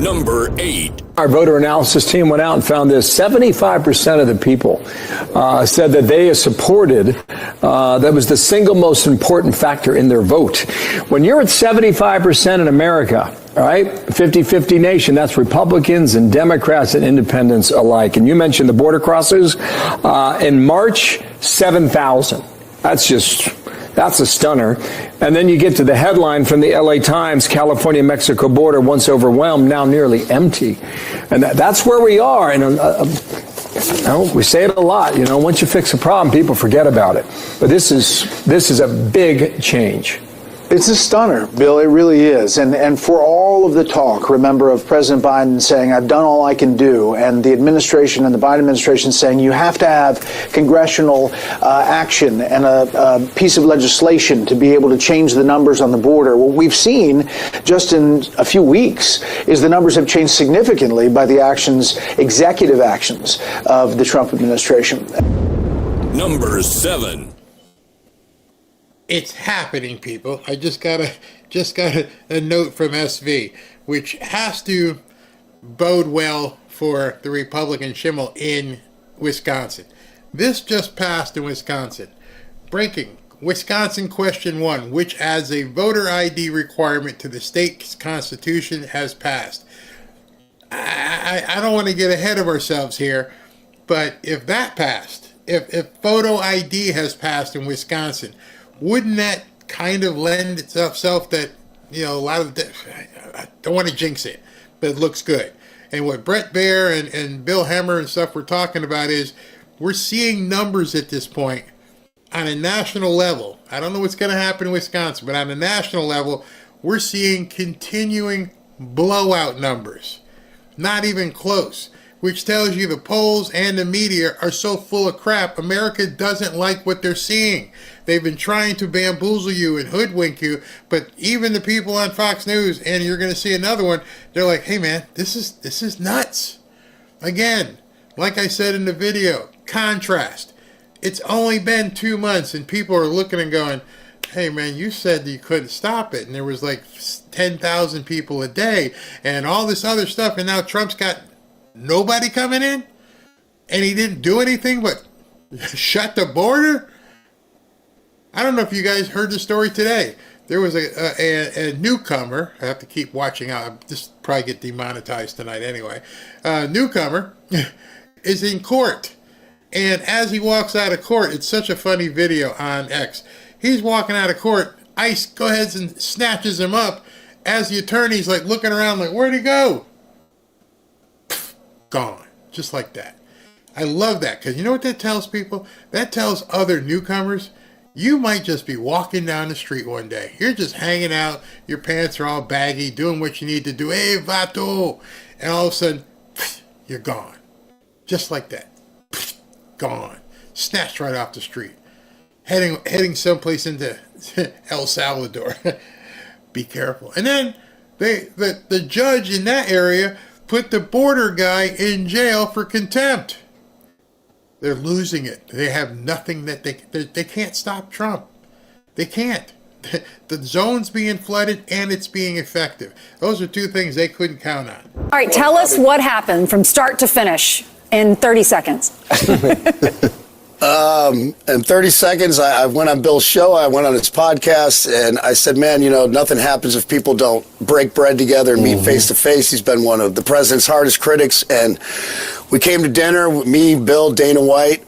Number 8. Our voter analysis team went out and found this. 75% of the people said that they supported, that was the single most important factor in their vote. When you're at 75% in America, all right, 50-50 nation, that's Republicans and Democrats and independents alike. And you mentioned the border crossers. In March, 7,000. That's a stunner. And then you get to the headline from the LA Times, California-Mexico border once overwhelmed, now nearly empty. And that's where we are. And we say it a lot, once you fix a problem, people forget about it. But this is a big change. It's a stunner, Bill. It really is. And for all of the talk, remember, of President Biden saying, I've done all I can do, and the administration and the Biden administration saying you have to have congressional action and a piece of legislation to be able to change the numbers on the border. What we've seen just in a few weeks is the numbers have changed significantly by the executive actions of the Trump administration. Number 7. It's happening, people. I just got a note from SV, which has to bode well for the Republican Schimmel in Wisconsin. This just passed in Wisconsin. Breaking. Wisconsin question 1, which adds a voter ID requirement to the state's constitution, has passed. I don't want to get ahead of ourselves here, but if that passed, if photo ID has passed in Wisconsin, wouldn't that kind of lend itself that, a lot of, I don't want to jinx it, but it looks good. And what Brett Baer and Bill Hemmer and stuff were talking about is we're seeing numbers at this point on a national level. I don't know what's going to happen in Wisconsin, but on a national level, we're seeing continuing blowout numbers. Not even close. which tells you the polls and the media are so full of crap. America doesn't like what they're seeing. They've been trying to bamboozle you and hoodwink you, but even the people on Fox News, and you're going to see another one, they're like, hey man, this is nuts. Again, like I said in the video, contrast. It's only been 2 months and people are looking and going, hey man, you said you couldn't stop it, and there was like 10,000 people a day and all this other stuff, and now Trump's got nobody coming in, and he didn't do anything but shut the border. I don't know if you guys heard the story today. There was a newcomer. I have to keep watching out. This probably get demonetized tonight anyway. Newcomer is in court, and as he walks out of court, it's such a funny video on X. He's walking out of court. ICE goes ahead and snatches him up as the attorney's like looking around like, where'd he go? Gone. Just like that. I love that, because you know what that tells people? That tells other newcomers, you might just be walking down the street one day. You're just hanging out. Your pants are all baggy, doing what you need to do. Hey, vato. And all of a sudden, you're gone. Just like that. Gone. Snatched right off the street. Heading someplace into El Salvador. Be careful. And then the judge in that area put the border guy in jail for contempt. They're losing it. They have nothing that they can't stop Trump. They can't. The zone's being flooded and it's being effective. Those are two things they couldn't count on. All right, tell us what happened from start to finish in 30 seconds. In 30 seconds, I went on Bill's show, I went on his podcast, and I said, man, you know, nothing happens if people don't break bread together and meet face to face. He's been one of the president's hardest critics, and we came to dinner, me, Bill, Dana White,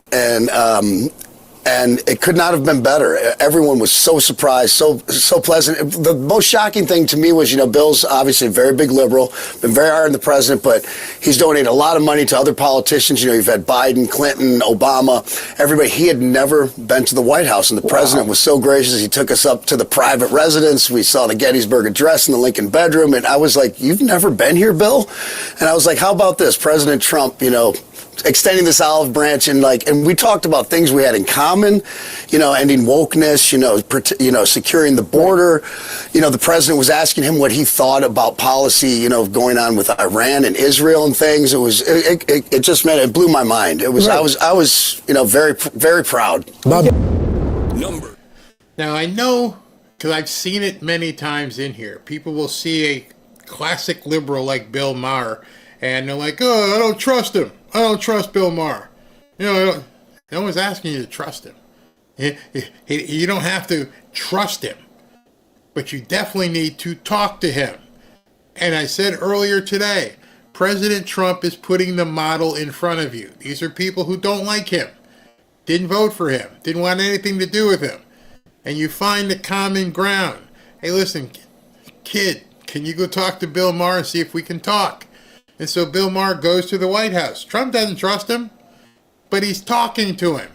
and it could not have been better. Everyone was so surprised, so pleasant. The most shocking thing to me was, you know, Bill's obviously a very big liberal, been very hard on the president, but he's donated a lot of money to other politicians. You know, you've had Biden, Clinton, Obama, everybody. He had never been to the White House, and the president was so gracious. He took us up to the private residence. We saw the Gettysburg Address in the Lincoln bedroom, and I was like, you've never been here, Bill? And I was like, how about this? President Trump, you know, extending this olive branch, and we talked about things we had in common, you know, ending wokeness, you know, securing the border. You know, the president was asking him what he thought about policy, you know, going on with Iran and Israel and things. It just meant, it blew my mind. It was, right. I was, you know, very, very proud. Number. Now I know, because I've seen it many times in here, people will see a classic liberal like Bill Maher, and they're like, oh, I don't trust him. I don't trust Bill Maher. You know, no one's asking you to trust him. You don't have to trust him, but you definitely need to talk to him. And I said earlier today, President Trump is putting the model in front of you. These are people who don't like him, didn't vote for him, didn't want anything to do with him. And you find the common ground. Hey, listen, kid, can you go talk to Bill Maher and see if we can talk? And so Bill Maher goes to the White House. Trump doesn't trust him, but he's talking to him,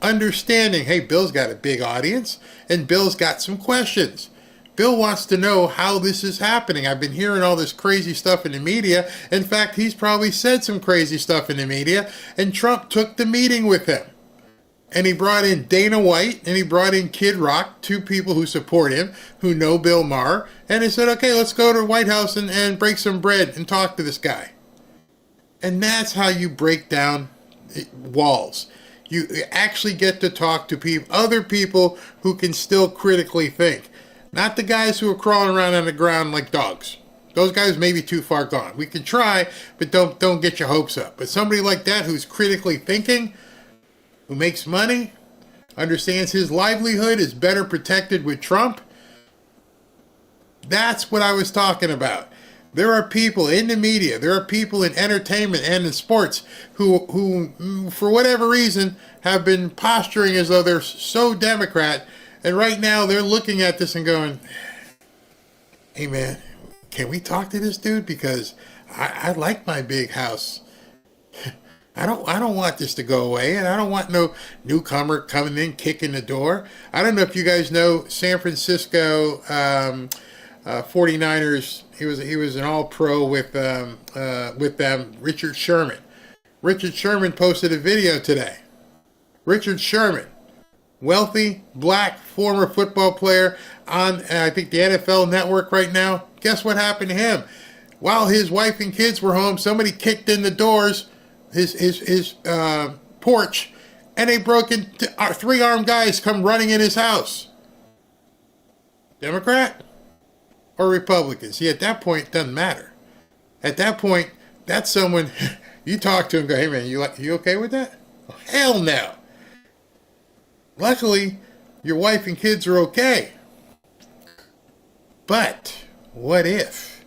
understanding, hey, Bill's got a big audience, and Bill's got some questions. Bill wants to know how this is happening. I've been hearing all this crazy stuff in the media. In fact, he's probably said some crazy stuff in the media, and Trump took the meeting with him. And he brought in Dana White, and he brought in Kid Rock, two people who support him, who know Bill Maher. And he said, okay, let's go to the White House and break some bread and talk to this guy. And that's how you break down walls. You actually get to talk to other people who can still critically think. Not the guys who are crawling around on the ground like dogs. Those guys may be too far gone. We can try, but don't get your hopes up. But somebody like that who's critically thinking, who makes money, understands his livelihood is better protected with Trump. That's what I was talking about. There are people in the media, there are people in entertainment and in sports who for whatever reason, have been posturing as though they're so Democrat, and right now they're looking at this and going, hey man, can we talk to this dude? Because I like my big house. I don't want this to go away, and I don't want no newcomer coming in kicking the door. I don't know if you guys know San Francisco 49ers. He was an All-Pro with them. Richard Sherman Richard Sherman posted a video today. Richard Sherman, wealthy, black, former football player on, I think, the NFL Network right now. Guess what happened to him? While his wife and kids were home, somebody kicked in the doors, his porch, and they broke in. Three armed guys come running in his house. Democrat or Republican? See, at that point, it doesn't matter. At that point, that's someone you talk to and go, "Hey man, you okay with that?" Oh, hell no. Luckily, your wife and kids are okay. But what if?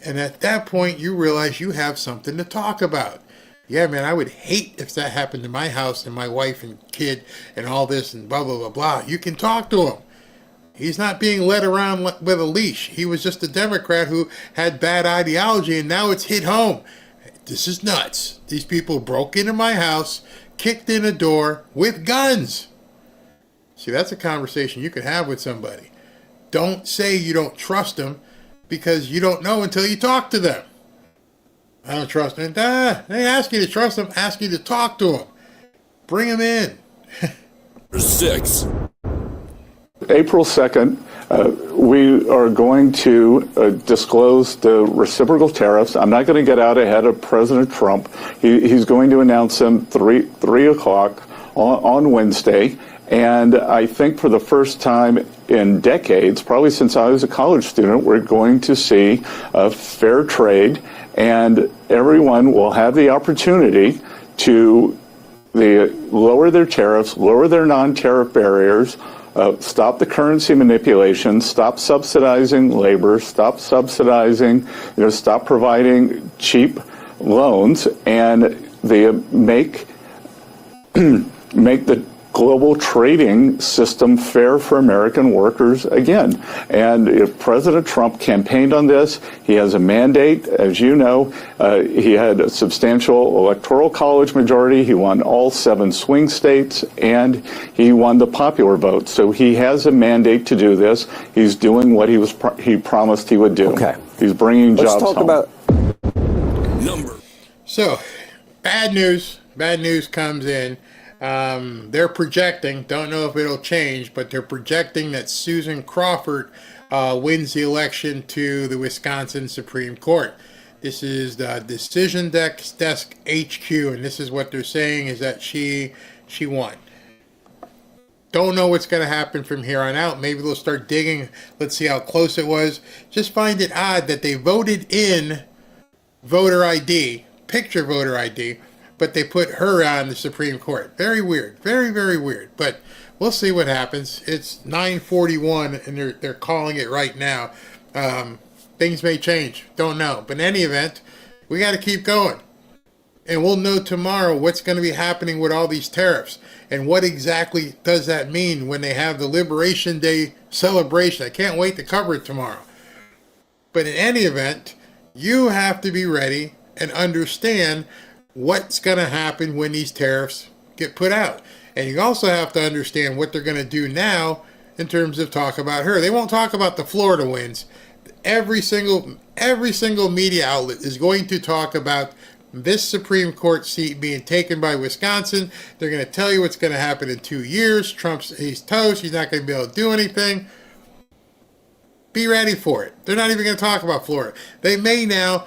And at that point, you realize you have something to talk about. Yeah, man, I would hate if that happened to my house and my wife and kid and all this and blah, blah, blah, blah. You can talk to him. He's not being led around with a leash. He was just a Democrat who had bad ideology, and now it's hit home. This is nuts. These people broke into my house, kicked in a door with guns. See, that's a conversation you could have with somebody. Don't say you don't trust them, because you don't know until you talk to them. I don't trust them. They ask you to trust them, ask you to talk to them. Bring them in. 6. April 2nd, we are going to disclose the reciprocal tariffs. I'm not going to get out ahead of President Trump. He's going to announce them 3 o'clock on Wednesday. And I think for the first time in decades, probably since I was a college student, we're going to see a fair trade, and everyone will have the opportunity to lower their tariffs, lower their non-tariff barriers, stop the currency manipulation, stop subsidizing labor, stop subsidizing, stop providing cheap loans, and they make the global trading system fair for American workers again. And if President Trump campaigned on this, he has a mandate. As you know, he had a substantial electoral college majority. He won all 7 swing states, and he won the popular vote. So he has a mandate to do this. He's doing what he promised he would do. Okay. He's bringing jobs home. Let's talk about... So, bad news. Bad news comes in. They're projecting, don't know if it'll change, but they're projecting that Susan Crawford wins the election to the Wisconsin Supreme Court. This is the Decision Desk HQ, and this is what they're saying is that she won. Don't know what's going to happen from here on out. Maybe they'll start digging. Let's see how close it was. Just find it odd that they voted in voter ID, picture voter ID, but they put her on the Supreme Court. Very weird. Very, very weird. But we'll see what happens. It's 9:41, and they're calling it right now. Things may change. Don't know. But in any event, we got to keep going. And we'll know tomorrow what's going to be happening with all these tariffs. And what exactly does that mean when they have the Liberation Day celebration? I can't wait to cover it tomorrow. But in any event, you have to be ready and understand what's going to happen when these tariffs get put out. And you also have to understand what they're going to do now in terms of talk about her. They won't talk about the Florida wins. Every single media outlet is going to talk about this Supreme Court seat being taken by Wisconsin. They're going to tell you what's going to happen in 2 years. He's toast. He's not going to be able to do anything. Be ready for it. They're not even going to talk about Florida. They may now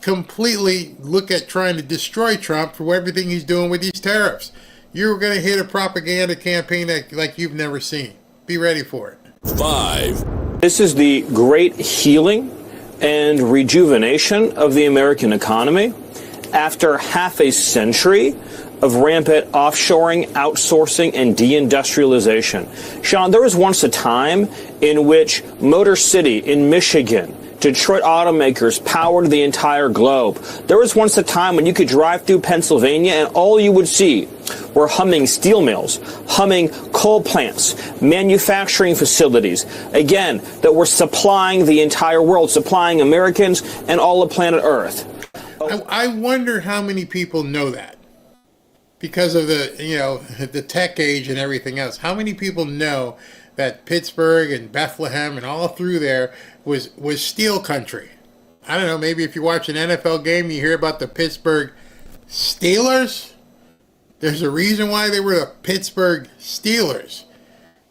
completely look at trying to destroy Trump for everything he's doing with these tariffs. You're going to hit a propaganda campaign like you've never seen. Be ready for it. 5. This is the great healing and rejuvenation of the American economy after half a century of rampant offshoring, outsourcing, and deindustrialization. Sean, there was once a time in which Motor City in Michigan, Detroit automakers powered the entire globe. There was once a time when you could drive through Pennsylvania and all you would see were humming steel mills, humming coal plants, manufacturing facilities, again, that were supplying the entire world, supplying Americans and all of planet Earth. I wonder how many people know that because of the tech age and everything else. How many people know that Pittsburgh and Bethlehem and all through there was steel country? I don't know, maybe if you watch an NFL game, you hear about the Pittsburgh Steelers? There's a reason why they were the Pittsburgh Steelers.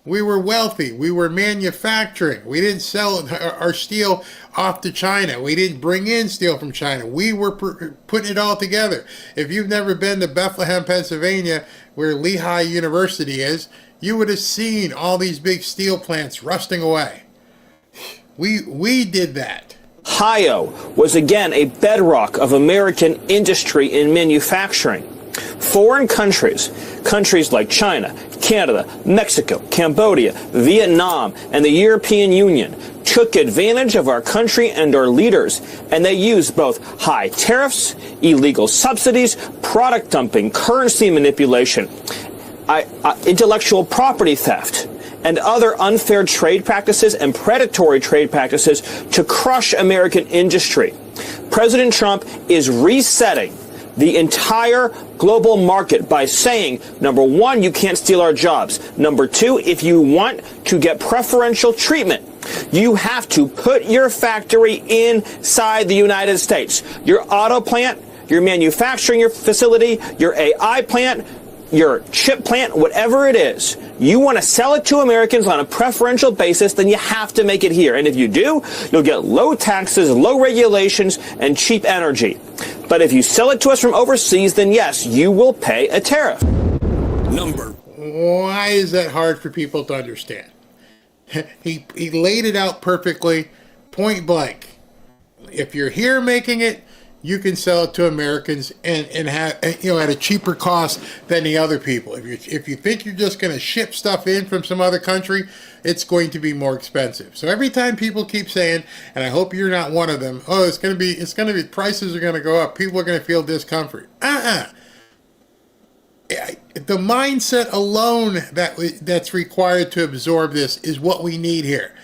We were wealthy. We were manufacturing. We didn't sell our steel off to China. We didn't bring in steel from China. We were putting it all together. If you've never been to Bethlehem, Pennsylvania, where Lehigh University is, you would have seen all these big steel plants rusting away. We did that. Ohio was again a bedrock of American industry and manufacturing. Foreign countries like China, Canada, Mexico, Cambodia, Vietnam, and the European Union took advantage of our country and our leaders, and they used both high tariffs, illegal subsidies, product dumping, currency manipulation, intellectual property theft, and other unfair trade practices and predatory trade practices to crush American industry. President Trump is resetting the entire global market by saying, number one, you can't steal our jobs. Number two, if you want to get preferential treatment, you have to put your factory inside the United States. Your auto plant, your manufacturing facility, your AI plant, your chip plant, whatever it is, you want to sell it to Americans on a preferential basis, then you have to make it here. And if you do, you'll get low taxes, low regulations, and cheap energy. But if you sell it to us from overseas, then yes, you will pay a tariff. Why is that hard for people to understand? He laid it out perfectly, point blank. If you're here making it, you can sell it to Americans and have, at a cheaper cost than the other people. If you think you're just going to ship stuff in from some other country, it's going to be more expensive. So every time people keep saying, and I hope you're not one of them, it's going to be prices are going to go up, people are going to feel discomfort. The mindset alone that's required to absorb this is what we need here.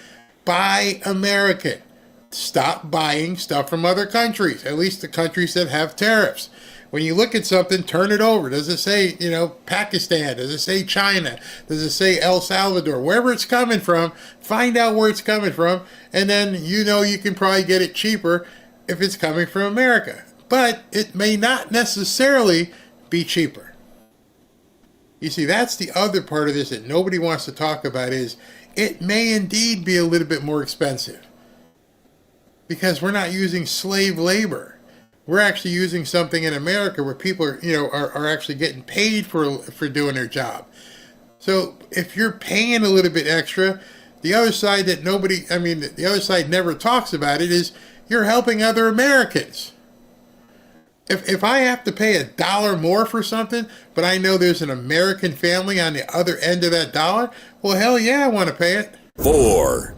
Buy American. Stop buying stuff from other countries, at least the countries that have tariffs. When you look at something, turn it over. Does it say, Pakistan? Does it say China? Does it say El Salvador? Wherever it's coming from, find out where it's coming from, and then you can probably get it cheaper if it's coming from America. But it may not necessarily be cheaper. You see, that's the other part of this that nobody wants to talk about is it may indeed be a little bit more expensive. Because we're not using slave labor. We're actually using something in America where people are actually getting paid for doing their job. So if you're paying a little bit extra, the other side the other side never talks about it is you're helping other Americans. If I have to pay $1 more for something, but I know there's an American family on the other end of that dollar, well, hell yeah, I want to pay it. 4.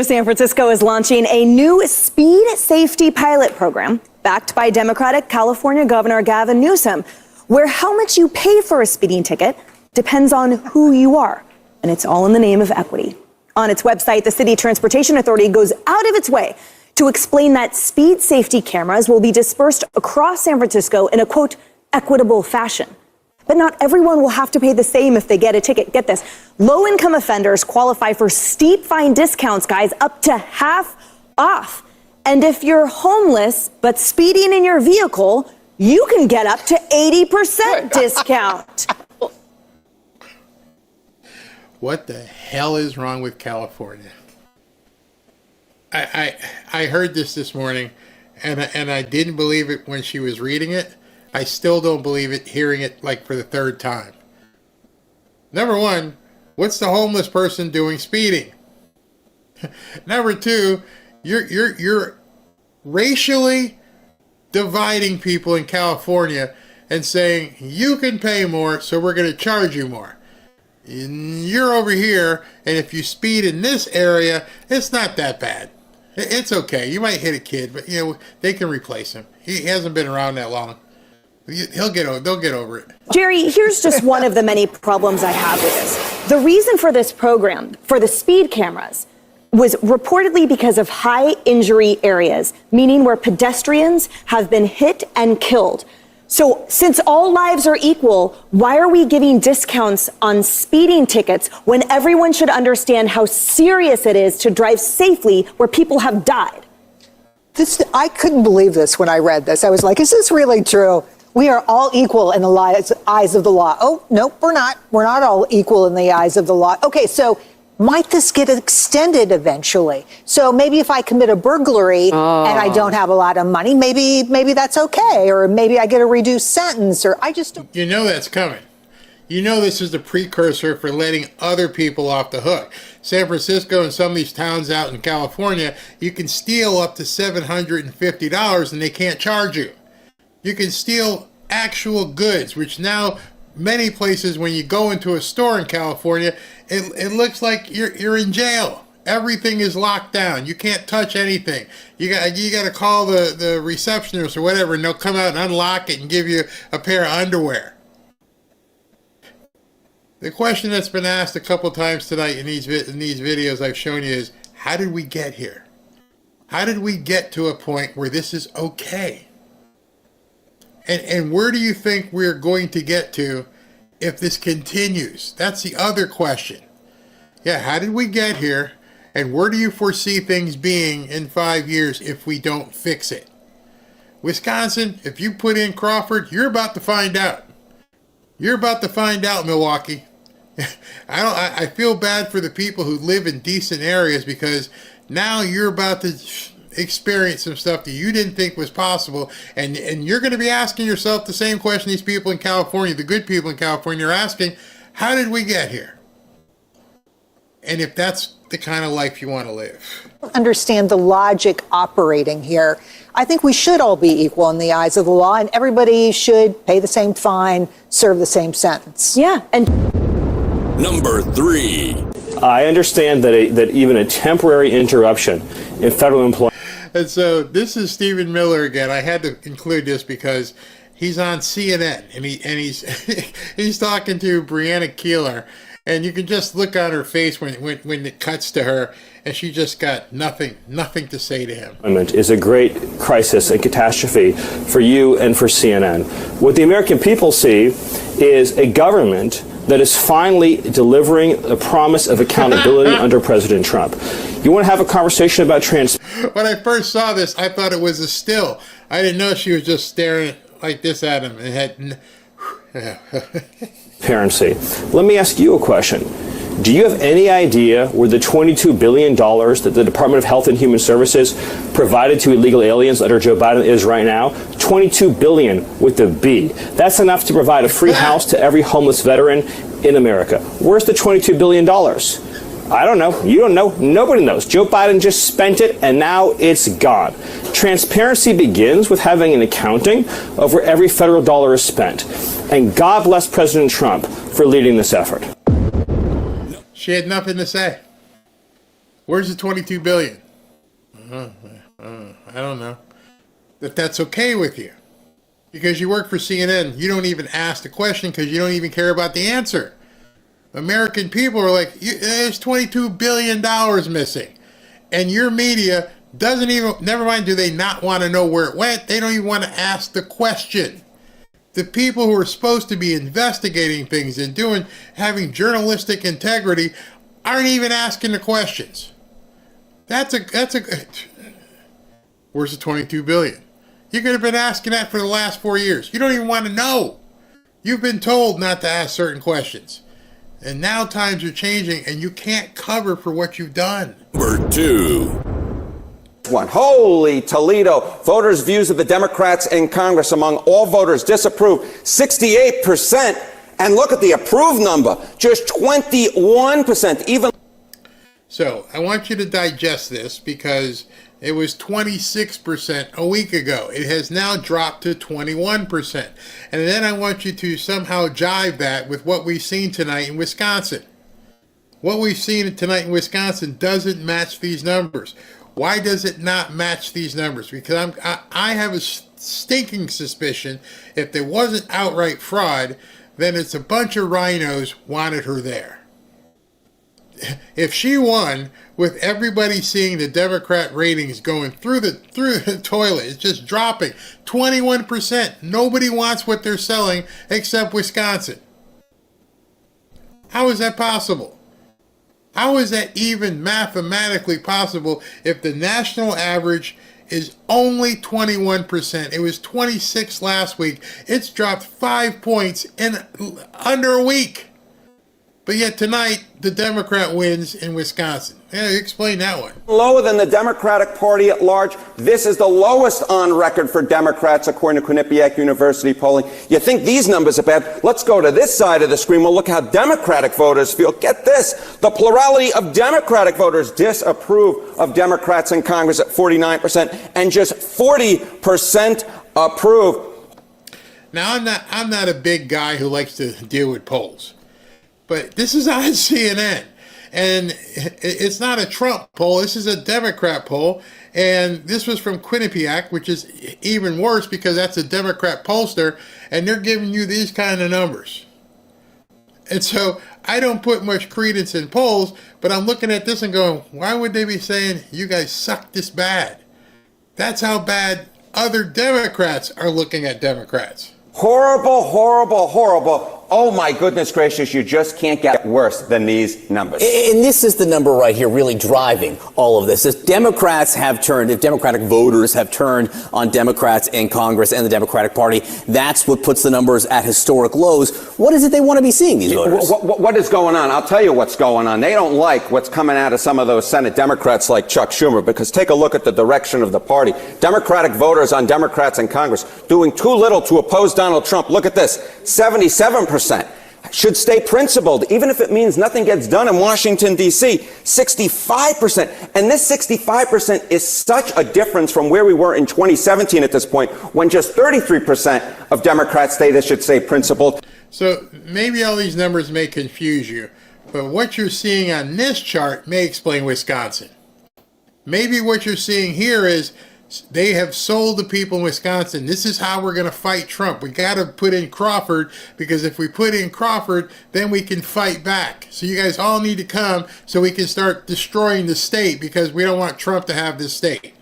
San Francisco is launching a new speed safety pilot program backed by Democratic California Governor Gavin Newsom, where how much you pay for a speeding ticket depends on who you are. And it's all in the name of equity. On its website, the City Transportation Authority goes out of its way to explain that speed safety cameras will be dispersed across San Francisco in a, quote, equitable fashion. But not everyone will have to pay the same if they get a ticket. Get this. Low-income offenders qualify for steep fine discounts, guys, up to half off. And if you're homeless but speeding in your vehicle, you can get up to 80% discount. What the hell is wrong with California? I heard this morning, and I didn't believe it when she was reading it. I still don't believe it hearing it for the third time. Number one, what's the homeless person doing speeding? Number two, you're racially dividing people in California and saying you can pay more, so we're going to charge you more. You're over here, and if you speed in this area, it's not that bad. It's okay. You might hit a kid, but they can replace him. He hasn't been around that long. They'll get over it. Jerry, here's just one of the many problems I have with this. The reason for this program, for the speed cameras, was reportedly because of high injury areas, meaning where pedestrians have been hit and killed. So since all lives are equal, why are we giving discounts on speeding tickets when everyone should understand how serious it is to drive safely where people have died? I couldn't believe this when I read this. I was like, is this really true? We are all equal in the eyes of the law. Oh, nope, we're not. We're not all equal in the eyes of the law. Okay, so might this get extended eventually? So maybe if I commit a burglary and I don't have a lot of money, maybe that's okay. Or maybe I get a reduced sentence, or I just don't. You know that's coming. You know this is the precursor for letting other people off the hook. San Francisco and some of these towns out in California, you can steal up to $750 and they can't charge you. You can steal actual goods, which now many places when you go into a store in California, it looks like you're in jail. Everything is locked down. You can't touch anything. You got to call the receptionist or whatever, and they'll come out and unlock it and give you a pair of underwear. The question that's been asked a couple times tonight in these videos I've shown you is, how did we get here? How did we get to a point where this is okay? And where do you think we're going to get to if this continues? That's the other question. Yeah, how did we get here? And where do you foresee things being in 5 years if we don't fix it? Wisconsin, if you put in Crawford, you're about to find out. You're about to find out, Milwaukee. I feel bad for the people who live in decent areas, because now you're about to experience some stuff that you didn't think was possible, and you're going to be asking yourself the same question these people in California, the good people in California, are asking: how did we get here? And if that's the kind of life you want to live. Understand the logic operating here. I think we should all be equal in the eyes of the law, and everybody should pay the same fine, serve the same sentence. Yeah, and Number 3. I understand that even a temporary interruption in federal employment. And so this is Stephen Miller again. I had to include this because he's on CNN and he's he's talking to Breonna Keeler, and you can just look on her face when it cuts to her, and she just got nothing to say to him. Is a great crisis and catastrophe for you and for CNN. What the American people see is a government that is finally delivering a promise of accountability under President Trump. You want to have a conversation about When I first saw this, I thought it was a still. I didn't know she was just staring like this at him and had. transparency. Let me ask you a question. Do you have any idea where the $22 billion that the Department of Health and Human Services provided to illegal aliens under Joe Biden is right now? $22 billion with a B. That's enough to provide a free house to every homeless veteran in America. Where's the $22 billion? I don't know. You don't know. Nobody knows. Joe Biden just spent it, and now it's gone. Transparency begins with having an accounting of where every federal dollar is spent. And God bless President Trump for leading this effort. She had nothing to say. Where's the $22 billion? I don't know. If that's okay with you. Because you work for CNN, you don't even ask the question because you don't even care about the answer. American people are like, there's $22 billion missing. And your media doesn't even, never mind, do they not want to know where it went? They don't even want to ask the question. The people who are supposed to be investigating things and having journalistic integrity aren't even asking the questions. That's a where's the $22 billion? You could have been asking that for the last 4 years. You don't even want to know. You've been told not to ask certain questions. And now times are changing and you can't cover for what you've done. Number 2. One. Holy Toledo. Voters' views of the Democrats in Congress among all voters disapprove 68%. And look at the approved number, just 21%. Even. So I want you to digest this because it was 26% a week ago. It has now dropped to 21%. And then I want you to somehow jive that with what we've seen tonight in Wisconsin. What we've seen tonight in Wisconsin doesn't match these numbers. Why does it not match these numbers? Because I have a stinking suspicion if there wasn't outright fraud, then it's a bunch of rhinos wanted her there. If she won with everybody seeing the Democrat ratings going through the toilet, it's just dropping 21%. Nobody wants what they're selling except Wisconsin. How is that possible? How is that even mathematically possible if the national average is only 21%. It was 26 last week. It's dropped 5 points in under a week. But yet tonight, the Democrat wins in Wisconsin. Yeah, explain that one. Lower than the Democratic Party at large. This is the lowest on record for Democrats, according to Quinnipiac University polling. You think these numbers are bad? Let's go to this side of the screen. We'll look how Democratic voters feel. Get this. The plurality of Democratic voters disapprove of Democrats in Congress at 49%, and just 40% approve. Now, I'm not a big guy who likes to deal with polls. But this is on CNN, and it's not a Trump poll. This is a Democrat poll, and this was from Quinnipiac, which is even worse because that's a Democrat pollster, and they're giving you these kind of numbers. And so I don't put much credence in polls, but I'm looking at this and going, why would they be saying you guys suck this bad? That's how bad other Democrats are looking at Democrats. Horrible, horrible, horrible. Oh my goodness gracious, you just can't get worse than these numbers. And this is the number right here really driving all of this. If Democrats have turned, if Democratic voters have turned on Democrats in Congress and the Democratic Party, that's what puts the numbers at historic lows. What is it they want to be seeing, these voters? What is going on? I'll tell you what's going on. They don't like what's coming out of some of those Senate Democrats like Chuck Schumer, because take a look at the direction of the party. Democratic voters on Democrats in Congress doing too little to oppose Donald Trump. Look at this, 77%. Should stay principled, even if it means nothing gets done in Washington, D.C. 65%. And this 65% is such a difference from where we were in 2017 at this point, when just 33% of Democrats say they should stay principled. So maybe all these numbers may confuse you, but what you're seeing on this chart may explain Wisconsin. Maybe what you're seeing here is they have sold the people in Wisconsin. This is how we're going to fight Trump. We got to put in Crawford, because if we put in Crawford, then we can fight back. So you guys all need to come so we can start destroying the state, because we don't want Trump to have this state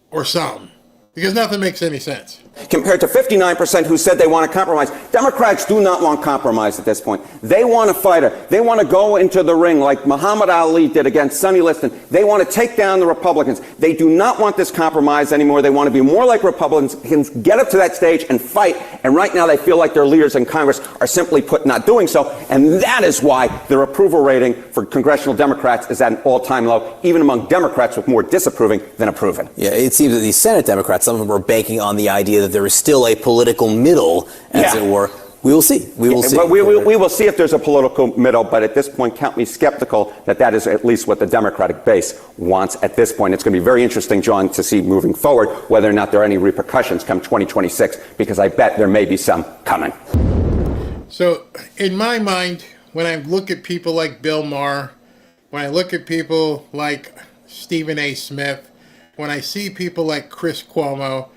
or something, because nothing makes any sense. Compared to 59% who said they want to compromise. Democrats do not want compromise at this point. They want a fighter. They want to go into the ring like Muhammad Ali did against Sonny Liston. They want to take down the Republicans. They do not want this compromise anymore. They want to be more like Republicans, get up to that stage and fight. And right now they feel like their leaders in Congress are simply put not doing so. And that is why their approval rating for congressional Democrats is at an all-time low, even among Democrats with more disapproving than approving. Yeah, it seems that these Senate Democrats, some of them are banking on the idea that there is still a political middle, as it were. We will see. We will see. But we will see if there's a political middle. But at this point, count me skeptical that that is at least what the Democratic base wants at this point. It's going to be very interesting, John, to see moving forward whether or not there are any repercussions come 2026, because I bet there may be some coming. So in my mind, when I look at people like Bill Maher, when I look at people like Stephen A. Smith, when I see people like Chris Cuomo,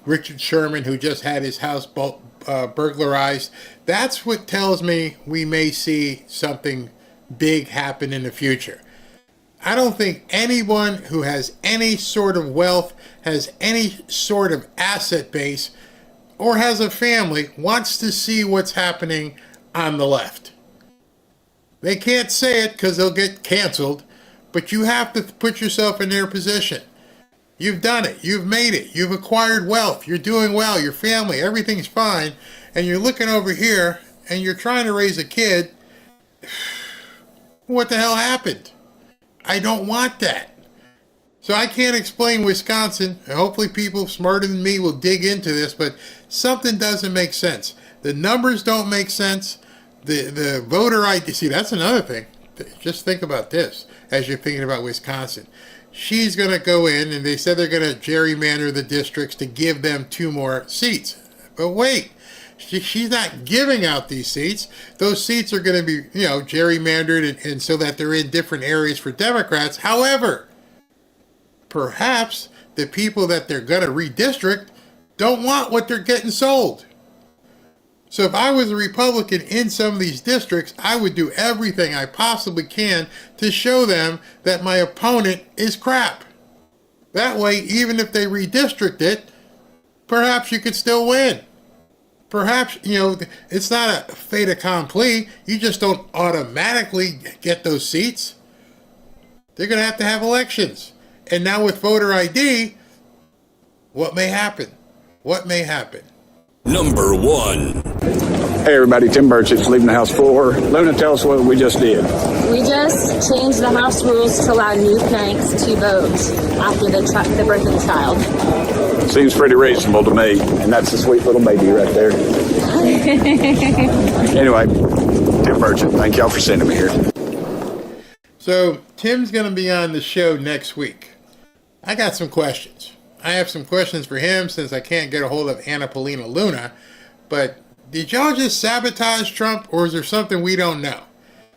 Richard Sherman, who just had his house burglarized, that's what tells me we may see something big happen in the future. I don't think anyone who has any sort of wealth, has any sort of asset base, or has a family wants to see what's happening on the left. They can't say it because they'll get canceled, but you have to put yourself in their position. You've done it. You've made it. You've acquired wealth. You're doing well. Your family, everything's fine. And you're looking over here and you're trying to raise a kid. What the hell happened? I don't want that. So I can't explain Wisconsin. Hopefully people smarter than me will dig into this, but something doesn't make sense. The numbers don't make sense. The voter ID, see, that's another thing. Just think about this as you're thinking about Wisconsin. She's going to go in, and they said they're going to gerrymander the districts to give them 2 more seats. But wait, she's not giving out these seats. Those seats are going to be, gerrymandered and so that they're in different areas for Democrats. However, perhaps the people that they're going to redistrict don't want what they're getting sold. So if I was a Republican in some of these districts, I would do everything I possibly can to show them that my opponent is crap. That way, even if they redistrict it, perhaps you could still win. Perhaps, it's not a fait accompli. You just don't automatically get those seats. They're going to have elections. And now with voter ID, what may happen? What may happen? Number 1. Hey everybody, Tim Burchett, leaving the House floor. Luna, tell us what we just did. We just changed the House rules to allow new parents to vote after the birth of the child. Seems pretty reasonable to me, and that's a sweet little baby right there. Anyway, Tim Burchett, thank y'all for sending me here. So Tim's going to be on the show next week. I got some questions. I have some questions for him since I can't get a hold of Anna Paulina Luna. But did y'all just sabotage Trump, or is there something we don't know?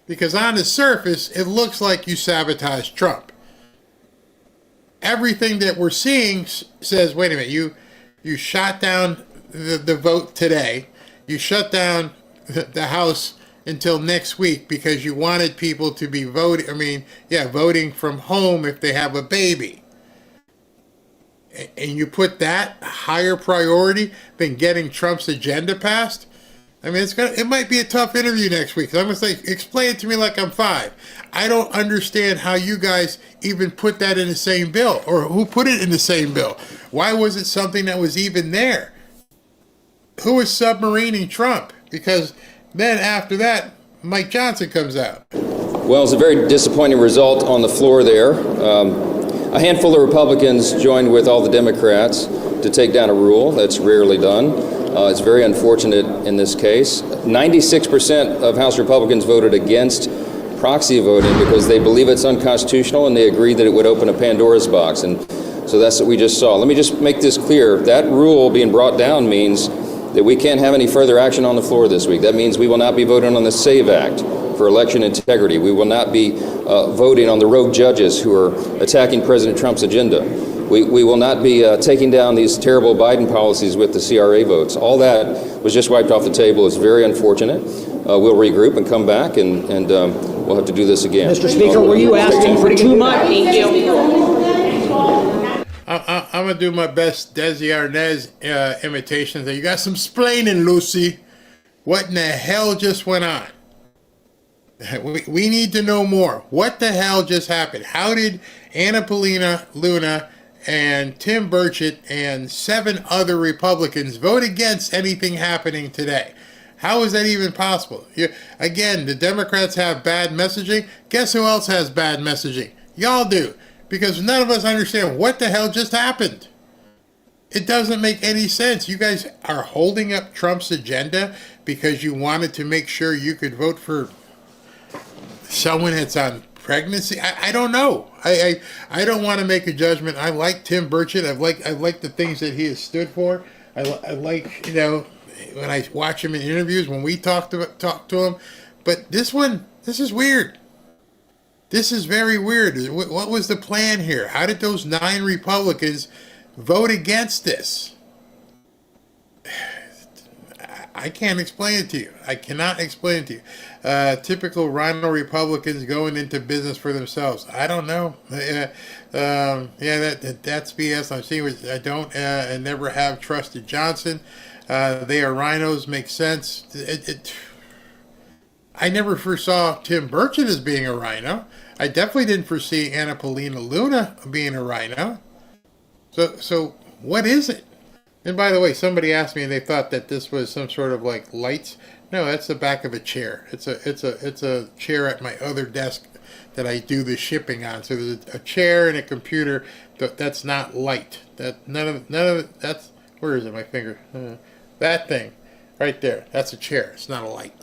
Because on the surface, it looks like you sabotaged Trump. Everything that we're seeing says, wait a minute, you shot down the vote today. You shut down the House until next week because you wanted people to be voting from home if they have a baby. And you put that higher priority than getting Trump's agenda passed? I mean, it might be a tough interview next week. I'm going to say, explain it to me like I'm 5. I don't understand how you guys even put that in the same bill, or who put it in the same bill. Why was it something that was even there? Who was submarining Trump? Because then after that, Mike Johnson comes out. Well, it's a very disappointing result on the floor there. A handful of Republicans joined with all the Democrats to take down a rule. That's rarely done. It's very unfortunate in this case. 96% of House Republicans voted against proxy voting because they believe it's unconstitutional and they agree that it would open a Pandora's box. And so that's what we just saw. Let me just make this clear. That rule being brought down means that we can't have any further action on the floor this week. That means we will not be voting on the SAVE Act for election integrity. We will not be voting on the rogue judges who are attacking President Trump's agenda. We will not be taking down these terrible Biden policies with the CRA votes. All that was just wiped off the table. It's very unfortunate. We'll regroup and come back, and we'll have to do this again. Mr. Speaker, were you asking for too much? Thank you. I'm going to do my best Desi Arnaz imitation. You got some splaining, Lucy. What in the hell just went on? We need to know more. What the hell just happened? How did Anna Paulina Luna and Tim Burchett and 7 other Republicans vote against anything happening today? How is that even possible? Again, the Democrats have bad messaging. Guess who else has bad messaging? Y'all do. Because none of us understand what the hell just happened. It doesn't make any sense. You guys are holding up Trump's agenda because you wanted to make sure you could vote for someone that's on pregnancy. I don't know. I don't want to make a judgment. I like Tim Burchett. I like the things that he has stood for. I like, when I watch him in interviews, when we talk to him. But this is weird. This is very weird. What was the plan here? How did those 9 Republicans vote against this? I can't explain it to you. I cannot explain it to you. Typical Rhino Republicans going into business for themselves. I don't know. That's BS. I'm seeing what I don't and never have trusted Johnson. They are rhinos. Makes sense. I never foresaw Tim Burchett as being a rhino. I definitely didn't foresee Anna Paulina Luna being a rhino. So what is it? And by the way, somebody asked me and they thought that this was some sort of like lights. No, that's the back of a chair. It's a chair at my other desk that I do the shipping on. So there's a chair and a computer. That's not light. None of it. That's, where is it? My finger. That thing right there. That's a chair. It's not a light.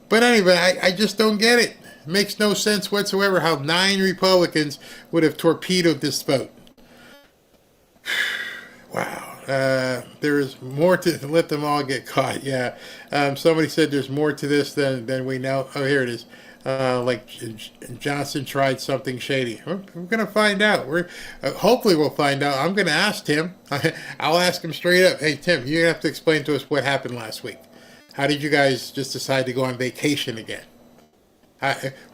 But anyway, I just don't get it. It makes no sense whatsoever how 9 Republicans would have torpedoed this vote. Wow. There's more to let them all get caught. Yeah. Somebody said there's more to this than we know. Oh, here it is. Like Johnson tried something shady. We're going to find out. Hopefully we'll find out. I'm going to ask Tim. I'll ask him straight up. Hey, Tim, you're going to have to explain to us what happened last week. How did you guys just decide to go on vacation again?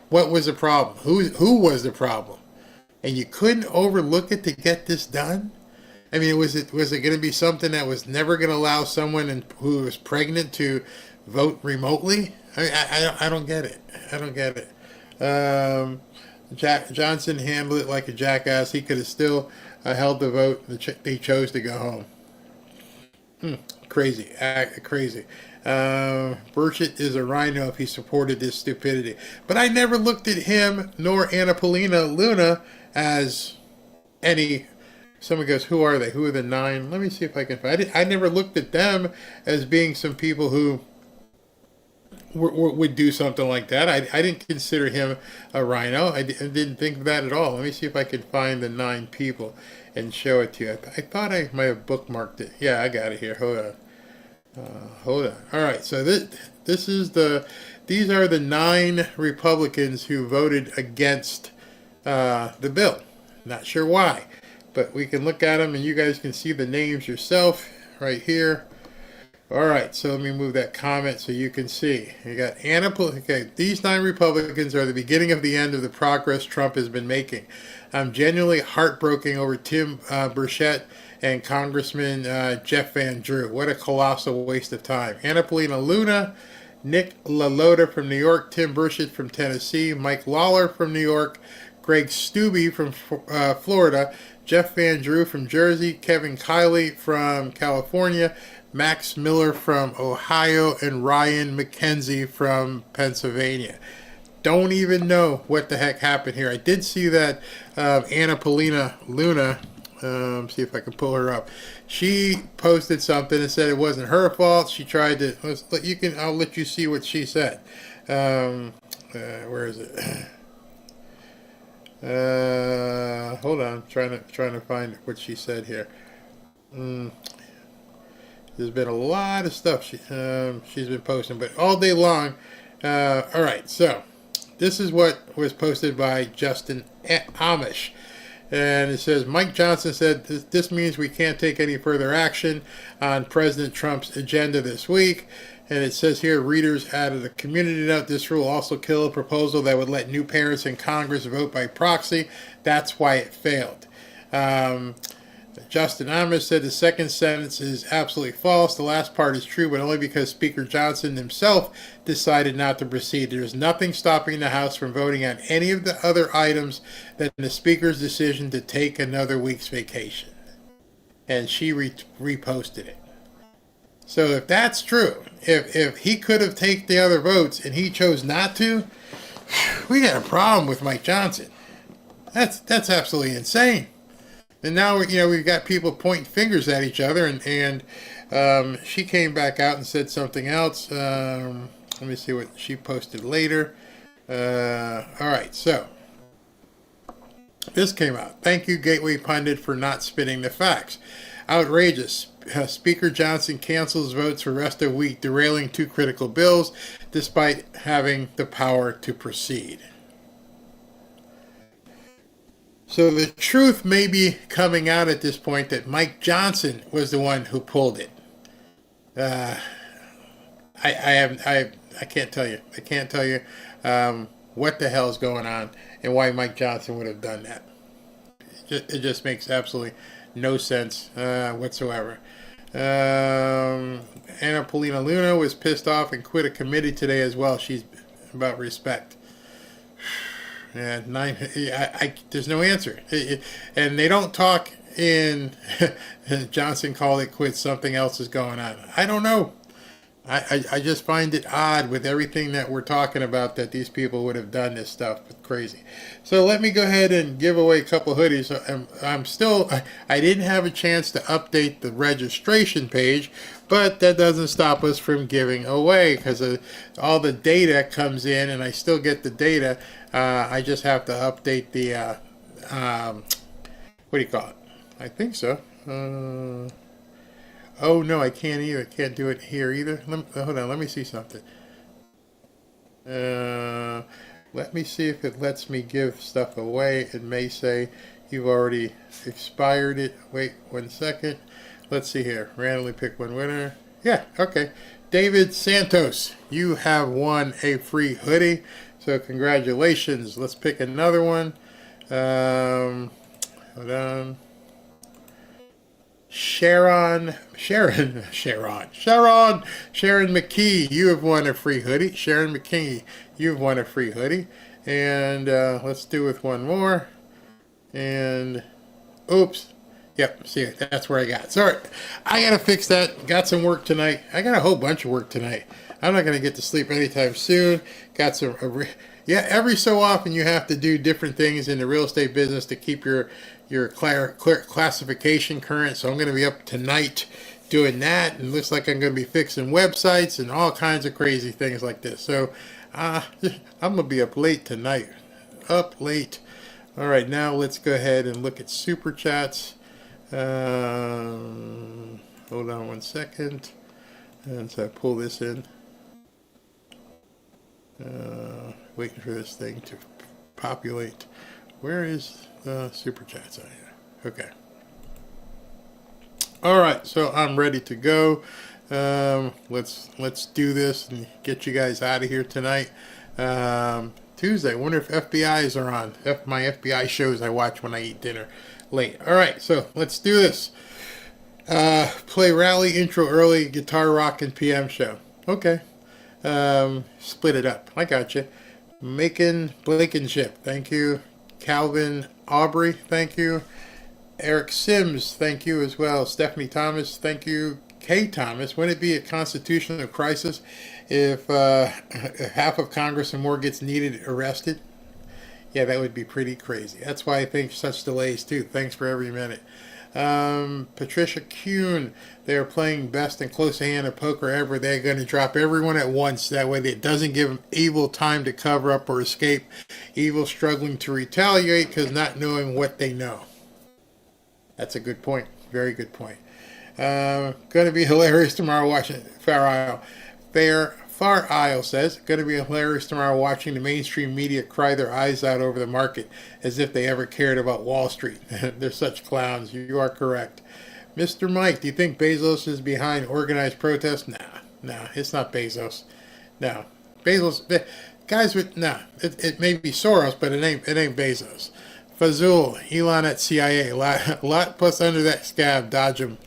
What was the problem? Who was the problem? And you couldn't overlook it to get this done? I mean, was it going to be something that was never going to allow someone who was pregnant to vote remotely? I don't get it. I don't get it. Johnson handled it like a jackass. He could have still held the vote. He chose to go home. Crazy. Crazy. Burchett is a rhino if he supported this stupidity. But I never looked at him nor Annapolina Luna as any... Someone goes, who are they? Who are the 9? Let me see if I can find it. I never looked at them as being some people who would do something like that. I didn't consider him a rhino. I didn't think of that at all. Let me see if I can find the 9 people and show it to you. I thought I might have bookmarked it. Yeah, I got it here. Hold on. Hold on. All right. So these are the 9 Republicans who voted against the bill. Not sure why, but we can look at them and you guys can see the names yourself right here. All right, so let me move that comment so you can see. You got okay, these 9 Republicans are the beginning of the end of the progress Trump has been making. I'm genuinely heartbroken over Tim Burchett and Congressman Jeff Van Drew. What a colossal waste of time. Annapolina Luna, Nick LaLota from New York, Tim Burchett from Tennessee, Mike Lawler from New York, Greg Steube from Florida, Jeff Van Drew from Jersey, Kevin Kiley from California, Max Miller from Ohio, and Ryan McKenzie from Pennsylvania. Don't even know what the heck happened here. I did see that Annapolina Luna, see if I can pull her up. She posted something and said it wasn't her fault. She tried to, I'll let you see what she said. Where is it? Hold on, trying to find what she said here. There's been a lot of stuff she's been posting, but all day long. All right, so this is what was posted by Justin Amish. And it says, Mike Johnson said, this means we can't take any further action on President Trump's agenda this week. And it says here, readers added a community note. This rule also killed a proposal that would let new parents in Congress vote by proxy. That's why it failed. Justin Amish said the second sentence is absolutely false. The last part is true, but only because Speaker Johnson himself decided not to proceed. There is nothing stopping the House from voting on any of the other items than the Speaker's decision to take another week's vacation. And she reposted it. So if that's true, if he could have taken the other votes and he chose not to, we got a problem with Mike Johnson. That's absolutely insane. And now, we've got people pointing fingers at each other, and she came back out and said something else. Let me see what she posted later. All right, so this came out. Thank you, Gateway Pundit, for not spinning the facts. Outrageous. Speaker Johnson cancels votes for rest of week, derailing 2 critical bills, despite having the power to proceed. So the truth may be coming out at this point that Mike Johnson was the one who pulled it. I can't tell you. I can't tell you what the hell is going on and why Mike Johnson would have done that. It just makes absolutely no sense whatsoever. Annapolina Luna was pissed off and quit a committee today as well. She's about respect. And there's no answer. And they don't talk in Johnson called it quits, something else is going on. I don't know. I just find it odd with everything that we're talking about that these people would have done this stuff. It's crazy. So let me go ahead and give away a couple hoodies. I didn't have a chance to update the registration page, but that doesn't stop us from giving away because all the data comes in and I still get the data. I just have to update the, what do you call it? I think so. Oh, no, I can't either. Can't do it here either. Hold on, let me see something. Let me see if it lets me give stuff away. It may say you've already expired it. Wait 1 second. Let's see here. Randomly pick one winner. Yeah, okay. David Santos, you have won a free hoodie. So congratulations. Let's pick another one. Hold on. Sharon McKee, you have won a free hoodie. Sharon McKee, you've won a free hoodie. And let's do with one more. And oops. Yep, see, that's where I got. Sorry, I got to fix that. Got some work tonight. I got a whole bunch of work tonight. I'm not going to get to sleep anytime soon. Got some, yeah, every so often you have to do different things in the real estate business to keep your classification current. So I'm going to be up tonight doing that. And it looks like I'm going to be fixing websites and all kinds of crazy things like this. So I'm going to be up late tonight. Up late. All right, now let's go ahead and look at Super Chats. Hold on one second. And so I pull this in. Waiting for this thing to populate. Where is the Super Chats on here? Okay. All right, so I'm ready to go. Let's do this and get you guys out of here tonight. Tuesday. I wonder if FBIs are on. My FBI shows I watch when I eat dinner late. All right, so let's do this. Play rally intro early, guitar rock and PM show. Okay. Split it up. I got you. Macon Blankenship. Thank you. Calvin Aubrey. Thank you. Eric Sims. Thank you as well. Stephanie Thomas. Thank you. Kay Thomas. Wouldn't it be a constitutional crisis if half of Congress and more gets needed arrested? Yeah, that would be pretty crazy. That's why I think such delays too. Thanks for every minute. Patricia Kuhn, they are playing best and close hand of poker ever. They're going to drop everyone at once. That way it doesn't give them evil time to cover up or escape. Evil struggling to retaliate because not knowing what they know. That's a good point. Very good point. Going to be hilarious tomorrow watching Far Isle says, going to be hilarious tomorrow watching the mainstream media cry their eyes out over the market as if they ever cared about Wall Street. They're such clowns. You are correct. Mr. Mike, do you think Bezos is behind organized protests? Nah, it's not Bezos. No. Bezos, guys with, it may be Soros, but it ain't Bezos. Fazul, Elon at CIA, a lot plus under that scab, dodge him.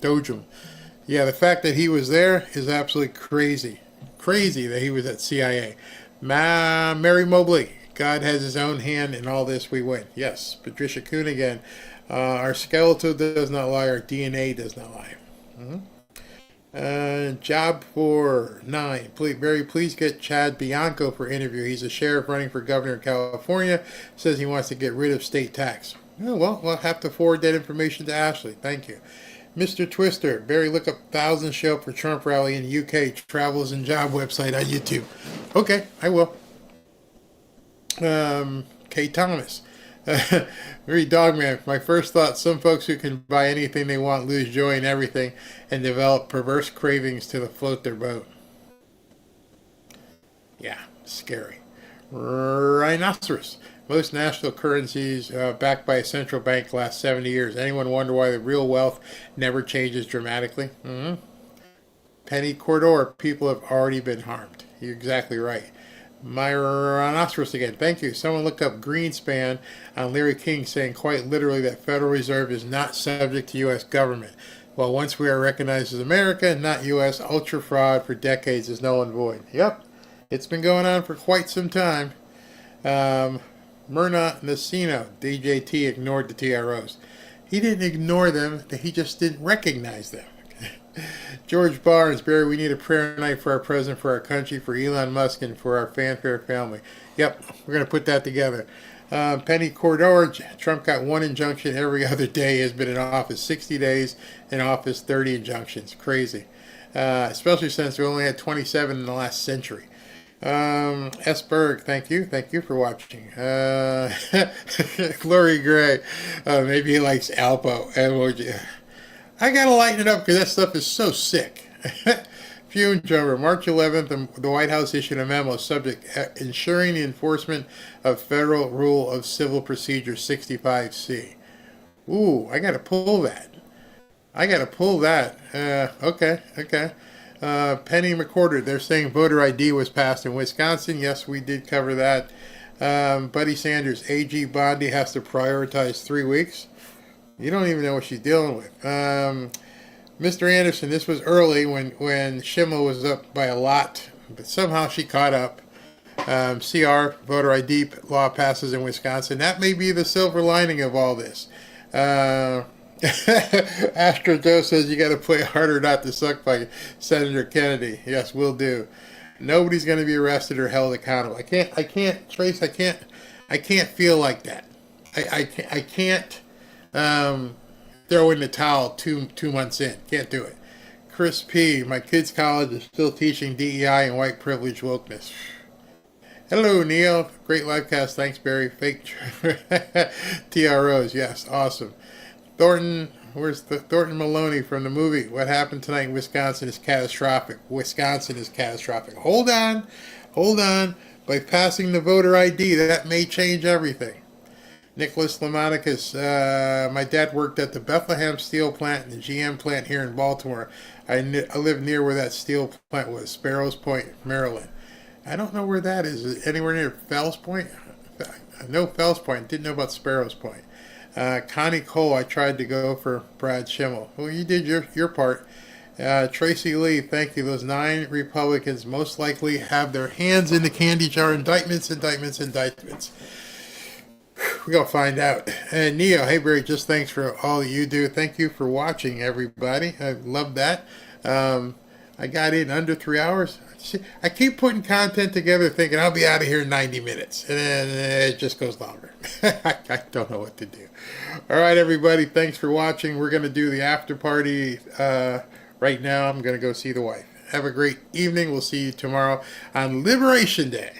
Yeah, the fact that he was there is absolutely crazy. Crazy that he was at CIA. Mary Mobley, God has his own hand in all this, we win. Yes, Patricia Kuhn again. Our skeletal does not lie, our DNA does not lie. Job for 9. Please get Chad Bianco for interview. He's a sheriff running for governor of California. Says he wants to get rid of state tax. Oh, well, we'll have to forward that information to Ashley. Thank you. Mr. Twister, Barry, look up 1,000 show up for Trump rally in UK travels and job website on YouTube. Okay, I will. Kay Thomas. Very Dogman. My first thought, some folks who can buy anything they want lose joy in everything and develop perverse cravings to float their boat. Yeah, scary. Rhinoceros. Most national currencies backed by a central bank last 70 years. Anyone wonder why the real wealth never changes dramatically? Penny Corridor, people have already been harmed. You're exactly right. My Rhinoceros again. Thank you. Someone look up Greenspan on Larry King saying quite literally that Federal Reserve is not subject to U.S. government. Well, once we are recognized as America, not U.S. ultra fraud for decades is null and void. Yep. It's been going on for quite some time. Myrna Nacino, DJT ignored the TROs. He didn't ignore them, he just didn't recognize them. George Barnes, Barry, we need a prayer night for our president, for our country, for Elon Musk, and for our fanfare family. Yep, we're going to put that together. Penny Corridor, Trump got one injunction every other day, has been in office 60 days, in office 30 injunctions. Crazy. Especially since we only had 27 in the last century. S. Berg, thank you for watching. Glory Gray, maybe he likes Alpo emoji. I gotta lighten it up because that stuff is so sick. Fume Drummer, March 11th, the White House issued a memo subject ensuring the enforcement of Federal Rule of Civil Procedure 65C. Ooh, I gotta pull that. Okay. Penny McCorder, they're saying voter ID was passed in Wisconsin. Yes, we did cover that. Buddy Sanders, AG Bondi has to prioritize 3 weeks. You don't even know what she's dealing with. Mr. Anderson, this was early when Schimel was up by a lot, but somehow she caught up. CR, voter ID law passes in Wisconsin. That may be the silver lining of all this. Astro Joe says you got to play harder not to suck by Senator Kennedy. Yes, we'll do. Nobody's going to be arrested or held accountable. I can't, Trace. I can't feel like that. I can't throw in the towel two months in. Can't do it. Chris P. My kid's college is still teaching DEI and white privilege wokeness. Hello, Neil. Great livecast. Thanks, Barry. Fake TROs. Yes, awesome. Thornton, where's the Thornton Maloney from the movie? What happened tonight in Wisconsin is catastrophic. Wisconsin is catastrophic. Hold on. By passing the voter ID, that may change everything. Nicholas Lamonicus, my dad worked at the Bethlehem steel plant and the GM plant here in Baltimore. I live near where that steel plant was, Sparrows Point, Maryland. I don't know where that is. Is it anywhere near Fells Point? I know Fells Point. Didn't know about Sparrows Point. Connie Cole, I tried to go for Brad Schimmel. Well, you did your part. Tracy Lee, thank you. Those 9 Republicans most likely have their hands in the candy jar. Indictments. We're going to find out. And Neo, hey, Barry, just thanks for all you do. Thank you for watching, everybody. I love that. I got in under 3 hours. I keep putting content together thinking I'll be out of here in 90 minutes. And then it just goes longer. I don't know what to do. All right, everybody. Thanks for watching. We're going to do the after party right now. I'm going to go see the wife. Have a great evening. We'll see you tomorrow on Liberation Day.